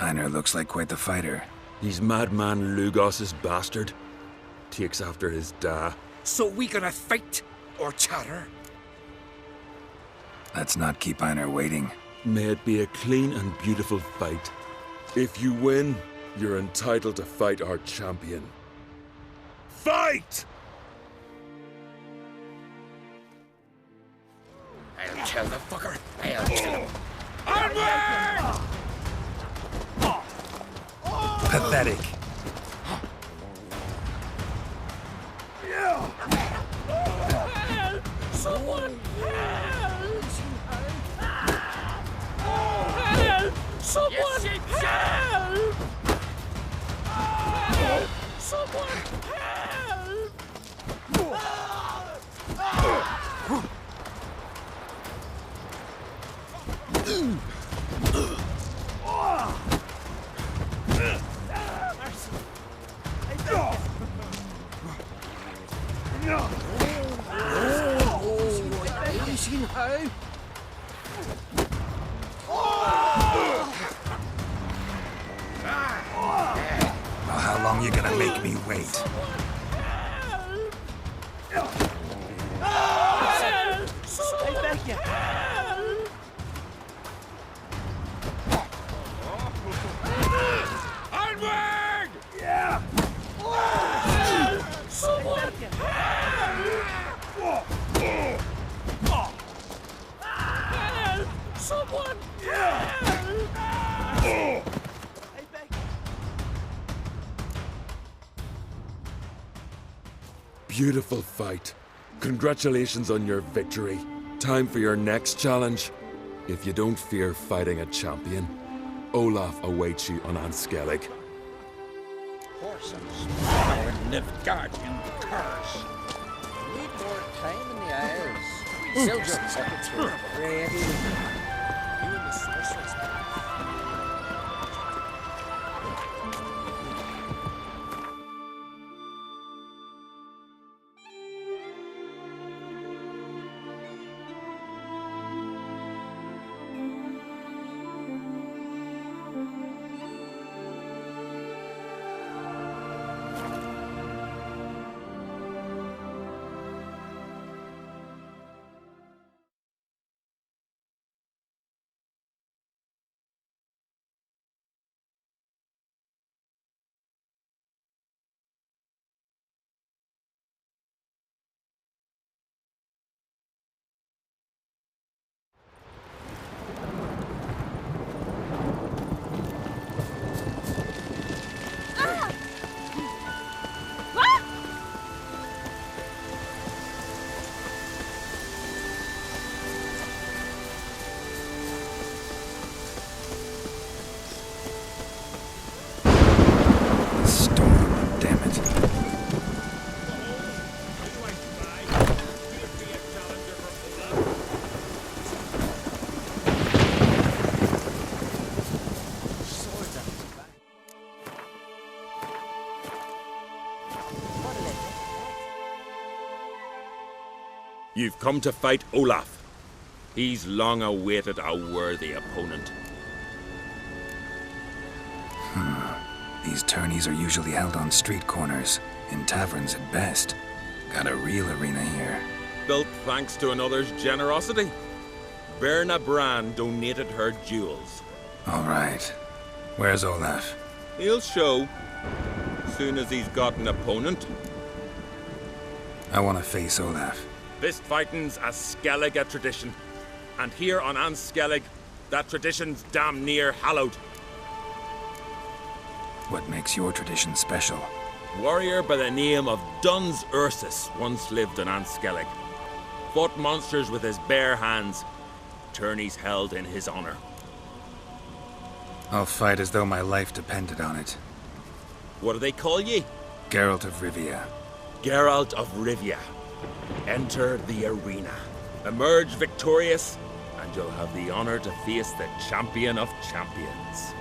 Einar looks like quite the fighter. He's madman Lugos's bastard. Takes after his da. So we gonna fight or chatter? Let's not keep Einar waiting. May it be a clean and beautiful fight. If you win, you're entitled to fight our champion. Fight! I'll kill the fucker. I'll kill him. Pathetic. Someone help! Help! Someone help! Help! Someone help! Easy now. Well, how long you gonna make me wait? I beg you. Onward! Yeah. Someone help! Someone help! Beautiful fight. Congratulations on your victory. Time for your next challenge. If you don't fear fighting a champion, Olaf awaits you on Anskellig. Horse and spire and Nilfgaardian curse. Need more time in the Isles. Silver secretary. Ready. You and the sorceress. You've come to fight Olaf. He's long awaited a worthy opponent. These tourneys are usually held on street corners, in taverns at best. Got a real arena here. Built thanks to another's generosity. Berna Brand donated her jewels. All right. Where's Olaf? He'll show. Soon as he's got an opponent. I want to face Olaf. Fist fighting's a Skellige tradition. And here on Anskellig, that tradition's damn near hallowed. What makes your tradition special? Warrior by the name of Duns Ursus once lived on Anskellig. Fought monsters with his bare hands. Tourneys held in his honor. I'll fight as though my life depended on it. What do they call ye? Geralt of Rivia. Geralt of Rivia. Enter the arena. Emerge victorious, and you'll have the honor to face the champion of champions.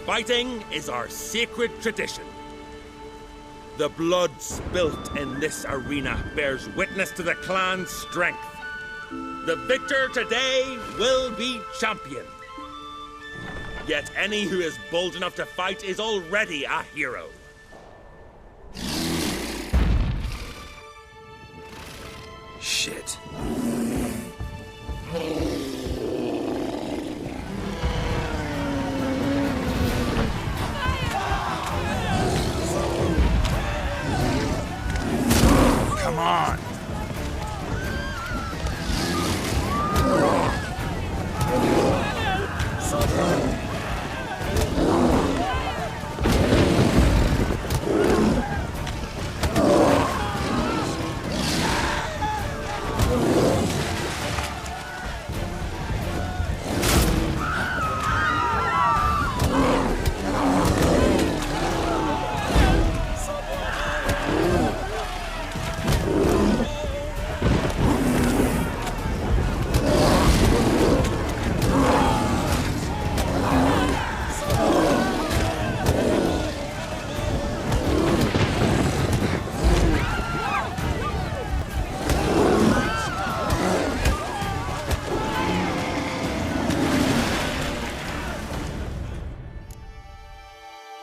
Fighting is our sacred tradition. The blood spilt in this arena bears witness to the clan's strength. The victor today will be champion. Yet any who is bold enough to fight is already a hero. Shit. Come on!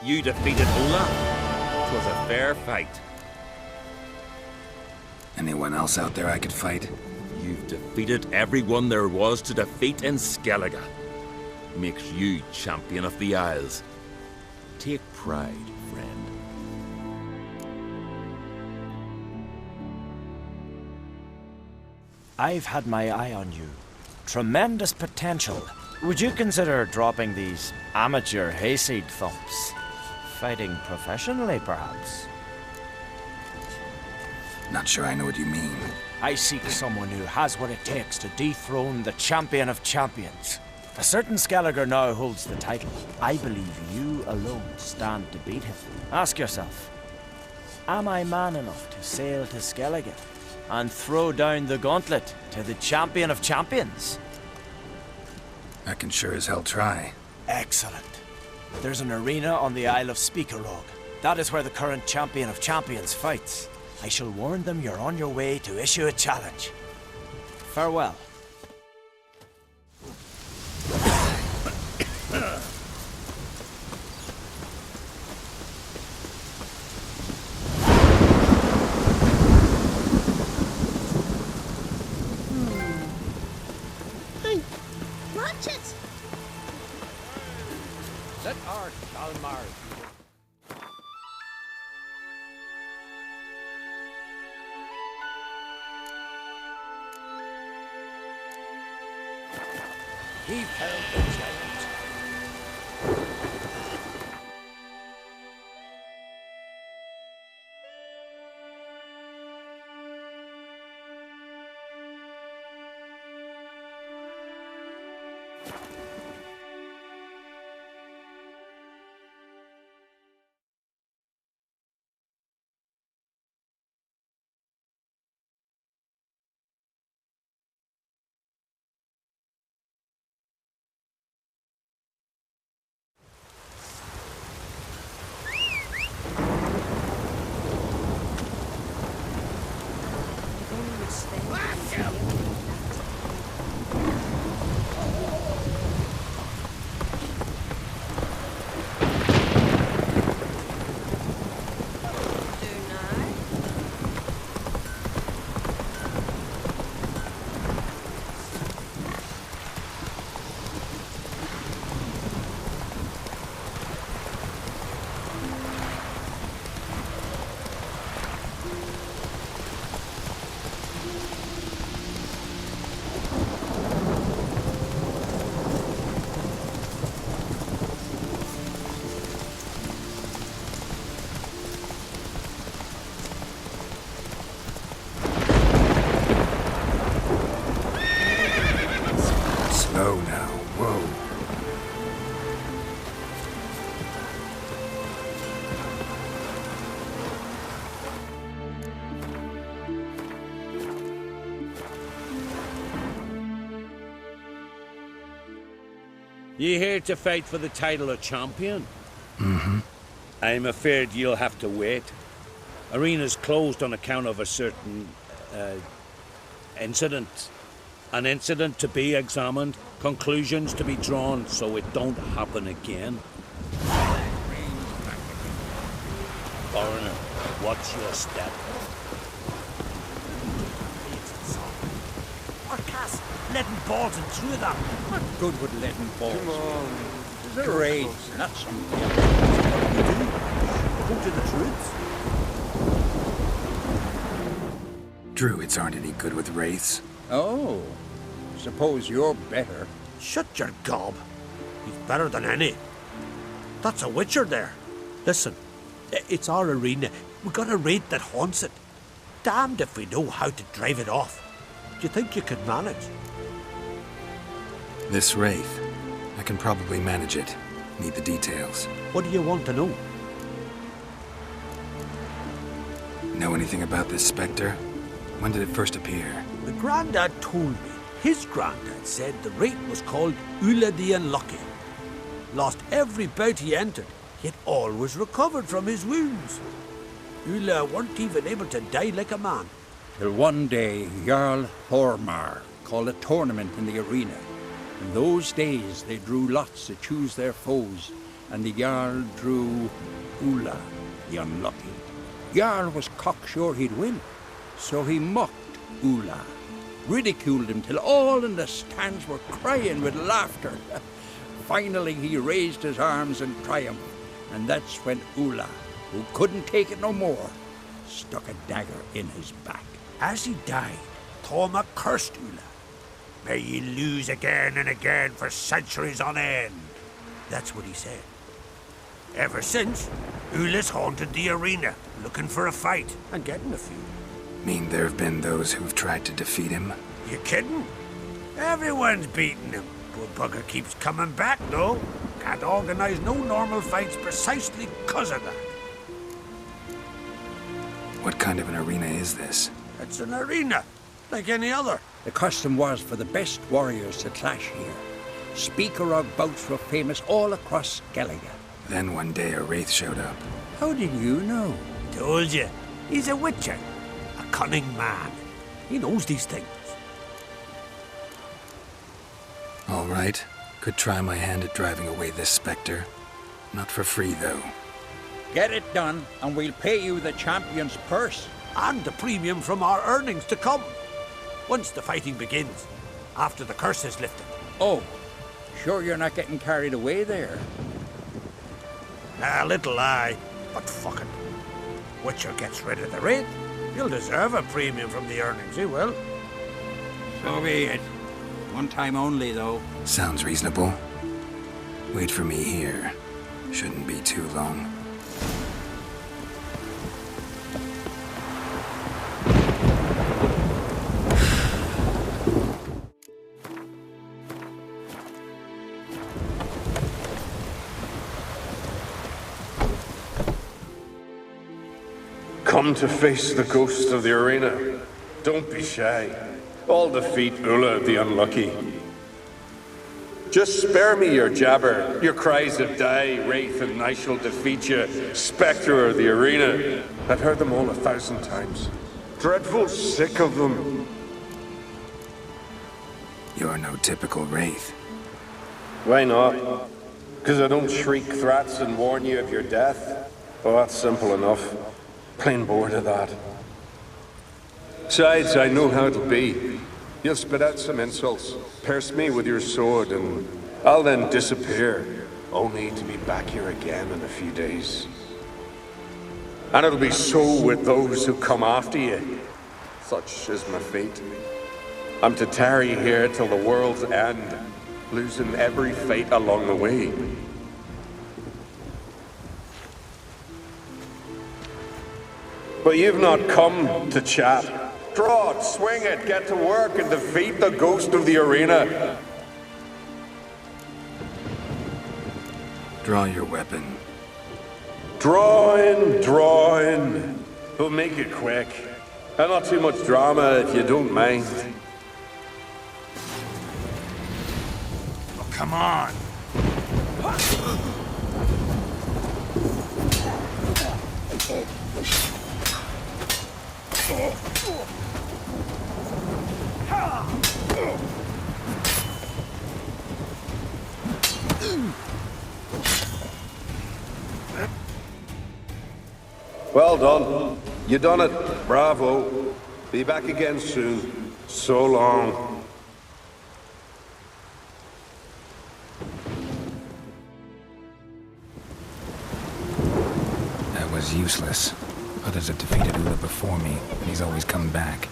You defeated Olaf. 'Twas a fair fight. Anyone else out there I could fight? You've defeated everyone there was to defeat in Skellige. Makes you champion of the Isles. Take pride, friend. I've had my eye on you. Tremendous potential. Would you consider dropping these amateur hayseed thumps? Fighting professionally, perhaps? Not sure I know what you mean. I seek someone who has what it takes to dethrone the champion of champions. A certain Skellige now holds the title. I believe you alone stand to beat him. Ask yourself, am I man enough to sail to Skellige and throw down the gauntlet to the champion of champions? I can sure as hell try. Excellent. There's an arena on the Isle of Speakerog. That is where the current champion of champions fights. I shall warn them you're on your way to issue a challenge. Farewell. Watch it! Let our Kalmar. He felled the giant. You here to fight for the title of champion? Mm-hmm. I'm afraid you'll have to wait. Arena's closed on account of a certain, incident. An incident to be examined, conclusions to be drawn so it don't happen again. Foreigner, what's your step? Cass, letting balls and through them. What good would letting balls? Come on. It's a raid, not something. Go to the druids. Druids aren't any good with wraiths. Oh, suppose you're better. Shut your gob. He's better than any. That's a witcher there. Listen, it's our arena. We've got a wraith that haunts it. Damned if we know how to drive it off. Do you think you could manage? This wraith, I can probably manage it. Need the details. What do you want to know? Know anything about this spectre? When did it first appear? The Grandad told me. His Grandad said the wraith was called Ulla the Unlucky. Lost every bout he entered, yet always recovered from his wounds. Ulla weren't even able to die like a man. Till one day, Jarl Hormar called a tournament in the arena. In those days, they drew lots to choose their foes, and the Jarl drew Ulla, the Unlucky. Jarl was cocksure he'd win, so he mocked Ulla, ridiculed him till all in the stands were crying with laughter. Finally, he raised his arms in triumph, and that's when Ulla, who couldn't take it no more, stuck a dagger in his back. As he died, Thorma cursed Ulla. May ye lose again and again for centuries on end. That's what he said. Ever since, Ulla's haunted the arena, looking for a fight and getting a few. Mean there have been those who've tried to defeat him? You kidding? Everyone's beating him. Poor bugger keeps coming back, though. Can't organize no normal fights precisely 'cause of that. What kind of an arena is this? It's an arena, like any other. The custom was for the best warriors to clash here. Speaker-og bouts were famous all across Skellige. Then one day a wraith showed up. How did you know? Told you. He's a witcher. A cunning man. He knows these things. All right. Could try my hand at driving away this spectre. Not for free, though. Get it done, and we'll pay you the champion's purse. And the premium from our earnings to come. Once the fighting begins, after the curse is lifted. Oh, sure you're not getting carried away there? A little lie, but fuck it. Witcher gets rid of the wraith. He'll deserve a premium from the earnings, he will. So be it. One time only, though. Sounds reasonable. Wait for me here. Shouldn't be too long. Come to face the ghost of the arena. Don't be shy. I'll defeat Ulla the Unlucky. Just spare me your jabber, your cries of die, wraith, and I shall defeat you, spectre of the arena. I've heard them all 1,000 times. Dreadful sick of them. You're no typical wraith. Why not? Because I don't shriek threats and warn you of your death? Oh, that's simple enough. Plain bored of that. Besides, I know how it'll be. You'll spit out some insults, pierce me with your sword, and I'll then disappear, only to be back here again in a few days. And it'll be so with those who come after you. Such is my fate. I'm to tarry here till the world's end, losing every fate along the way. But you've not come to chat. Draw it, swing it, get to work, and defeat the ghost of the arena. Draw your weapon. Draw in. We'll make it quick. And not too much drama if you don't mind. Oh, come on. Well done. You done it. Bravo. Be back again soon. So long. That was useless. Others have defeated Ula before me, and he's always come back.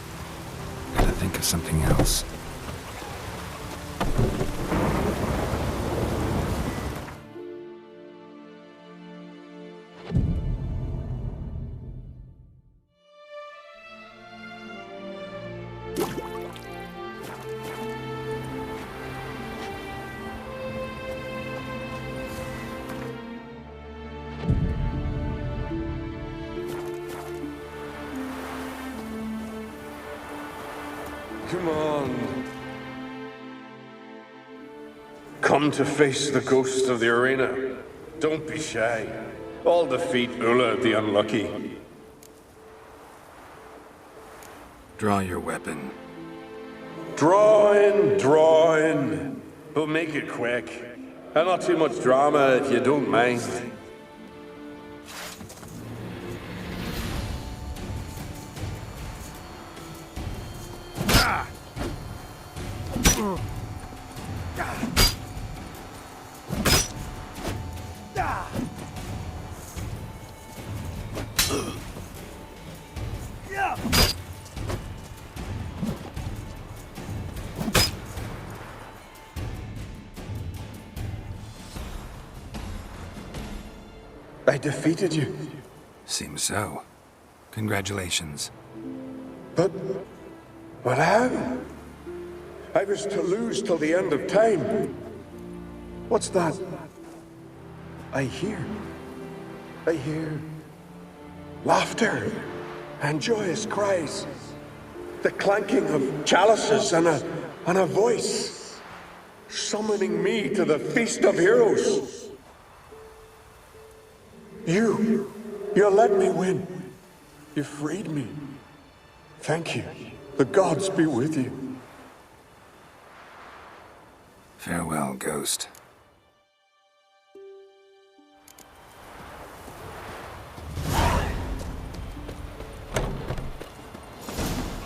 Gotta think of something else. Come on. Come to face the ghost of the arena. Don't be shy. I'll defeat Ula the Unlucky. Draw your weapon. Draw in. But make it quick. And not too much drama if you don't mind. I defeated you. Seems so. Congratulations. But how? I was to lose till the end of time. What's that? I hear laughter and joyous cries. The clanking of chalices and a voice summoning me to the feast of heroes. You let me win. You freed me. Thank you. The gods be with you. Farewell, Ghost.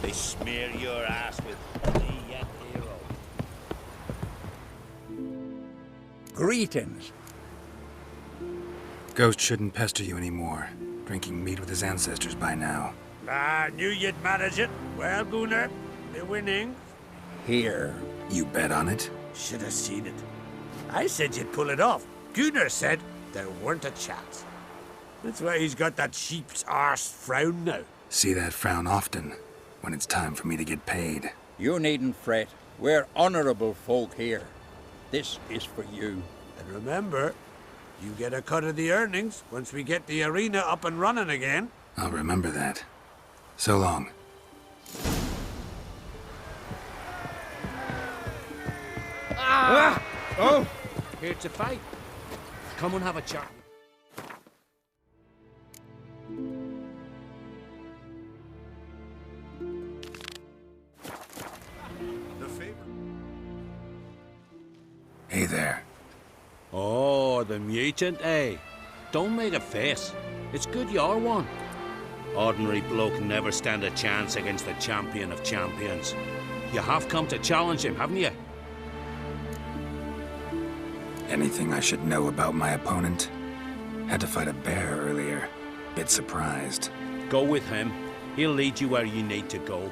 They smear your ass with honey yet hero. Greetings. Ghost shouldn't pester you anymore. Drinking meat with his ancestors by now. I knew you'd manage it. Well, Gunnar, the winning. Here. You bet on it? Should have seen it. I said you'd pull it off. Gunnar said there weren't a chance. That's why he's got that sheep's arse frown now. See that frown often, when it's time for me to get paid. You needn't fret. We're honorable folk here. This is for you. And remember, you get a cut of the earnings once we get the arena up and running again. I'll remember that. So long. Ah! Oh! Here to fight. Come and have a chat. Hey there. Oh, the mutant, eh? Don't make a face. It's good you're one. Ordinary bloke can never stand a chance against the champion of champions. You have come to challenge him, haven't you? Anything I should know about my opponent? Had to fight a bear earlier. Bit surprised. Go with him. He'll lead you where you need to go.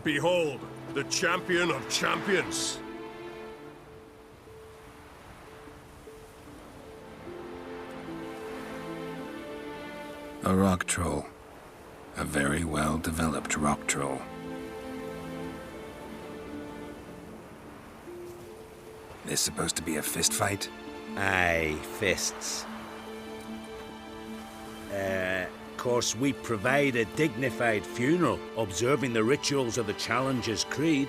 Behold, the champion of champions. A rock troll. A very well-developed rock troll. This supposed to be a fist fight? Aye, fists. Course, we provide a dignified funeral, observing the rituals of the Challenger's Creed.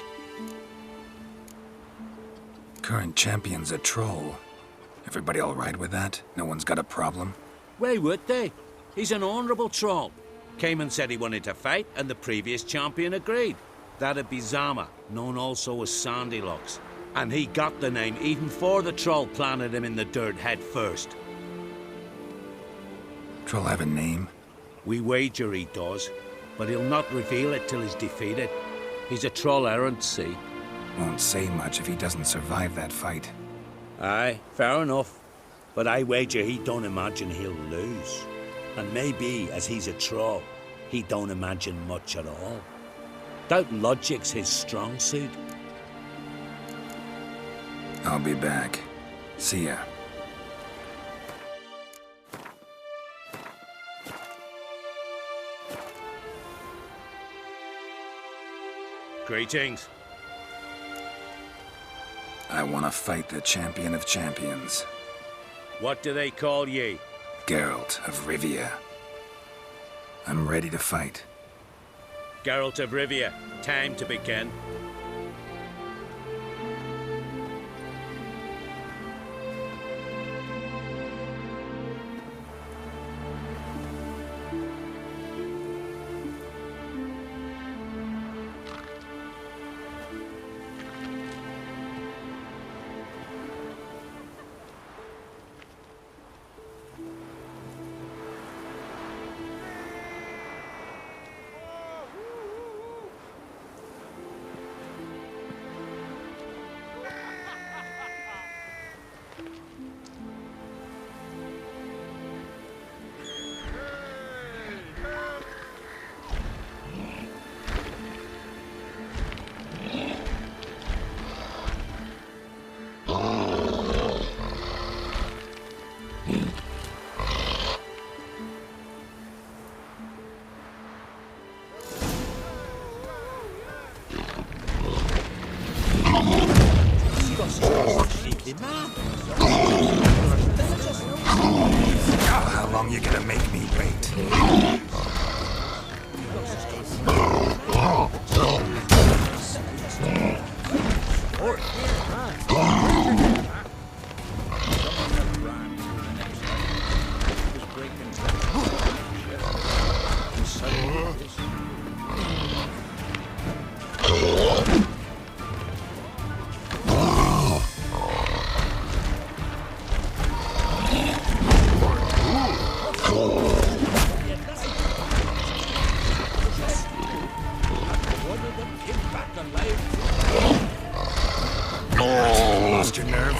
Current champion's a troll. Everybody all right with that? No one's got a problem? Why would they? He's an honourable troll. Came and said he wanted to fight, and the previous champion agreed. That'd be Zama, known also as Sandylocks. And he got the name even before the troll planted him in the dirt head first. Troll have a name? We wager he does, but he'll not reveal it till he's defeated. He's a troll errant, see? Won't say much if he doesn't survive that fight. Aye, fair enough. But I wager he don't imagine he'll lose. And maybe, as he's a troll, he don't imagine much at all. Doubt logic's his strong suit. I'll be back. See ya. Greetings. I want to fight the champion of champions. What do they call ye? Geralt of Rivia. I'm ready to fight. Geralt of Rivia, time to begin. How long you gonna make me wait? Lost your nerve?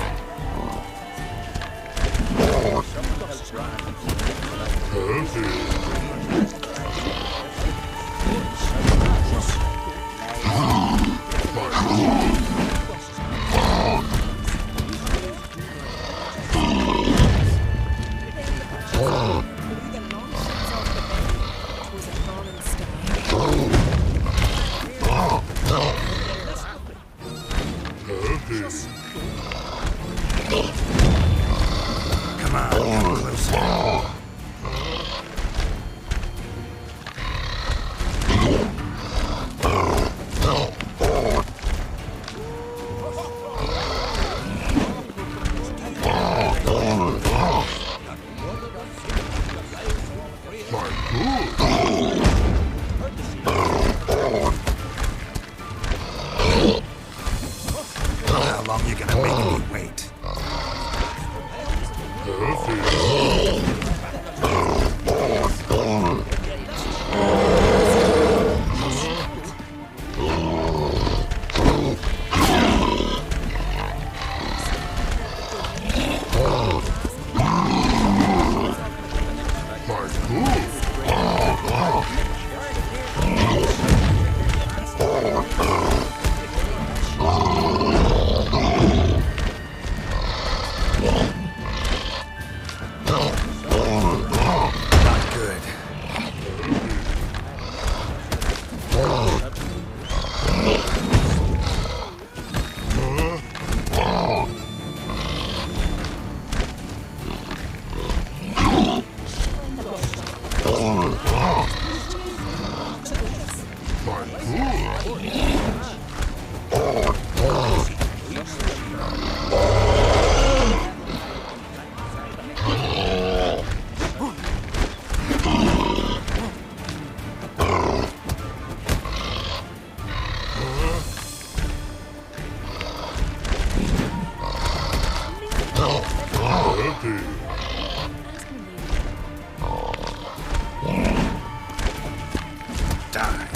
Die.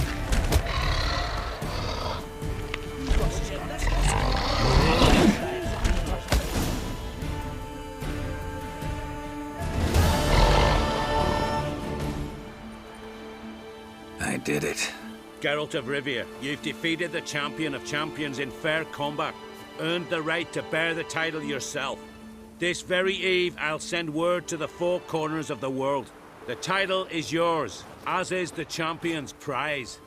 I did it. Geralt of Rivia, you've defeated the champion of champions in fair combat, earned the right to bear the title yourself. This very eve, I'll send word to the four corners of the world. The title is yours, as is the champion's prize.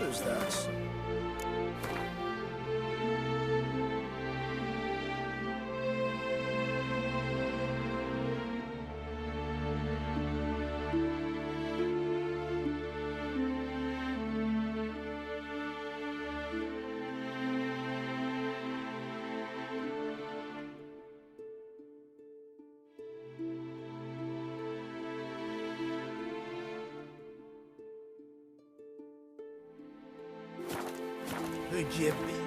Who's that? Forgive me.